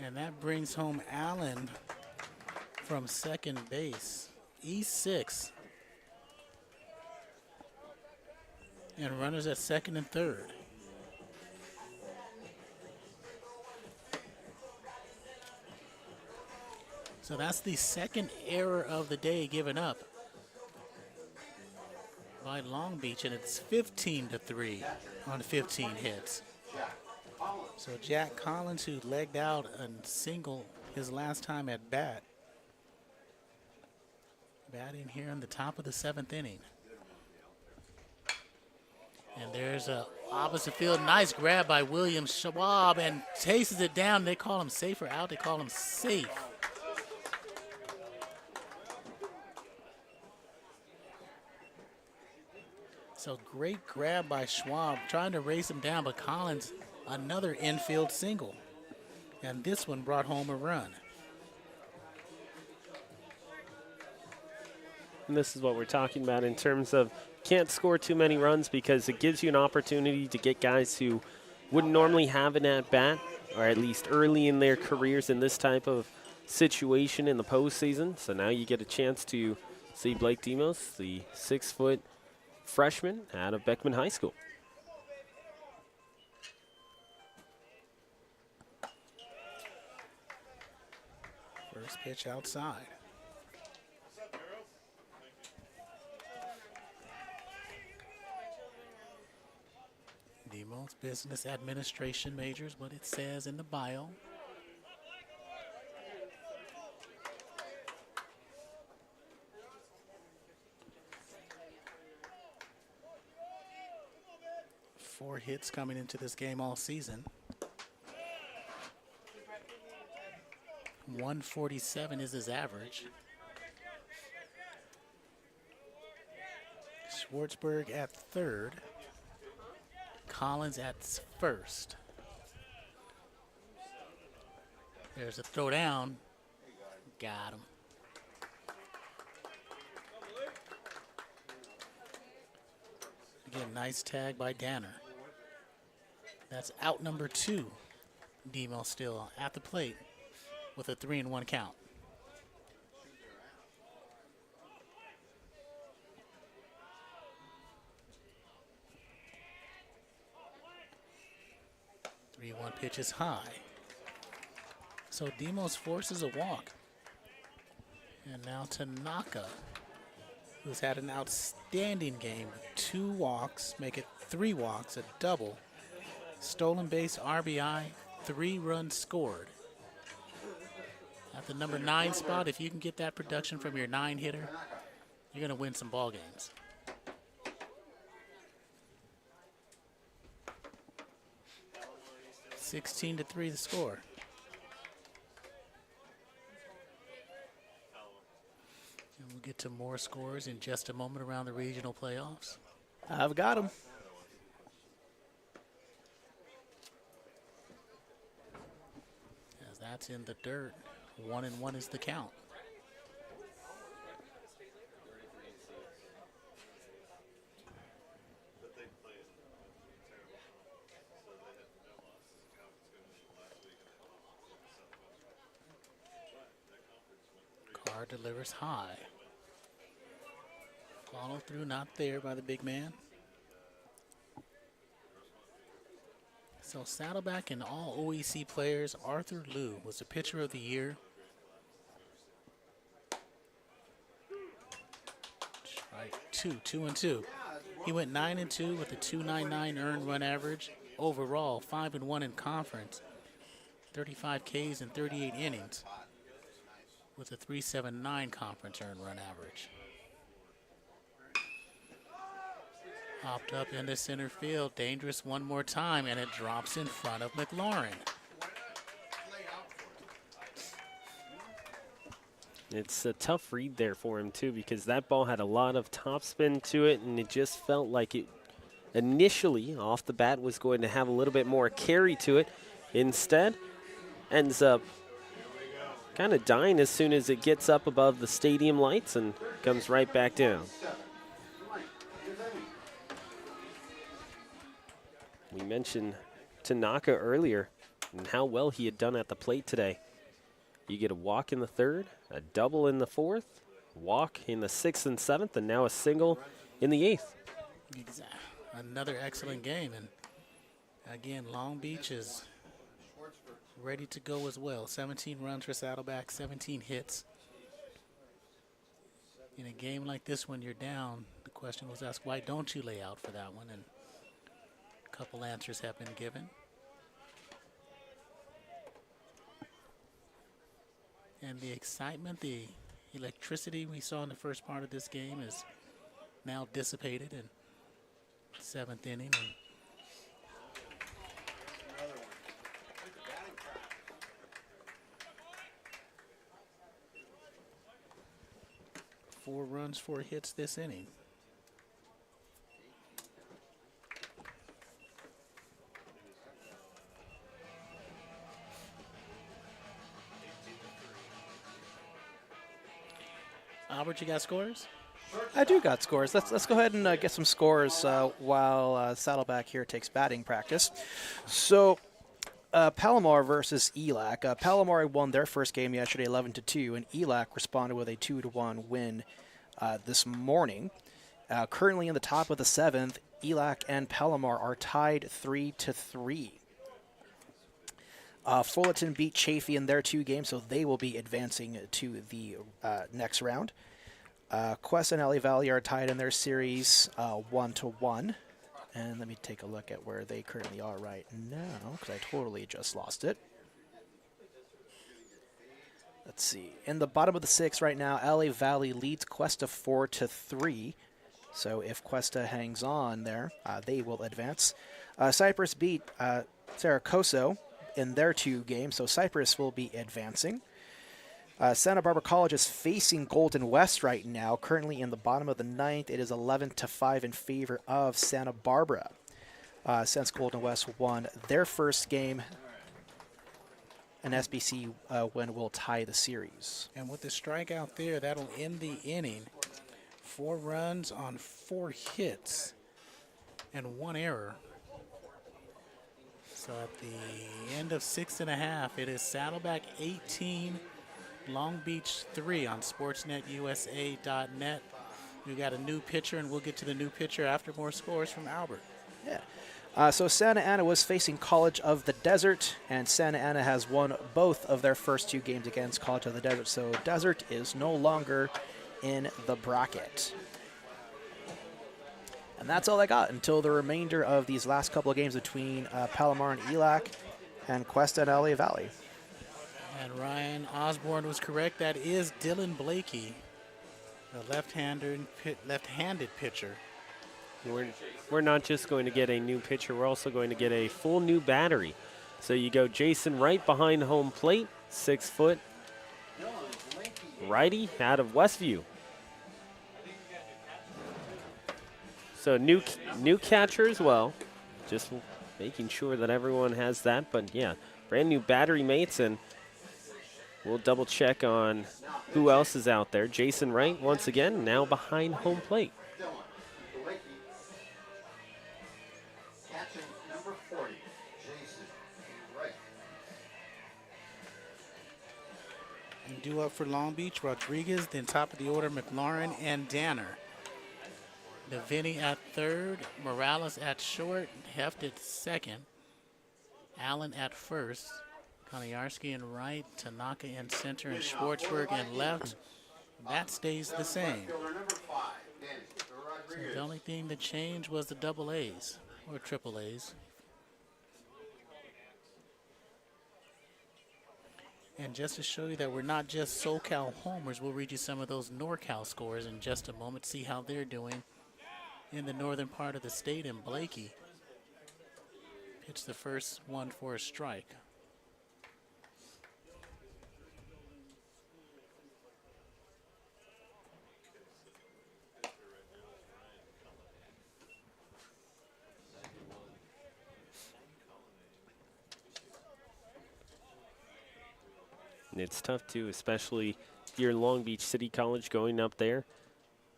And that brings home Allen from second base. E6. And runners at second and third. So that's the second error of the day given up by Long Beach, and it's 15-3 on 15 hits. So Jack Collins, who legged out a single his last time at bat, batting here in the top of the 7th inning. And there's a opposite field, nice grab by William Schwab, and chases it down. They call him safe or out. They call him safe. So great grab by Schwab, trying to race him down, but Collins, another infield single. And this one brought home a run. And this is what we're talking about in terms of can't score too many runs because it gives you an opportunity to get guys who wouldn't normally have an at-bat, or at least early in their careers in this type of situation in the postseason. So now you get a chance to see Blake Demos, the 6-foot freshman out of Beckman High School. First pitch outside. Demos business administration majors, what it says in the bio. Four hits coming into this game all season. 147 is his average. Schwartzberg at third. Collins at first. There's a throw down. Got him. Again, nice tag by Danner. That's out number 2. Demo still at the plate with a 3-1 count. One pitch is high. So Demos forces a walk. And now Tanaka, who's had an outstanding game. 2 walks, make it 3 walks, a double. Stolen base, RBI, 3 runs scored. At the number 9 spot, if you can get that production from your 9-hitter, you're going to win some ball games. (16-3) the score. And we'll get to more scores in just a moment around the regional playoffs. I've got him. As that's in the dirt. 1-1 is the count. Carr delivers high. Follow through not there by the big man. So Saddleback and all OEC players, Arthur Liu was the pitcher of the year. Right, 2-2. He went 9-2 with a 2.99 earned run average. Overall, 5-1 in conference. 35 Ks in 38 innings with a 3.79 conference earned run average. Popped up into center field, dangerous one more time, and it drops in front of McLaurin. It's a tough read there for him, too, because that ball had a lot of topspin to it, and it just felt like it initially, off the bat, was going to have a little bit more carry to it. Instead, ends up kind of dying as soon as it gets up above the stadium lights and comes right back down. We mentioned Tanaka earlier and how well he had done at the plate today. You get a walk in the third, a double in the fourth, walk in the sixth and seventh, and now a single in the eighth. Another excellent game. And again, Long Beach is ready to go as well. 17 runs for Saddleback, 17 hits. In a game like this, when you're down, the question was asked, why don't you lay out for that one? And a couple answers have been given. And the excitement, the electricity we saw in the first part of this game is now dissipated in seventh inning. And four runs, 4 hits this inning. Albert, you got scores? I do got scores. Let's go ahead and get some scores while Saddleback here takes batting practice. So Palomar versus ELAC. Palomar won their first game yesterday 11-2, and ELAC responded with a 2-1 win this morning. Currently in the top of the seventh, ELAC and Palomar are tied 3-3. Fullerton beat Chaffee in their 2 games, so they will be advancing to the next round. Quest and LA Valley are tied in their series 1-1. And let me take a look at where they currently are right now, because I totally just lost it. Let's see. In the bottom of the 6th right now, LA Valley leads Cuesta 4-3. So if Cuesta hangs on there, they will advance. Cypress beat Saracoso in their 2 games, so Cypress will be advancing. Santa Barbara College is facing Golden West right now. Currently in the bottom of the 9th, it is 11-5 in favor of Santa Barbara. Since Golden West won their first game, an SBC win will tie the series. And with the strikeout there, that'll end the inning. 4 runs on 4 hits and 1 error. So at the end of 6.5, it is Saddleback 18, Long Beach 3 on sportsnetusa.net. We got a new pitcher, and we'll get to the new pitcher after more scores from Albert. Yeah. So Santa Ana was facing College of the Desert, and Santa Ana has won both of their first 2 games against College of the Desert. So Desert is no longer in the bracket. And that's all I got until the remainder of these last couple of games between Palomar and ELAC and Cuesta and LA Valley. And Ryan Osborn was correct. That is Dylan Blakey, the left-handed pitcher. We're not just going to get a new pitcher, we're also going to get a full new battery. So you go Jason Wright behind home plate, 6-foot righty out of Westview. So new catcher as well, just making sure that everyone has that. But yeah, brand new battery mates, and we'll double check on who else is out there. Jason Wright, once again, now behind home plate. Catching number 40, Jason Wright. And due up for Long Beach, Rodriguez, then top of the order, McLaurin and Danner. Vinny at third, Morales at short, Heft at second. Allen at first. Koniarski in right, Tanaka in center, and Schwartzberg in left. That stays the same. Fielder number 5, Danny So Rodriguez. the only thing that changed was the double A's, or triple A's. And just to show you that we're not just SoCal homers, we'll read you some of those NorCal scores in just a moment, see how they're doing in the northern part of the state. And Blakey pitched the first one for a strike. And it's tough too, especially if you're Long Beach City College going up there.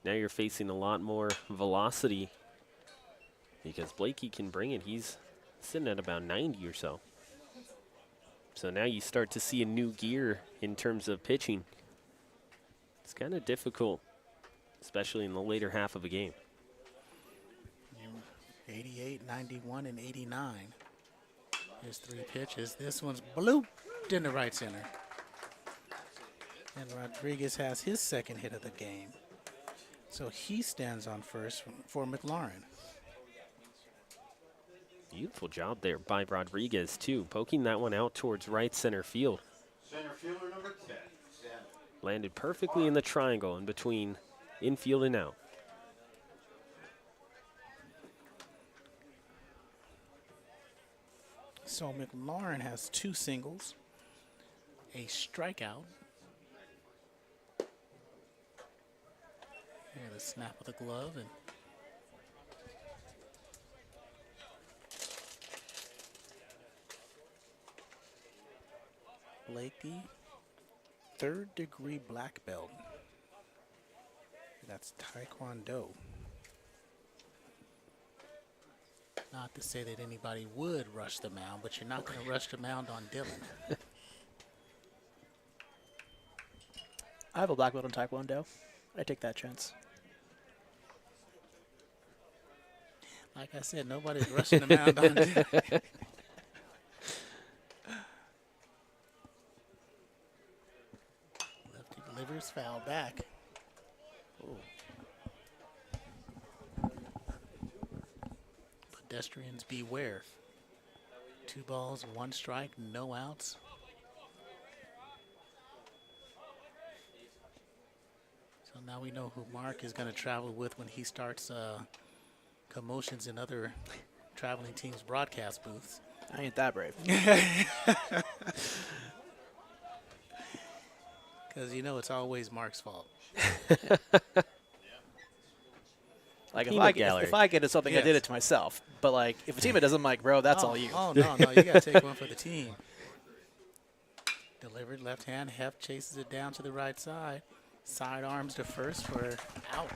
Now you're facing a lot more velocity because Blakey can bring it. He's sitting at about 90 or so. So now you start to see a new gear in terms of pitching. It's kind of difficult, especially in the later half of a game. 88, 91, and 89. Here's 3 pitches. This one's blooped into right center. And Rodriguez has his second hit of the game. So he stands on first for McLaurin. Beautiful job there by Rodriguez, too, poking that one out towards right center field. Center fielder number 10, Sam. Landed perfectly in the triangle in between infield and out. So McLaurin has 2 singles, a strikeout, and a snap of the glove, and Blakey, 3rd degree black belt. That's Taekwondo. Not to say that anybody would rush the mound, but you're not going to rush the mound on Dylan. I have a black belt in Taekwondo. I take that chance. Like I said, nobody's rushing the mound on Dylan. Lefty delivers, foul back. Ooh. Pedestrians beware. 2 balls, 1 strike, no outs. So now we know who Mark is going to travel with when he starts commotions in other traveling teams' broadcast booths. I ain't that brave. Because you know it's always Mark's fault. Like Peanut if I get it something, I did Yes. it to myself. But like if a teammate doesn't, I'm like, bro, that's all you. Oh, no, you got to take one for the team. Delivered left hand. Heft chases it down to the right side. Side arms to first for out.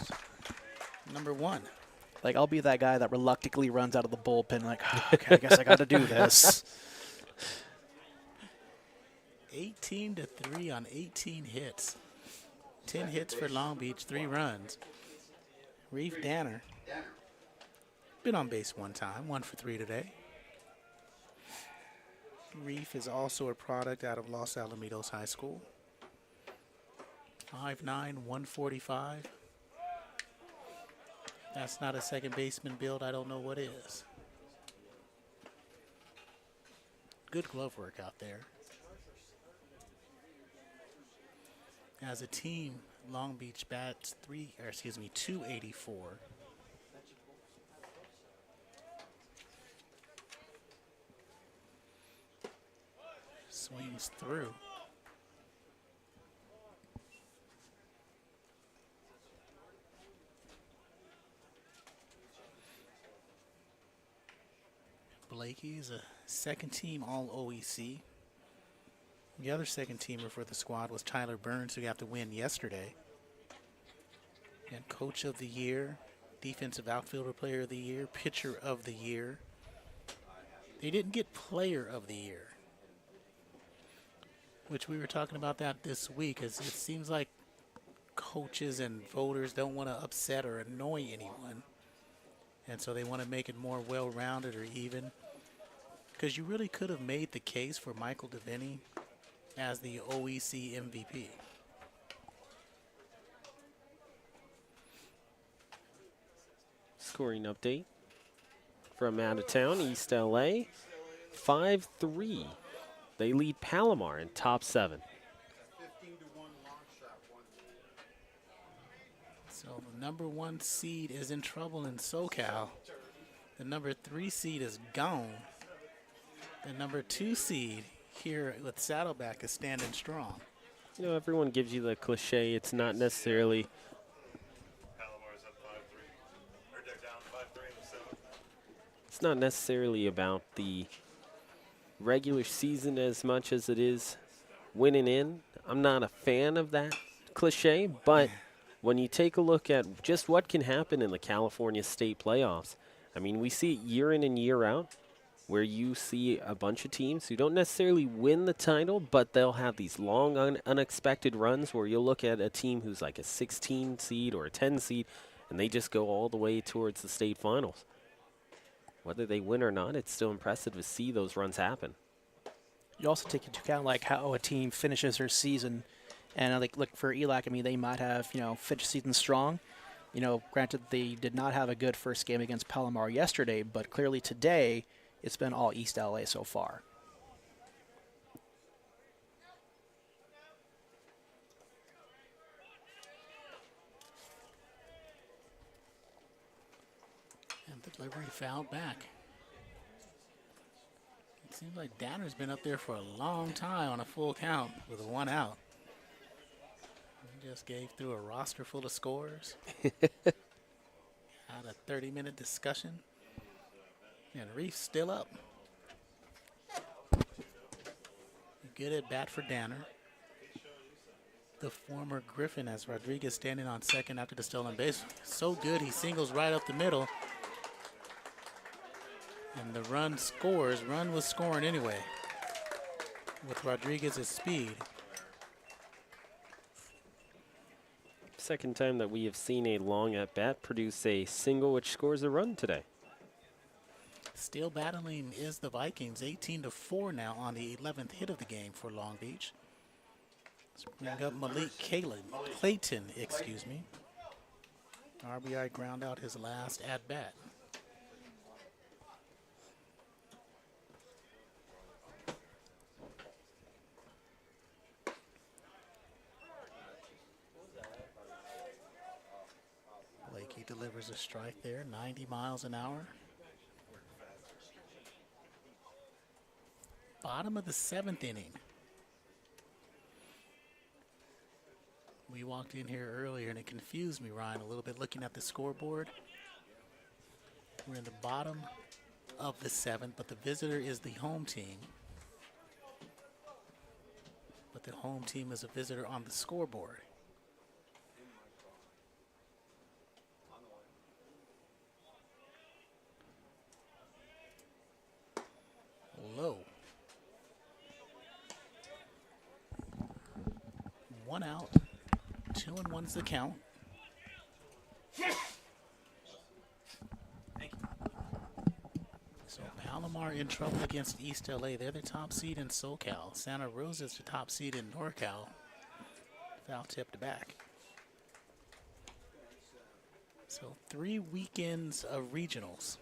Number 1. Like I'll be that guy that reluctantly runs out of the bullpen. Like, okay, I guess I got to do this. 18-3 on 18 hits. 10 hits for Long Beach, 3 runs. Reef Danner. Been on base 1 time, 1 for 3 today. Reef is also a product out of Los Alamitos High School. 5'9", 145. That's not a second baseman build. I don't know what is. Good glove work out there. As a team, Long Beach bats 284. Swings through. Blakey is a second team All OEC. The other second teamer for the squad was Tyler Burns, who got the win yesterday. And Coach of the Year, Defensive Outfielder Player of the Year, Pitcher of the Year. They didn't get Player of the Year, which we were talking about that this week, as it seems like coaches and voters don't want to upset or annoy anyone. And so they want to make it more well-rounded or even. because you really could have made the case for Michael Devaney as the OEC MVP. Scoring update from out of town, East LA. 5-3. They lead Palomar in top 7. So the number 1 seed is in trouble in SoCal. The number 3 seed is gone. The number 2 seed here with Saddleback is standing strong. You know, everyone gives you the cliche. It's not necessarily. Palomar's up 5-3. Or they're down 5-3 in the 7th. It's not necessarily about the regular season as much as it is winning in. I'm not a fan of that cliche, but when you take a look at just what can happen in the California state playoffs, I mean, we see it year in and year out where you see a bunch of teams who don't necessarily win the title, but they'll have these long, unexpected runs where you'll look at a team who's like a 16 seed or a 10 seed, and they just go all the way towards the state finals. Whether they win or not, it's still impressive to see those runs happen. You also take into account like how a team finishes their season, and like look for ELAC. I mean, they might have finished season strong. Granted they did not have a good first game against Palomar yesterday, but clearly today it's been all East LA so far. And the delivery fouled back. It seems like Danner's been up there for a long time on a full count with a 1 out. He just gave through a roster full of scores. Had a 30-minute discussion. And Reef's still up. Good at bat for Danner. The former Griffin as Rodriguez standing on second after the stolen base. So good, he singles right up the middle. And the run scores. Run was scoring anyway with Rodriguez's speed. Second time that we have seen a long at bat produce a single which scores a run today. Still battling is the Vikings, 18-4 now on the 11th hit of the game for Long Beach. Let's bring up Malik Clayton, excuse me. RBI ground out his last at bat. Blakey delivers a strike there, 90 miles an hour. Bottom of the 7th inning. We walked in here earlier and it confused me, Ryan, a little bit looking at the scoreboard. We're in the bottom of the 7th, but the visitor is the home team. But the home team is a visitor on the scoreboard. Low. 1 out, 2-1's the count. So Palomar in trouble against East LA. They're the top seed in SoCal. Santa Rosa's the top seed in NorCal. Foul tipped back. So 3 weekends of regionals.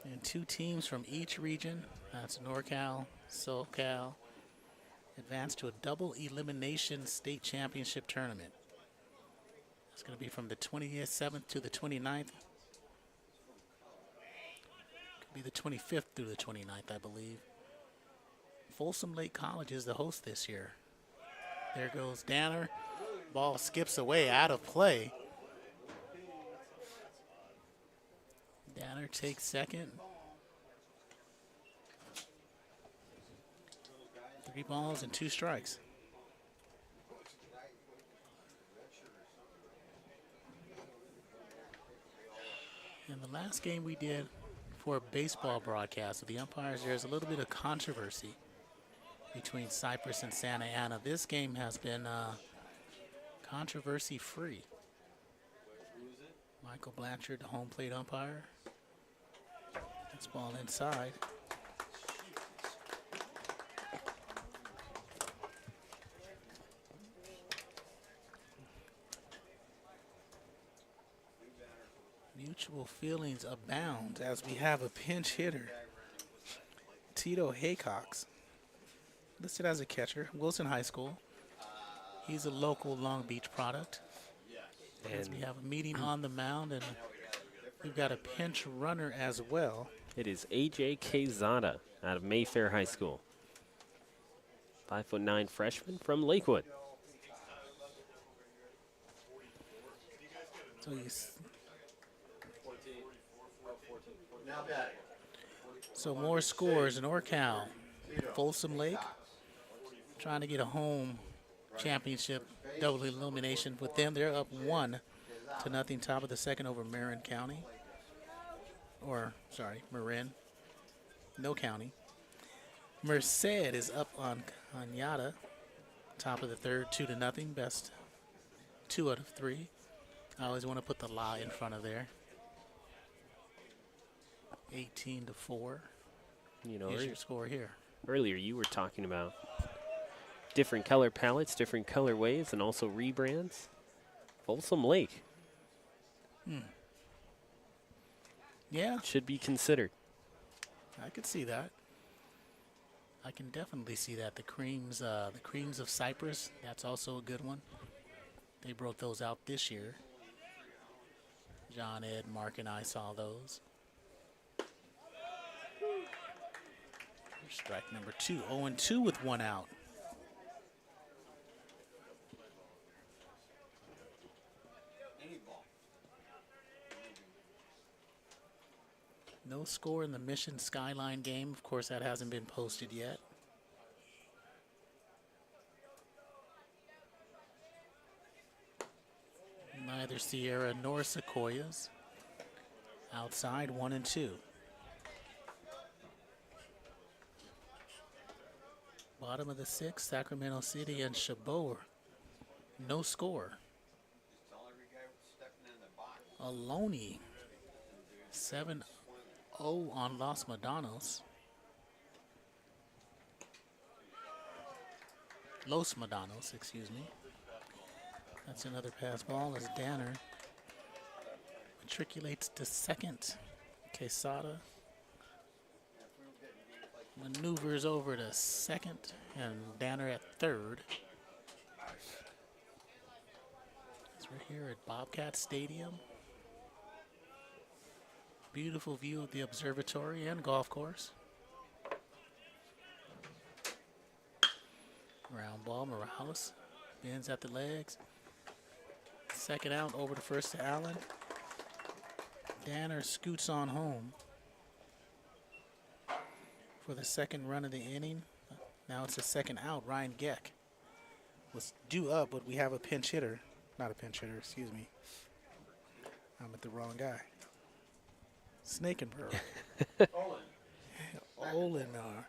And 2 teams from each region. That's NorCal, SoCal. Advance to a double elimination state championship tournament. It's going to be from the 27th to the 29th. Could be the 25th through the 29th, I believe. Folsom Lake College is the host this year. There goes Danner. Ball skips away out of play. Danner takes second. 3 balls and 2 strikes. In the last game we did for a baseball broadcast with the umpires, there's a little bit of controversy between Cypress and Santa Ana. This game has been controversy-free. Michael Blanchard, the home plate umpire. This ball inside. Mutual feelings abound as we have a pinch hitter. Tito Haycox, listed as a catcher, Wilson High School. He's a local Long Beach product. As we have a meeting on the mound, and we've got a pinch runner as well. It is A.J. Quezada out of Mayfair High School. 5'9" freshman from Lakewood. So he's Now batting. So more scores in NorCal. Folsom Lake trying to get a home championship double elimination with them. They're up 1-0, top of the second over Marin County. Or, sorry, Marin. No county. Merced is up on Cañada, top of the third, 2-0. Best 2 out of 3. I always want to put the la in front of there. 18-4. You know, Here's your score here. earlier you were talking about different color palettes, different colorways, and also rebrands. Folsom Lake Yeah, should be considered. I could see that. I can definitely see that. The creams of Cyprus, that's also a good one. They broke those out this year. John, Ed, Mark, and I saw those. Strike number 2, 0-2 with 1 out. No score in the Mission Skyline game. Of course, that hasn't been posted yet. Neither Sierra nor Sequoias. Outside, 1-2. Bottom of the 6th, Sacramento City and Chabot. No score. Aloni, 7-0 on Los Medanos. Los Medanos, excuse me. That's another pass ball as Danner matriculates to second. Quesada maneuvers over to second, and Danner at third. So we're here at Bobcat Stadium. Beautiful view of the observatory and golf course. Round ball, Morales bends at the legs. Second out, over to first to Allen. Danner scoots on home for the second run of the inning. Now it's the second out. Ryan Geck was due up, but we have a pinch hitter. Not a pinch hitter, excuse me. I'm at the wrong guy. Snakenberg. Olinar.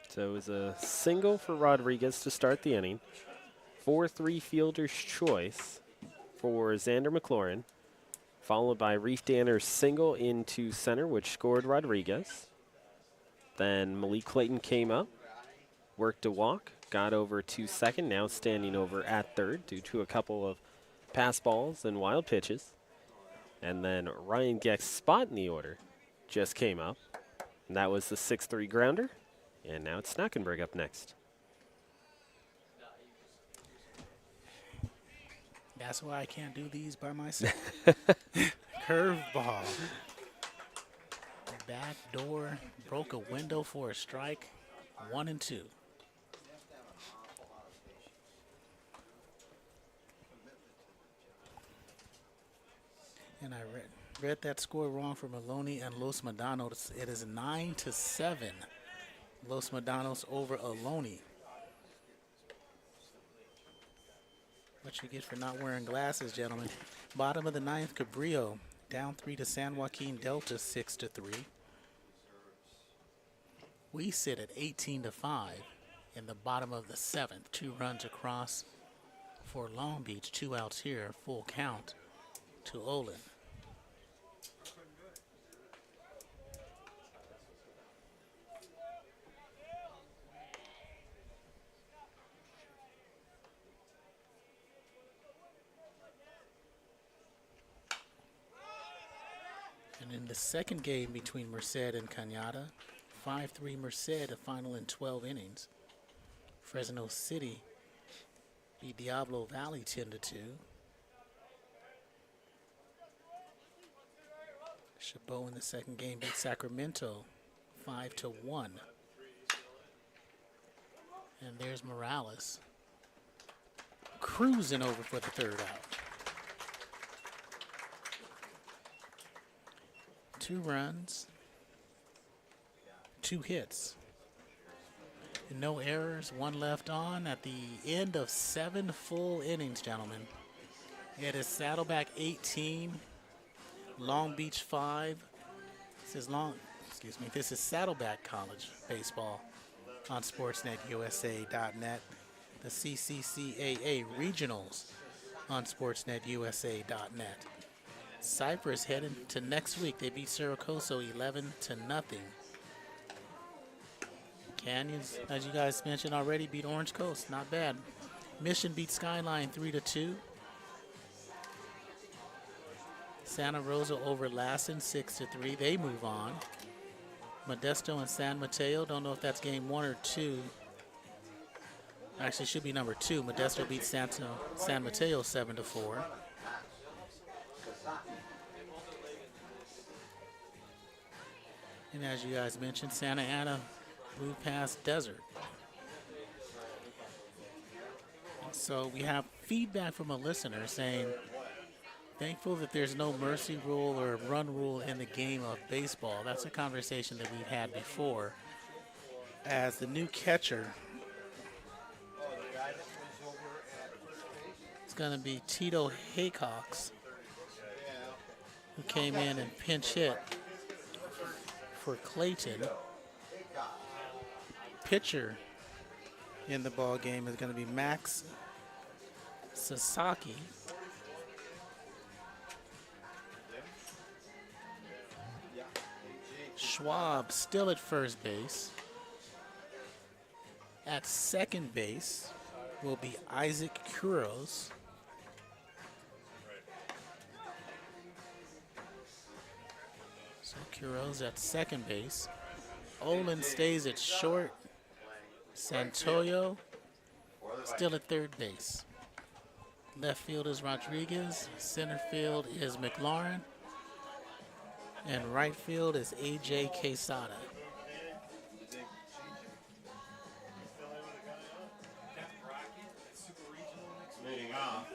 So it was a single for Rodriguez to start the inning. 4-3 fielder's choice for Xander McLaurin, followed by Reef Danner's single into center, which scored Rodriguez. Then Malik Clayton came up, worked a walk, got over to second, now standing over at third due to a couple of pass balls and wild pitches. And then Ryan Geck's spot in the order just came up, and that was the 6-3 grounder. And now it's Snackenberg up next. That's why I can't do these by myself. Curveball. Back door, broke a window for a strike. 1-2. And I read that score wrong for Maloney and Los Medanos. It is 9-7. Los Medanos over Aloni. What you get for not wearing glasses, gentlemen. Bottom of the 9th, Cabrillo down 3 to San Joaquin Delta, 6-3. We sit at 18-5 in the bottom of the 7th. 2 runs across for Long Beach. 2 outs here, full count. to Olin. And in the second game between Merced and Cañada, 5-3 Merced, a final in 12 innings. Fresno City beat Diablo Valley 10-2. Chabot in the second game beat Sacramento 5-1. And there's Morales cruising over for the third out. 2 runs, 2 hits, and no errors, 1 left on at the end of 7 full innings, gentlemen. It is Saddleback 18, Long Beach 5. This is Saddleback College Baseball on SportsNetUSA.net. The CCCAA Regionals on SportsNetUSA.net. Cypress heading to next week. They beat Siracoso 11-0. Canyons, as you guys mentioned already, beat Orange Coast. Not bad. Mission beat Skyline 3-2. Santa Rosa over Lassen 6-3. They move on. Modesto and San Mateo. Don't know if that's game 1 or 2. Actually, it should be number 2. Modesto beat San Mateo 7-4. And as you guys mentioned, Santa Ana moved past Desert. So we have feedback from a listener saying, thankful that there's no mercy rule or run rule in the game of baseball. That's a conversation that we've had before. As the new catcher, it's going to be Tito Haycox, who came in and pinch hit for Clayton. Pitcher in the ball game is going to be Max Sasaki. Schwab still at first base. At second base will be Isaac Kuros. So Kuros at second base. Olin stays at short. Santoyo still at third base. Left field is Rodriguez. Center field is McLaurin. And right field is A.J. Quesada. Leading off.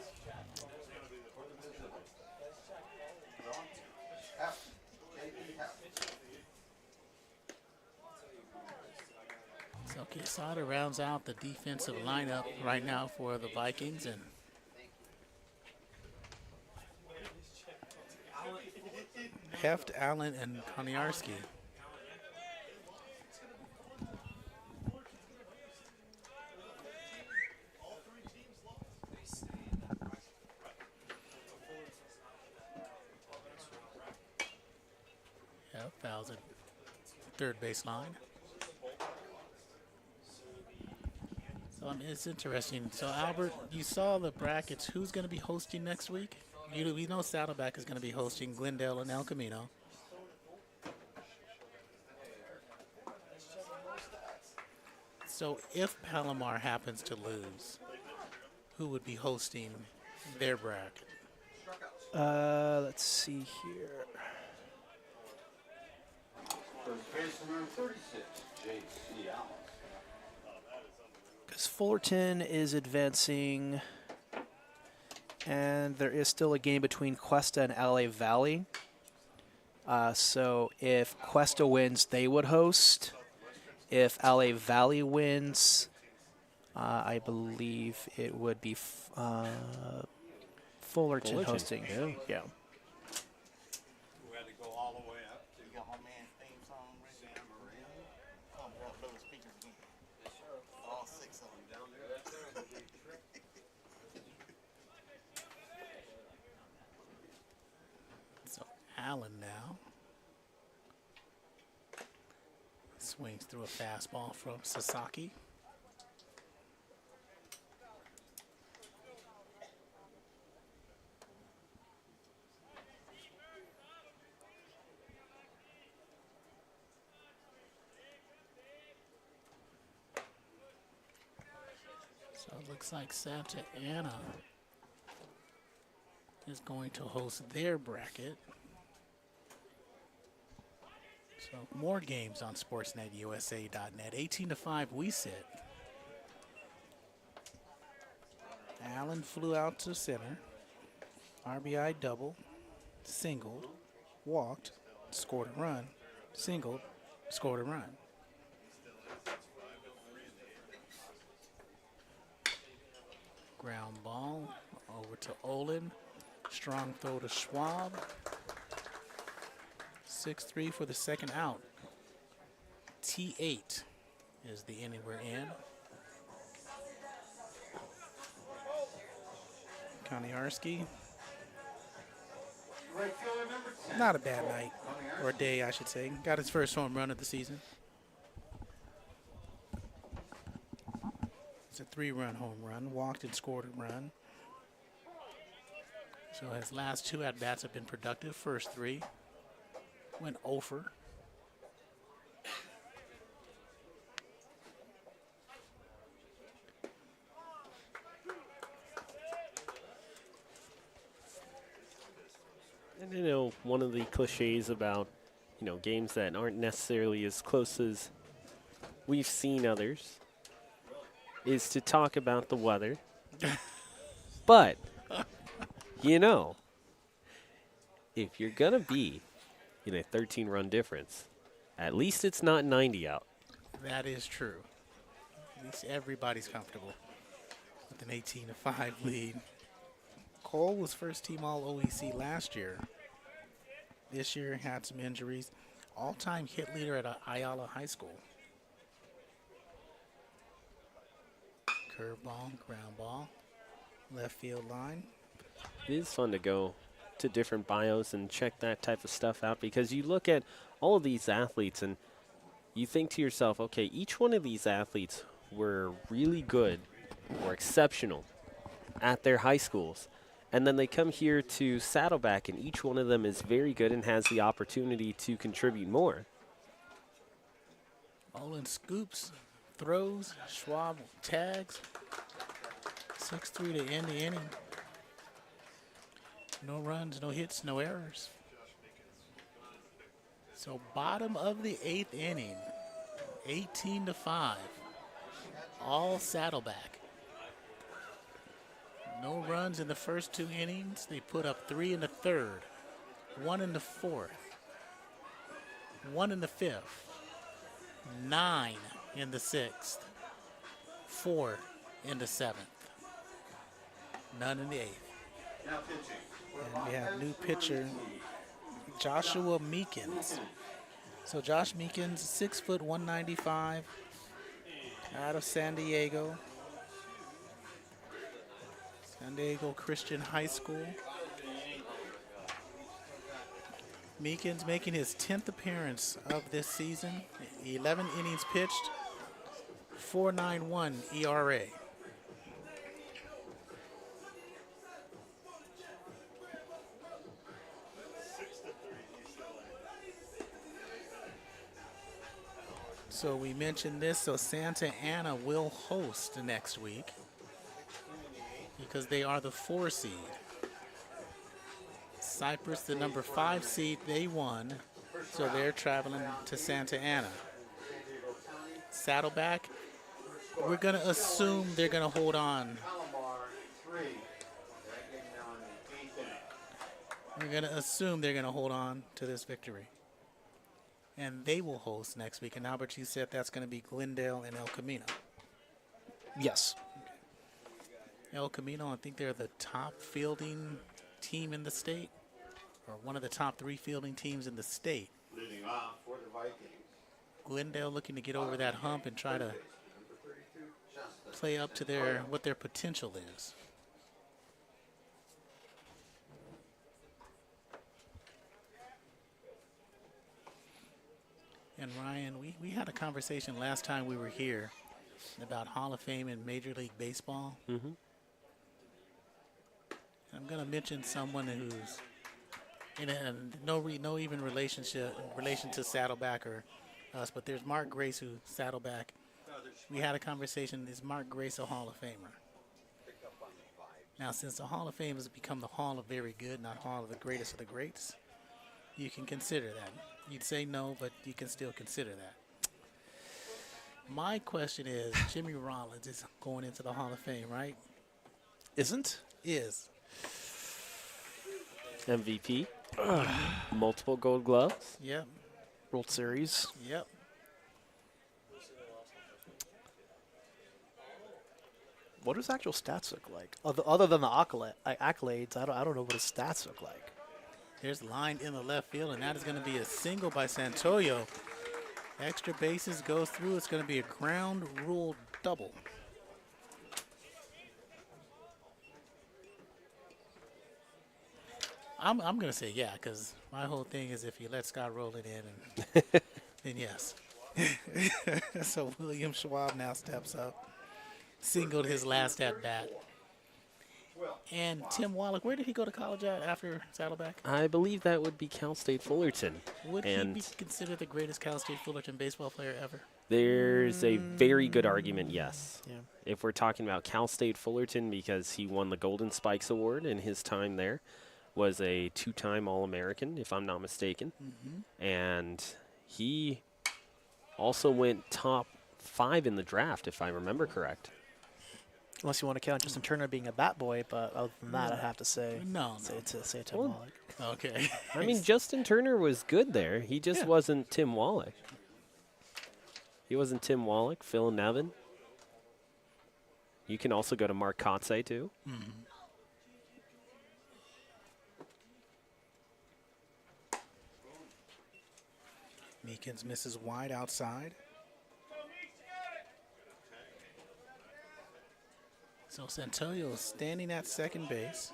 So Quesada rounds out the defensive lineup right now for the Vikings. And Heft, Allen, and Koniarski. Yep, fouls at third base line. So it's interesting. So Albert, you saw the brackets. Who's going to be hosting next week? We know Saddleback is going to be hosting Glendale and El Camino. So if Palomar happens to lose, who would be hosting their bracket? Let's see here. First baseman, 36, J.C. Allen. Because Fullerton is advancing, and there is still a game between Cuesta and LA Valley. So if Cuesta wins, they would host. If LA Valley wins, I believe it would be Fullerton hosting. Yeah. We had to go all the way up to. You got my man's theme song ready? Sam Moran. Oh, we got those speakers again. All 6 of them down there. Swings through a fastball from Sasaki. So it looks like Santa Ana is going to host their bracket. So more games on sportsnetusa.net. 18-5 we sit. Allen flew out to center. RBI double. Singled. Walked. Scored a run. Singled. Scored a run. Ground ball over to Olin. Strong throw to Schwab. 6-3 for the second out. T8 is the inning we're in. Koniarski. Not a bad night, or day, I should say. Got his first home run of the season. It's a 3-run home run. Walked and scored a run. So his last 2 at-bats have been productive. First 3 went over. And you know, one of the cliches about, games that aren't necessarily as close as we've seen others is to talk about the weather. But, if you're going to be in a 13-run difference, at least it's not 90 out. That is true. At least everybody's comfortable with an 18-5 lead. Cole was first-team All-OEC last year. This year had some injuries. All-time hit leader at Ayala High School. Curveball, ground ball, left field line. It is fun to go to different bios and check that type of stuff out, because you look at all of these athletes and you think to yourself, okay, each one of these athletes were really good or exceptional at their high schools. And then they come here to Saddleback, and each one of them is very good and has the opportunity to contribute more. Olin scoops, throws, Schwab tags. 6-3 to end the inning. No runs, no hits, no errors. So bottom of the 8th inning, 18-5. All Saddleback. No runs in the first 2 innings. They put up 3 in the 3rd, 1 in the 4th, 1 in the 5th, 9 in the 6th, 4 in the 7th, none in the 8th. And we have new pitcher, Joshua Meekins. So Josh Meekins, 6 foot 195, out of San Diego. San Diego Christian High School. Meekins making his 10th appearance of this season. 11 innings pitched, 4.91 ERA. So we mentioned this, so Santa Ana will host next week because they are the 4 seed. Cypress, the number 5 seed, they won, so they're traveling to Santa Ana. Saddleback, we're going to assume they're going to hold on. We're going to assume they're going to hold on to this victory. And they will host next week. And Albert, you said that's going to be Glendale and El Camino. Yes. Okay. El Camino, I think they're the top fielding team in the state, or one of the top 3 fielding teams in the state. Leading off for the Vikings. Glendale looking to get over that hump and try to play up to what their potential is. And Ryan, we had a conversation last time we were here about Hall of Fame in Major League Baseball. Mm-hmm. I'm going to mention someone who's in no even relation to Saddleback or us, but there's Mark Grace, who Saddleback. We had a conversation. Is Mark Grace a Hall of Famer? Now, since the Hall of Fame has become the Hall of Very Good, not Hall of the Greatest of the Greats, you can consider that. You'd say no, but you can still consider that. My question is, Jimmy Rollins is going into the Hall of Fame, right? Isn't? Is. MVP. Multiple Gold Gloves. Yep. World Series. Yep. What does actual stats look like? Other than the accolades, I don't know what his stats look like. There's line in the left field, and that is going to be a single by Santoyo. Extra bases goes through. It's going to be a ground rule double. I'm going to say yeah, because my whole thing is if you let Scott roll it in, and, then yes. So William Schwab now steps up, singled his last at bat. And Tim Wallach, where did he go to college at after Saddleback? I believe that would be Cal State Fullerton. Would he And be considered the greatest Cal State Fullerton baseball player ever? there's a very good argument, yes. Yeah. If we're talking about Cal State Fullerton, because he won the Golden Spikes Award in his time there, was a two-time All-American, if I'm not mistaken. And he also went top 5 in the draft, if I remember correct. Unless you want to count Justin Turner being a bat boy, but other than that, I'd have to say say Tim Well, Wallach. Okay. I mean, Justin Turner was good there. He just wasn't Tim Wallach. He wasn't Tim Wallach, Phil Nevin. You can also go to Mark Kotze, too. Meekins misses wide outside. So Santoyo is standing at second base.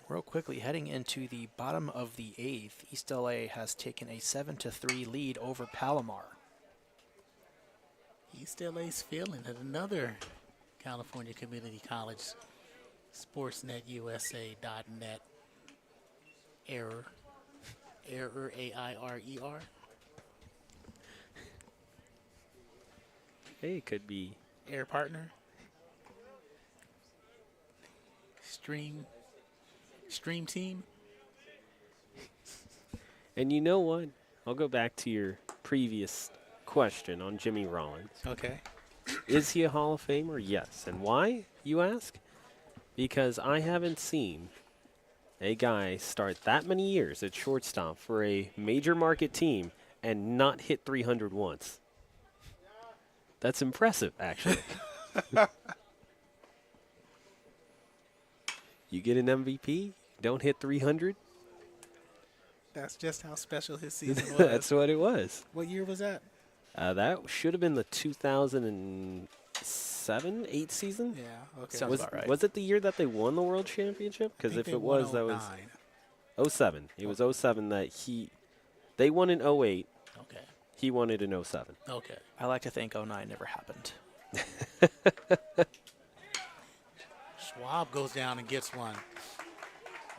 Real quickly, heading into the bottom of the 8th, East LA has taken a 7-3 lead over Palomar. East LA's feeling at another California Community College sportsnetusa.net error. Error, A-I-R-E-R. Hey, it could be. Air partner. Stream team. And you know what? I'll go back to your previous question on Jimmy Rollins. Okay. Is he a Hall of Famer? Yes. And why, you ask? Because I haven't seen a guy start that many years at shortstop for a major market team and not hit 300 once. That's impressive, actually. You get an MVP, don't hit 300? That's just how special his season was. That's what it was. What year was that? That should have been the 2007-8 season. Yeah, okay. Sounds about right. Was it the year that they won the World Championship? Because if it was, that was 07. It was 07 that they won in 08. Okay. He won it in 07. Okay. I like to think 09 never happened. Schwab goes down and gets one.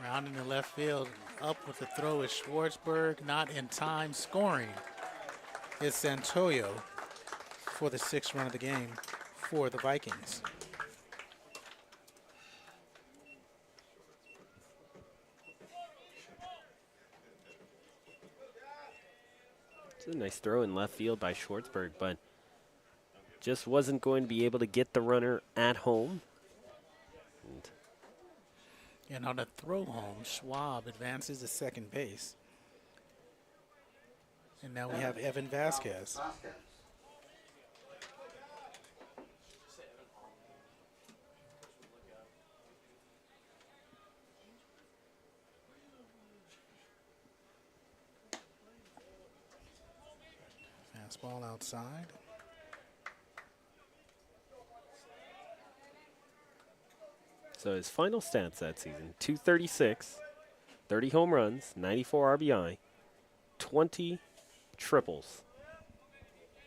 Rounding the left field, up with the throw is Schwartzberg, not in time, scoring is Santoyo for the 6th run of the game for the Vikings. It's a nice throw in left field by Schwartzberg, but just wasn't going to be able to get the runner at home. And on the throw home, Schwab advances to second base. And now we have Evan Vasquez. Fastball outside. So his final stats that season, 236, 30 home runs, 94 RBI, 20 triples.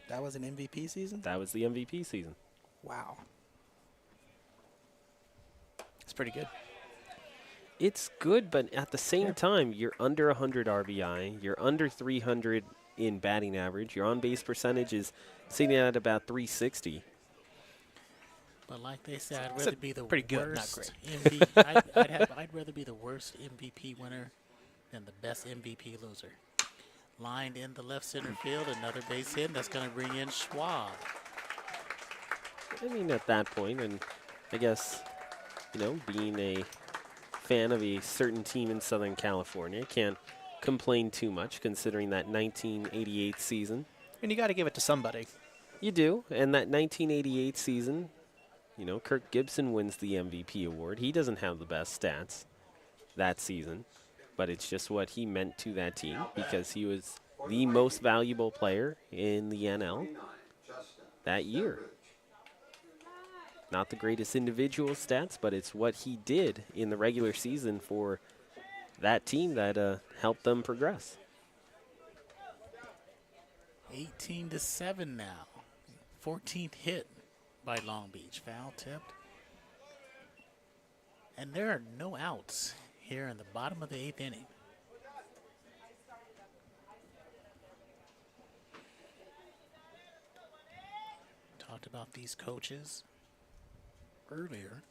That was an MVP season? That was the MVP season. Wow. It's pretty good. It's good, but at the same time, you're under 100 RBI. You're under 300 in batting average. Your on-base percentage is sitting at about 360. But like they said, I'd rather be the pretty good, not worst MVP. I'd rather be the worst MVP winner than the best MVP loser. Lined in the left center field, another base hit. That's going to bring in Schwab. I mean, at that point, and I guess, you know, being a fan of a certain team in Southern California, can't complain too much considering that 1988 season. And you got to give it to somebody. You do, and that 1988 season, you know, Kirk Gibson wins the MVP award. He doesn't have the best stats that season, but it's just what he meant to that team because he was the most valuable player in the NL that year. Not the greatest individual stats, but it's what he did in the regular season for that team that helped them progress. 18-7 now. 14th hit by Long Beach. Foul tipped. And there are no outs here in the bottom of the 8th inning. Talked about these coaches earlier.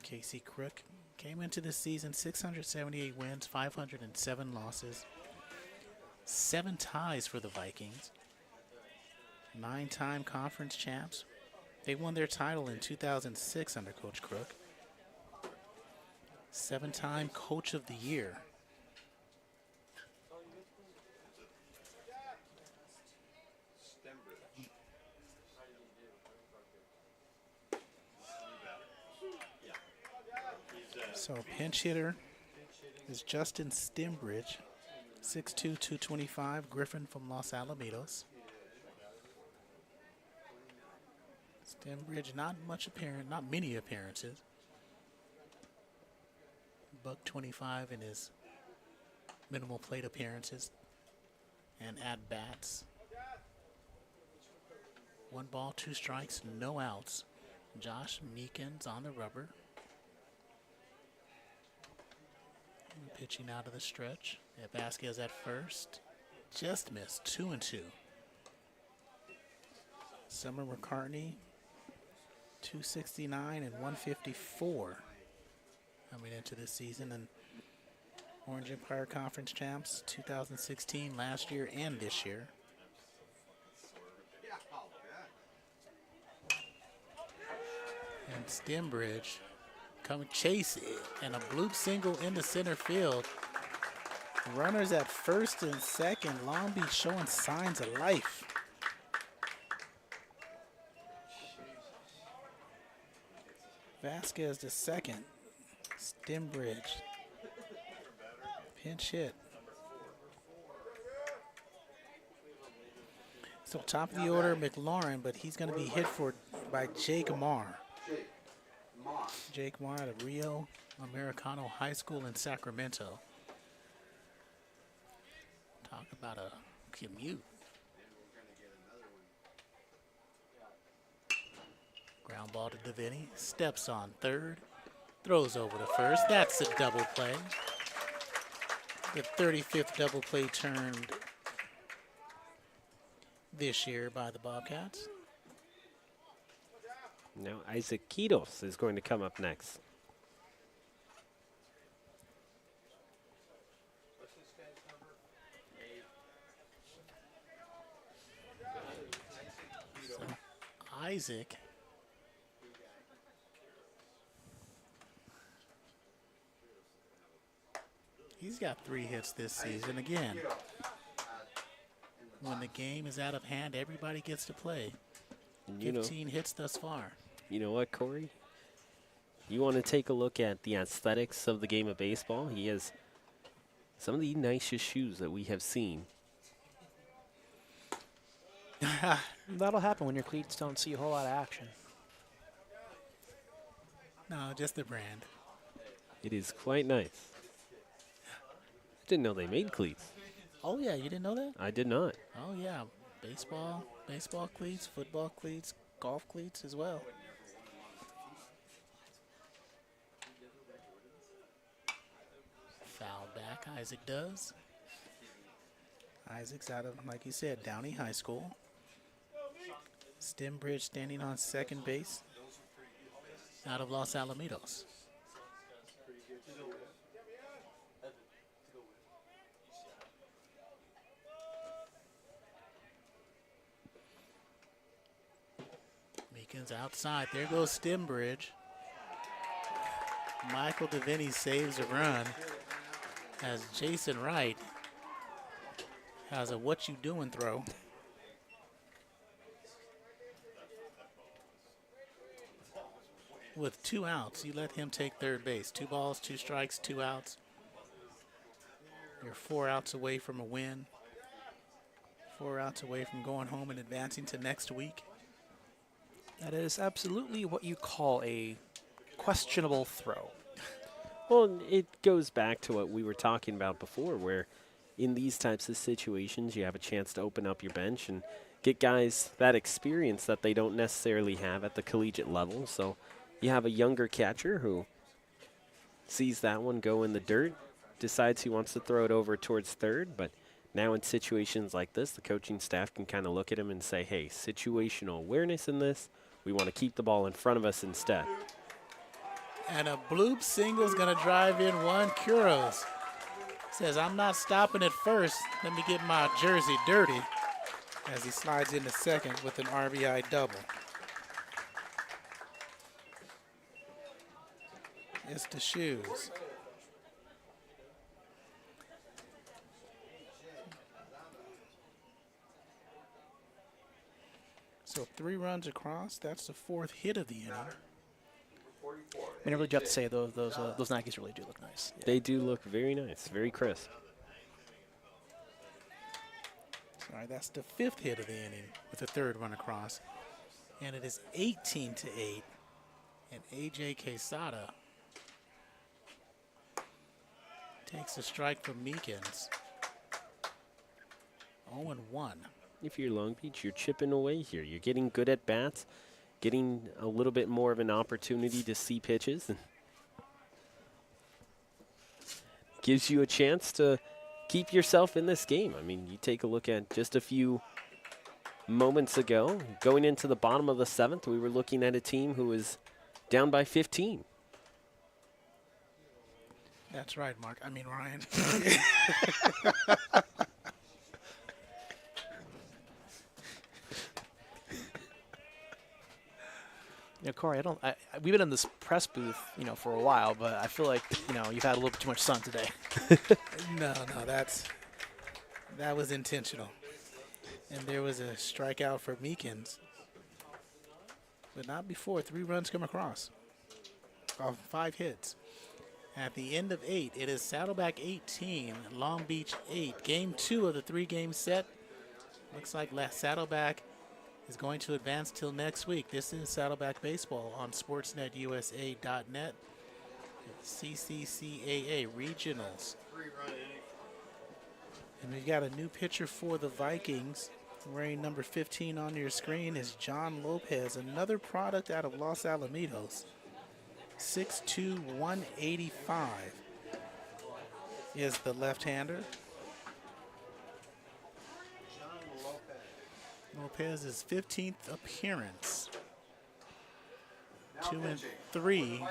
Casey Crook came into this season 678 wins, 507 losses, 7 ties for the Vikings, 9-time conference champs. They won their title in 2006 under Coach Crook. 7-time Coach of the Year. So pinch hitter is Justin Stimbridge, 6'2", 225, Griffin from Los Alamitos. Stimbridge, not many appearances. Buck 25 in his minimal plate appearances and at bats. 1 ball, 2 strikes, no outs. Josh Meekins on the rubber. Pitching out of the stretch. Vasquez at first. Just missed. 2-2. Summer McCartney, 269 and 154 coming into this season. And Orange Empire Conference champs 2016, last year and this year. And Stimbridge coming chase it, and a bloop single into center field. Runners at first and second. Long Beach showing signs of life. Vasquez to second. Stimbridge. Pinch hit. So top of the order, McLaurin, but he's going to be hit for by Jake Marr. Jake Marr at Rio Americano High School in Sacramento. Talk about a commute. Ground ball to Davini. Steps on third. Throws over to first. That's a double play. The 35th double play turned this year by the Bobcats. Now Isaac Quitos is going to come up next. So Isaac he's got 3 hits this season. Again, when the game is out of hand, everybody gets to play. 15 hits thus far. You know what, Corey? You want to take a look at the aesthetics of the game of baseball? He has some of the nicest shoes that we have seen. That'll happen when your cleats don't see a whole lot of action. No, just the brand. It is quite nice. Didn't know they made cleats. Oh yeah, you didn't know that? I did not. Oh yeah, baseball cleats, football cleats, golf cleats as well. Foul back, Isaac does. Isaac's out of, like you said, Downey High School. Stembridge standing on second base out of Los Alamitos. Meekins outside. There goes Stembridge. Michael DeVinny saves a run as Jason Wright has a what you doing throw. With 2 outs, you let him take third base. 2 balls, 2 strikes, 2 outs. You're 4 outs away from a win. 4 outs away from going home and advancing to next week. That is absolutely what you call a questionable throw. Well, it goes back to what we were talking about before, where in these types of situations, you have a chance to open up your bench and get guys that experience that they don't necessarily have at the collegiate level. So you have a younger catcher who sees that one go in the dirt, decides he wants to throw it over towards third, but now in situations like this, the coaching staff can kind of look at him and say, hey, situational awareness in this, we want to keep the ball in front of us instead. And a bloop single's going to drive in one. Kuros says, I'm not stopping at first. Let me get my jersey dirty, as he slides into second with an RBI double. It's the shoes. So 3 runs across. That's the 4th hit of the inning. I mean, I really do have to say, those Nikes really do look nice. Yeah. They do look very nice, very crisp. All right, that's the 5th hit of the inning with the 3rd run across. And it is 18-8. And A.J. Quesada takes a strike from Meekins. 0-1. If you're Long Beach, you're chipping away here. You're getting good at bats, getting a little bit more of an opportunity to see pitches. And gives you a chance to keep yourself in this game. I mean, you take a look at just a few moments ago, going into the bottom of the 7th, we were looking at a team who was down by 15. That's right, Mark. I mean, Ryan. You know, Corey, we've been in this press booth, for a while, but I feel like, you've had a little bit too much sun today. No, that was intentional. And there was a strikeout for Meekins. But not before 3 runs come across. Off 5 hits. At the end of 8, it is Saddleback 18, Long Beach 8. Game 2 of the 3-game set. Looks like Saddleback is going to advance till next week. This is Saddleback Baseball on SportsNetUSA.net. CCCAA Regionals. And we've got a new pitcher for the Vikings. Wearing number 15 on your screen is John Lopez, another product out of Los Alamitos. 6'2", 185 is the left-hander. Lopez's 15th appearance. 2-3,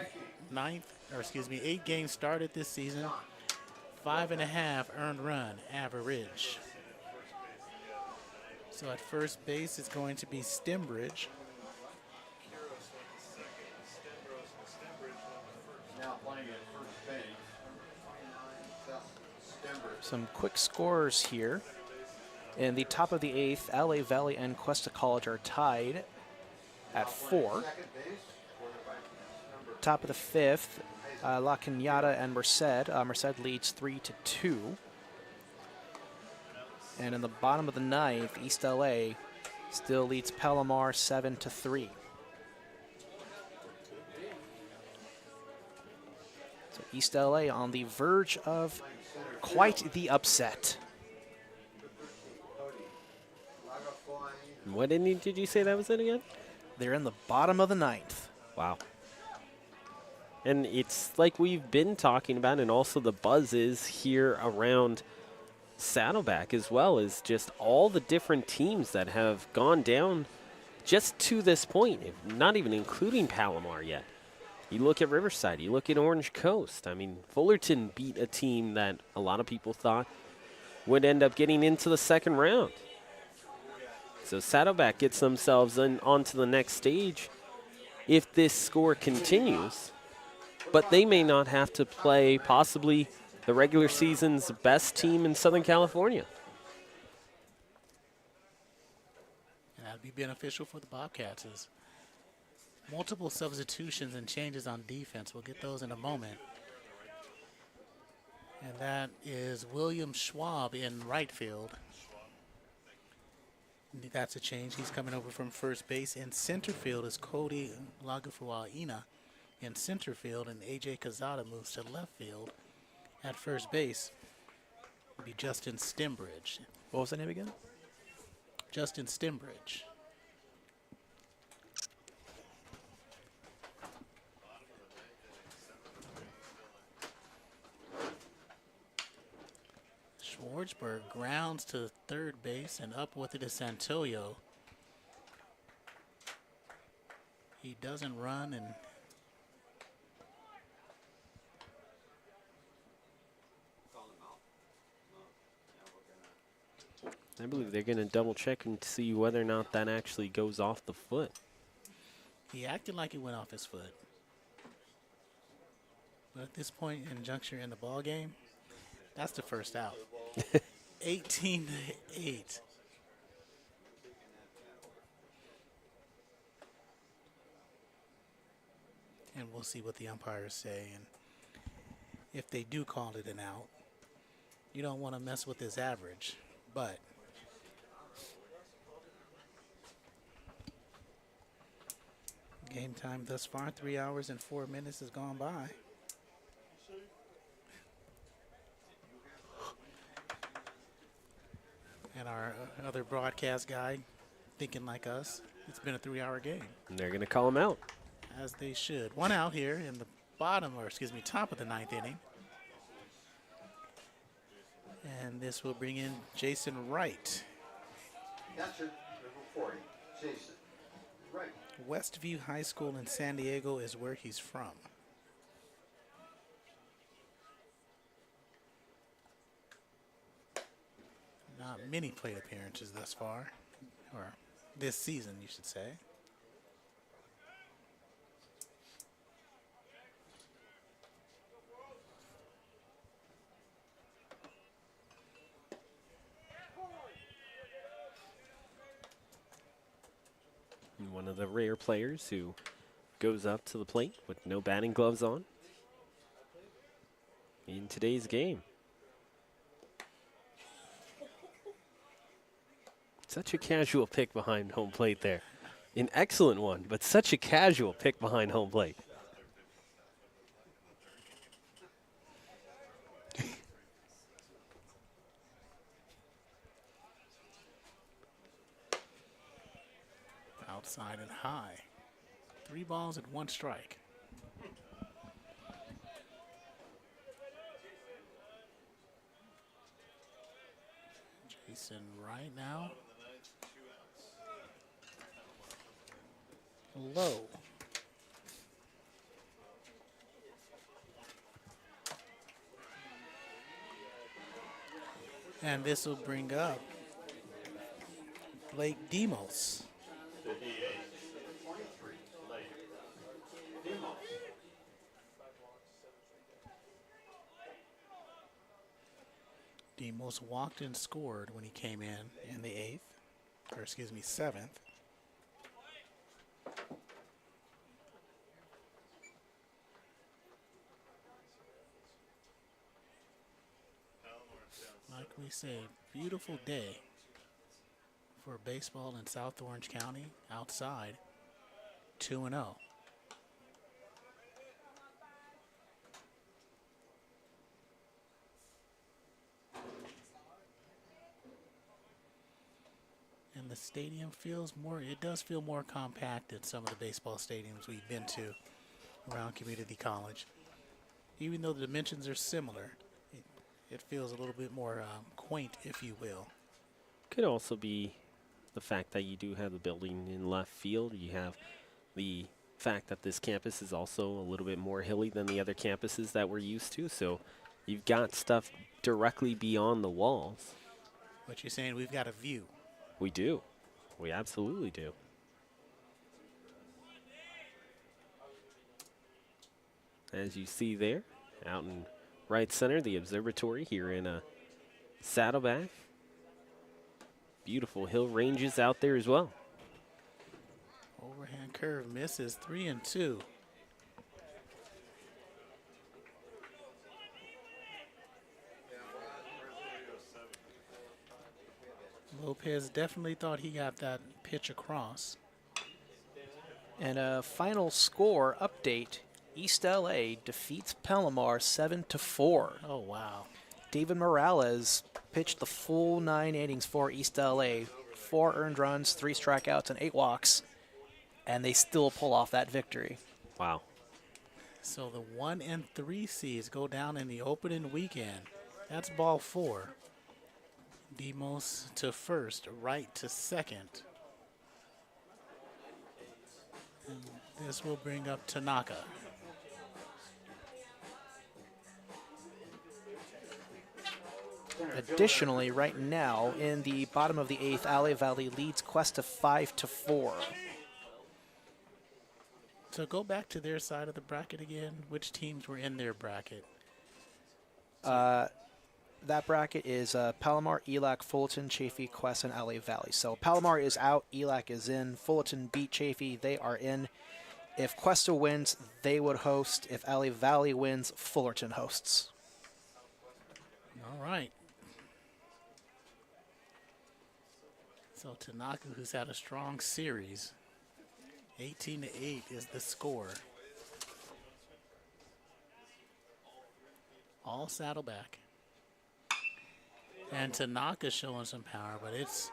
8 games started this season. 5.5 earned run average. So at first base, it's going to be Stembridge. Some quick scores here. In the top of the 8th, LA Valley and Cuesta College are tied at 4. Top of the 5th, La Cañada and Merced. Merced leads 3-2. And in the bottom of the 9th, East LA still leads Palomar 7-3. East LA on the verge of quite the upset. What inning did you say that was in again? They're in the bottom of the ninth. Wow. And it's like we've been talking about, and also the buzz is here around Saddleback as well, is just all the different teams that have gone down just to this point, not even including Palomar yet. You look at Riverside, you look at Orange Coast. I mean, Fullerton beat a team that a lot of people thought would end up getting into the second round. So Saddleback gets themselves onto the next stage if this score continues. But they may not have to play possibly the regular season's best team in Southern California. And that'd be beneficial for the Bobcats. As multiple substitutions and changes on defense. We'll get those in a moment. And that is William Schwab in right field. That's a change. He's coming over from first base. In center field is Cody Lagafuaina in center field, and A.J. Cazada moves to left field. At first base will be Justin Stimbridge. What was the name again? Justin Stimbridge. Schwartzberg grounds to third base, and up with it is Santoyo. He doesn't run, and I believe they're going to double check and see whether or not that actually goes off the foot. he acted like it went off his foot. But at this point in juncture in the ball game, that's the first out. 18-8. And we'll see what the umpires say. And if they do call it an out, you don't want to mess with this average. But game time thus far, 3 hours and 4 minutes has gone by. And our other broadcast guy thinking like us, it's been a 3-hour game. And they're going to call him out. As they should. One out here in the top of the ninth inning. And this will bring in Jason Wright. Catcher, number 40, Jason Wright. Westview High School in San Diego is where he's from. Not many plate appearances thus far, or this season, you should say. And one of the rare players who goes up to the plate with no batting gloves on in today's game. Such a casual pick behind home plate there. An excellent one, but such a casual pick behind home plate. Outside and high. 3 balls and 1 strike. Jason right now. Low. And this will bring up Blake Demos. Demos walked and scored when he came in the 8th, or excuse me, 7th. Like we say, beautiful day for baseball in South Orange County, outside, 2-0. And the stadium it does feel more compact than some of the baseball stadiums we've been to around community college. Even though the dimensions are similar, it feels a little bit more quaint, if you will. Could also be the fact that you do have the building in left field. You have the fact that this campus is also a little bit more hilly than the other campuses that we're used to. So you've got stuff directly beyond the walls. But you're saying we've got a view. We do. We absolutely do. As you see there, out in right center, the observatory here in Saddleback. Beautiful hill ranges out there as well. Overhand curve misses 3-2. Lopez definitely thought he got that pitch across. And a final score update. East LA defeats Palomar 7-4. Oh, wow. David Morales pitched the full 9 innings for East LA. 4 earned runs, 3 strikeouts, and 8 walks. And they still pull off that victory. Wow. So the 1 and 3 seeds go down in the opening weekend. That's ball 4. Demos to first, Wright to second. And this will bring up Tanaka. Additionally, right now, in the bottom of the 8th, LA Valley leads Cuesta 5-4. So go back to their side of the bracket again. Which teams were in their bracket? That bracket is Palomar, Elac, Fullerton, Chaffee, Cuesta, and LA Valley. So Palomar is out, Elac is in, Fullerton beat Chaffee, they are in. If Cuesta wins, they would host. If LA Valley wins, Fullerton hosts. All right. So Tanaka, who's had a strong series, 18-8 is the score. All Saddleback. And Tanaka showing some power, but it's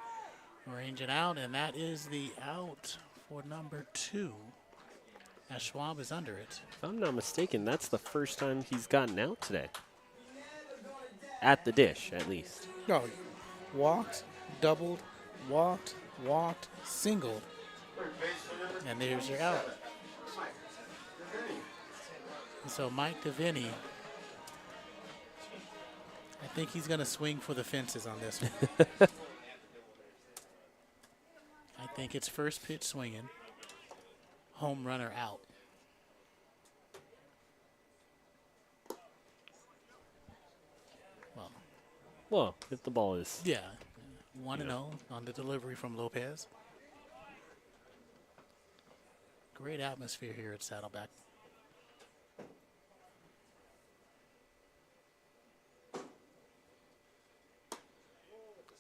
ranging out, and that is the out for number 2. As Schwab is under it. If I'm not mistaken, that's the first time he's gotten out today. At the dish, at least. No, walked, doubled, walked, singled, and there's your out. And so Mike Deviney, I think he's going to swing for the fences on this one. I think it's first pitch swinging, home runner out. Well, if the ball is. Yeah, 1-0 on the delivery from Lopez. Great atmosphere here at Saddleback.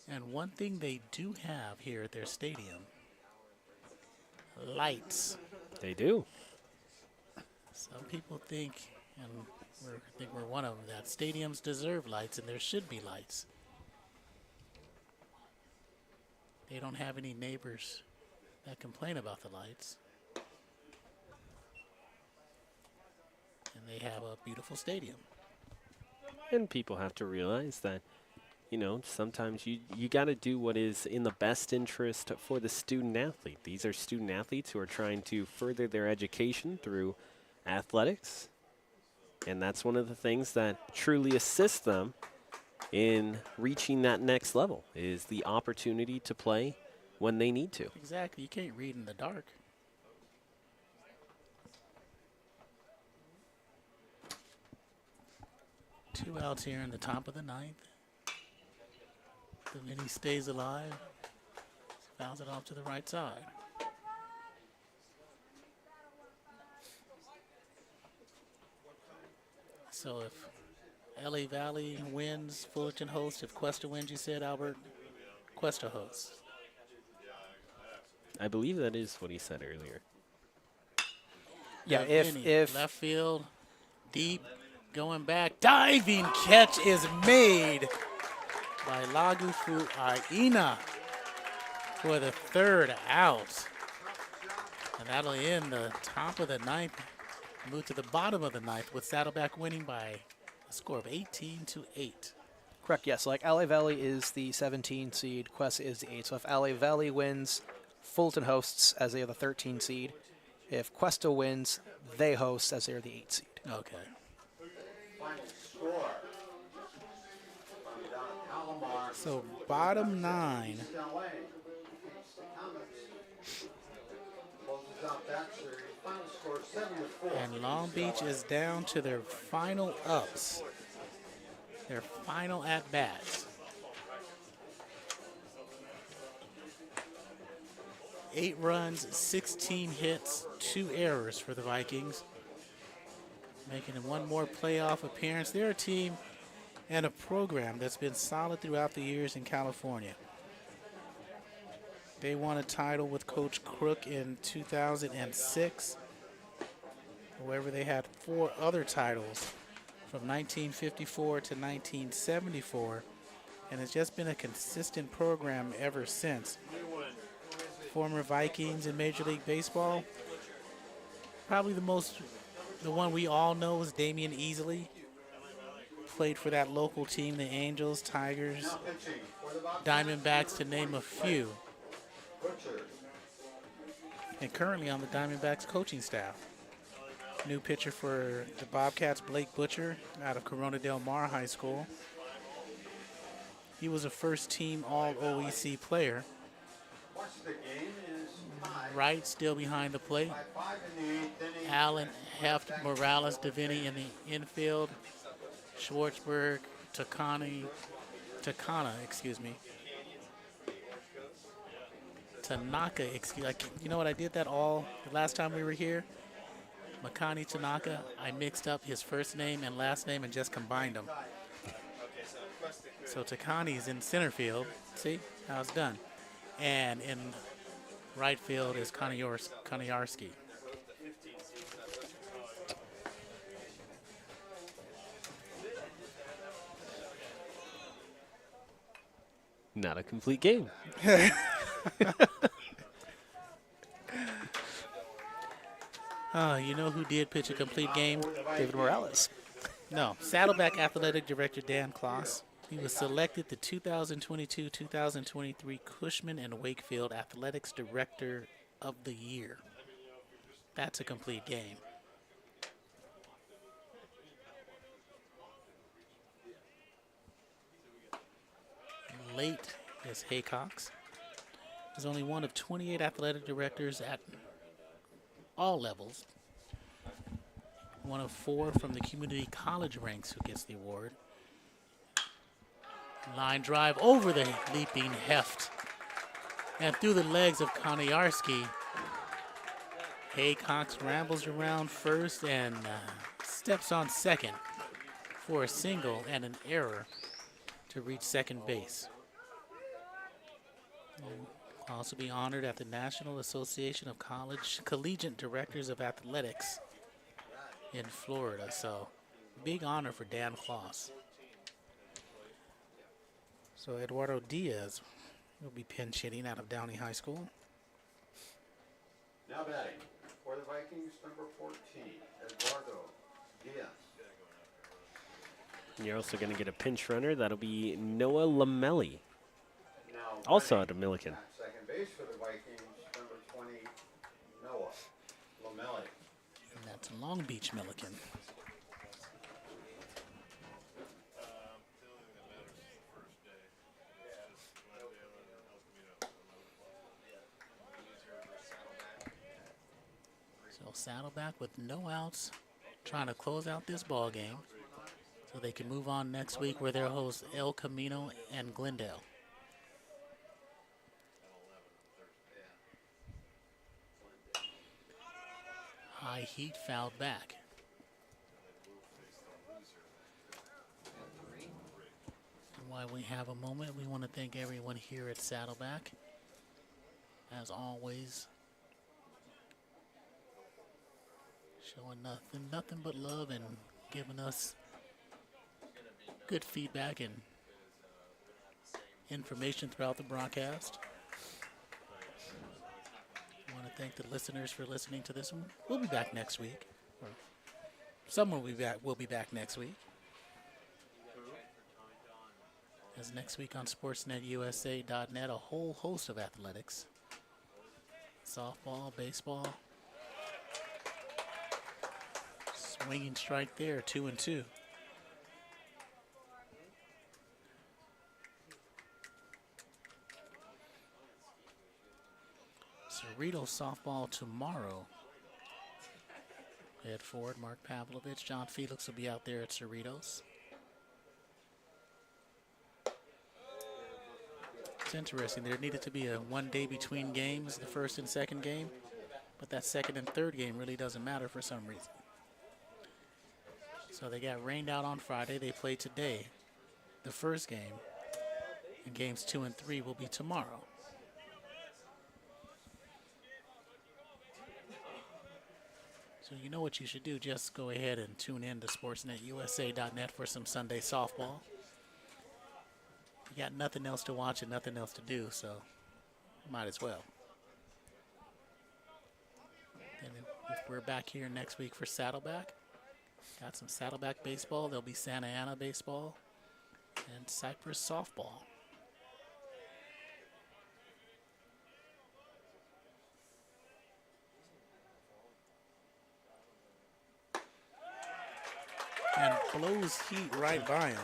And one thing they do have here at their stadium, lights. They do. Some people think, and I think we're one of them, that stadiums deserve lights, and there should be lights. They don't have any neighbors that complain about the lights. And they have a beautiful stadium. And people have to realize that, you know, sometimes you got to do what is in the best interest for the student athlete. These are student athletes who are trying to further their education through athletics. And that's one of the things that truly assists them in reaching that next level, is the opportunity to play when they need to. Exactly. You can't read in the dark. Two outs here in the top of the 9th. Deviney stays alive. Fouls it off to the right side. So if LA Valley wins, Fullerton hosts. If Cuesta wins, you said, Albert, Cuesta hosts. I believe that is what he said earlier. Yeah, Deviney, if left field, deep, going back, diving catch is made by Lagufu Aina. for the third out. And that'll end the top of the ninth. Move to the bottom of the ninth with Saddleback winning by a score of 18-8. Correct, yes. Like LA Valley is the 17 seed, Quest is the 8. So if LA Valley wins, Fulton hosts as they are the 13 seed. If Cuesta wins, they host as they are the 8 seed. Okay. Final score. From down at Palomar, So bottom 9. East LA defeats the Comets. Closes out that series. Final score 7-4. And Long Beach is down to their final ups. Their final at-bats. 8 runs, 16 hits, 2 errors for the Vikings. Making one more playoff appearance. They're a team and a program that's been solid throughout the years in California. They won a title with Coach Crook in 2006. However, they had 4 other titles from 1954 to 1974, and it's just been a consistent program ever since. Former Vikings in Major League Baseball, probably the one we all know is Damian Easley. Played for that local team, the Angels, Tigers, Now pitching for the Bobcats, Diamondbacks, to name a few, Butcher. and currently on the Diamondbacks coaching staff. New pitcher for the Bobcats, Blake Butcher, out of Corona Del Mar High School. He was a first-team All-OEC player. Watch the game is tied Wright still behind the plate. by 5 in the 8th inning. Allen, Heft, Morales, Davini in the infield. Schwartzberg, Takana, Tanaka, you know what, I did that all the last time we were here. Makani Tanaka, I mixed up his first name and last name and just combined them. So Takani's in center field. See how it's done. And in right field is Koniarski. Not a complete game. You know who did pitch a complete game? David Morales. No, Saddleback Athletic Director Dan Kloss. He was selected the 2022-2023 Cushman and Wakefield Athletics Director of the Year. That's a complete game. Late is Haycox. He's only one of 28 athletic directors at all levels. One of 4 from the community college ranks who gets the award. Line drive over the leaping Heft and through the legs of Koniarski. Haycox rambles around first and steps on second for a single and an error to reach second base. And will also be honored at the National Association of Collegiate Directors of Athletics in Florida. So, big honor for Dan Kloss. So, Eduardo Diaz will be pinch hitting out of Downey High School. Now batting for the Vikings, number 14, Eduardo Diaz. You're also going to get a pinch runner. That'll be Noah Lamelli, Now also batting out of Milliken. at second base for the Vikings, number 20, Noah Lamelli. And that's Long Beach Milliken. So Saddleback with no outs, trying to close out this ball game so they can move on next week where they'll host El Camino and Glendale. High heat fouled back. And while we have a moment, we want to thank everyone here at Saddleback. As always, showing nothing but love and giving us good feedback and information throughout the broadcast. thank the listeners for listening to this one. We'll be back next week. Or someone will be back next week. As next week on SportsNetUSA.net, a whole host of athletics. Softball, baseball. Swinging strike there, 2-2. Cerritos softball tomorrow. Head forward, Mark Pavlovich. John Felix will be out there at Cerritos. It's interesting. There needed to be a 1 day between games, the first and second game, but that second and third game really doesn't matter for some reason. So they got rained out on Friday. They played today, the first game, and games 2 and 3 will be tomorrow. So you know what you should do. Just go ahead and tune in to SportsNetUSA.net for some Sunday softball. You got nothing else to watch and nothing else to do, so might as well. And if we're back here next week for Saddleback, got some Saddleback baseball. There'll be Santa Ana baseball and Cypress softball. And blows heat right by him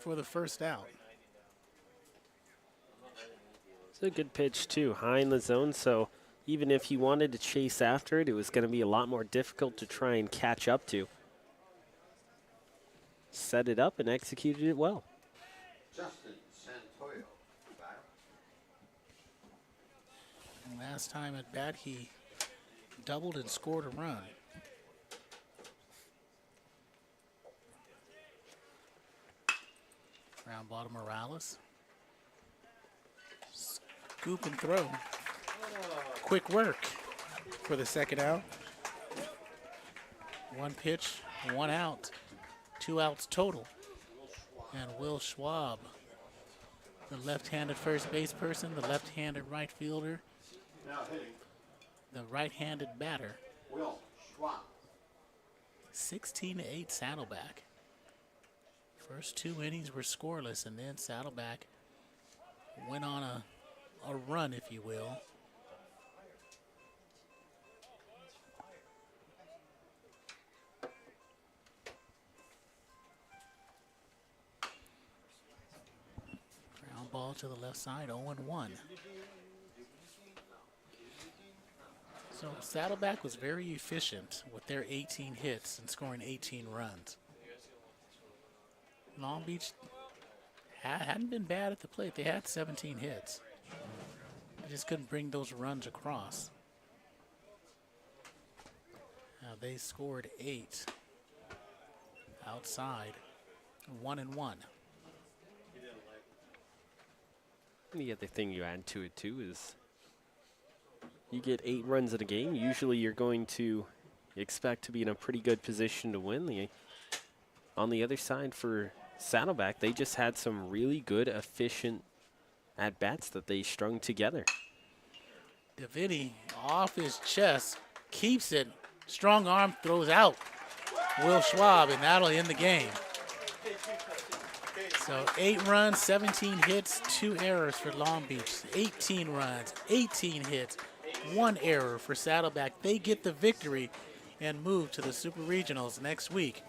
for the first out. It's a good pitch, too, high in the zone. So even if he wanted to chase after it, it was going to be a lot more difficult to try and catch up to. Set it up and executed it well. Justin Santoyo. Batter. And last time at bat, he doubled and scored a run. Ground ball to Morales. Scoop and throw. Quick work for the second out. 1 pitch, 1 out. 2 outs total. And Will Schwab, the left-handed first base person, the left-handed right fielder, Now hitting the right-handed batter. Will Schwab. 16-8 Saddleback. First 2 innings were scoreless, and then Saddleback went on a run, if you will. Ground ball to the left side, 0-1. So Saddleback was very efficient with their 18 hits and scoring 18 runs. Long Beach hadn't been bad at the plate. They had 17 hits. They just couldn't bring those runs across. Now they scored 8 outside, 1-1. The other thing you add to it, too, is you get 8 runs in a game. Usually you're going to expect to be in a pretty good position to win. On the other side for Saddleback, they just had some really good, efficient at-bats that they strung together. Davidi off his chest, keeps it. Strong arm throws out Will Schwab, and that'll end the game. So 8 runs, 17 hits, 2 errors for Long Beach. 18 runs, 18 hits, 1 error for Saddleback. They get the victory and move to the Super Regionals next week.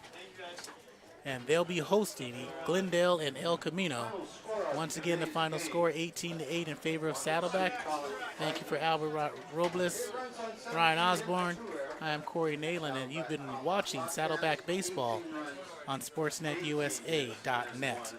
And they'll be hosting Glendale and El Camino. Once again, the final score 18-8 in favor of Saddleback. Thank you for Albert Robles, Ryan Osborn. I am Corey Neyland, and you've been watching Saddleback Baseball on SportsNetUSA.net.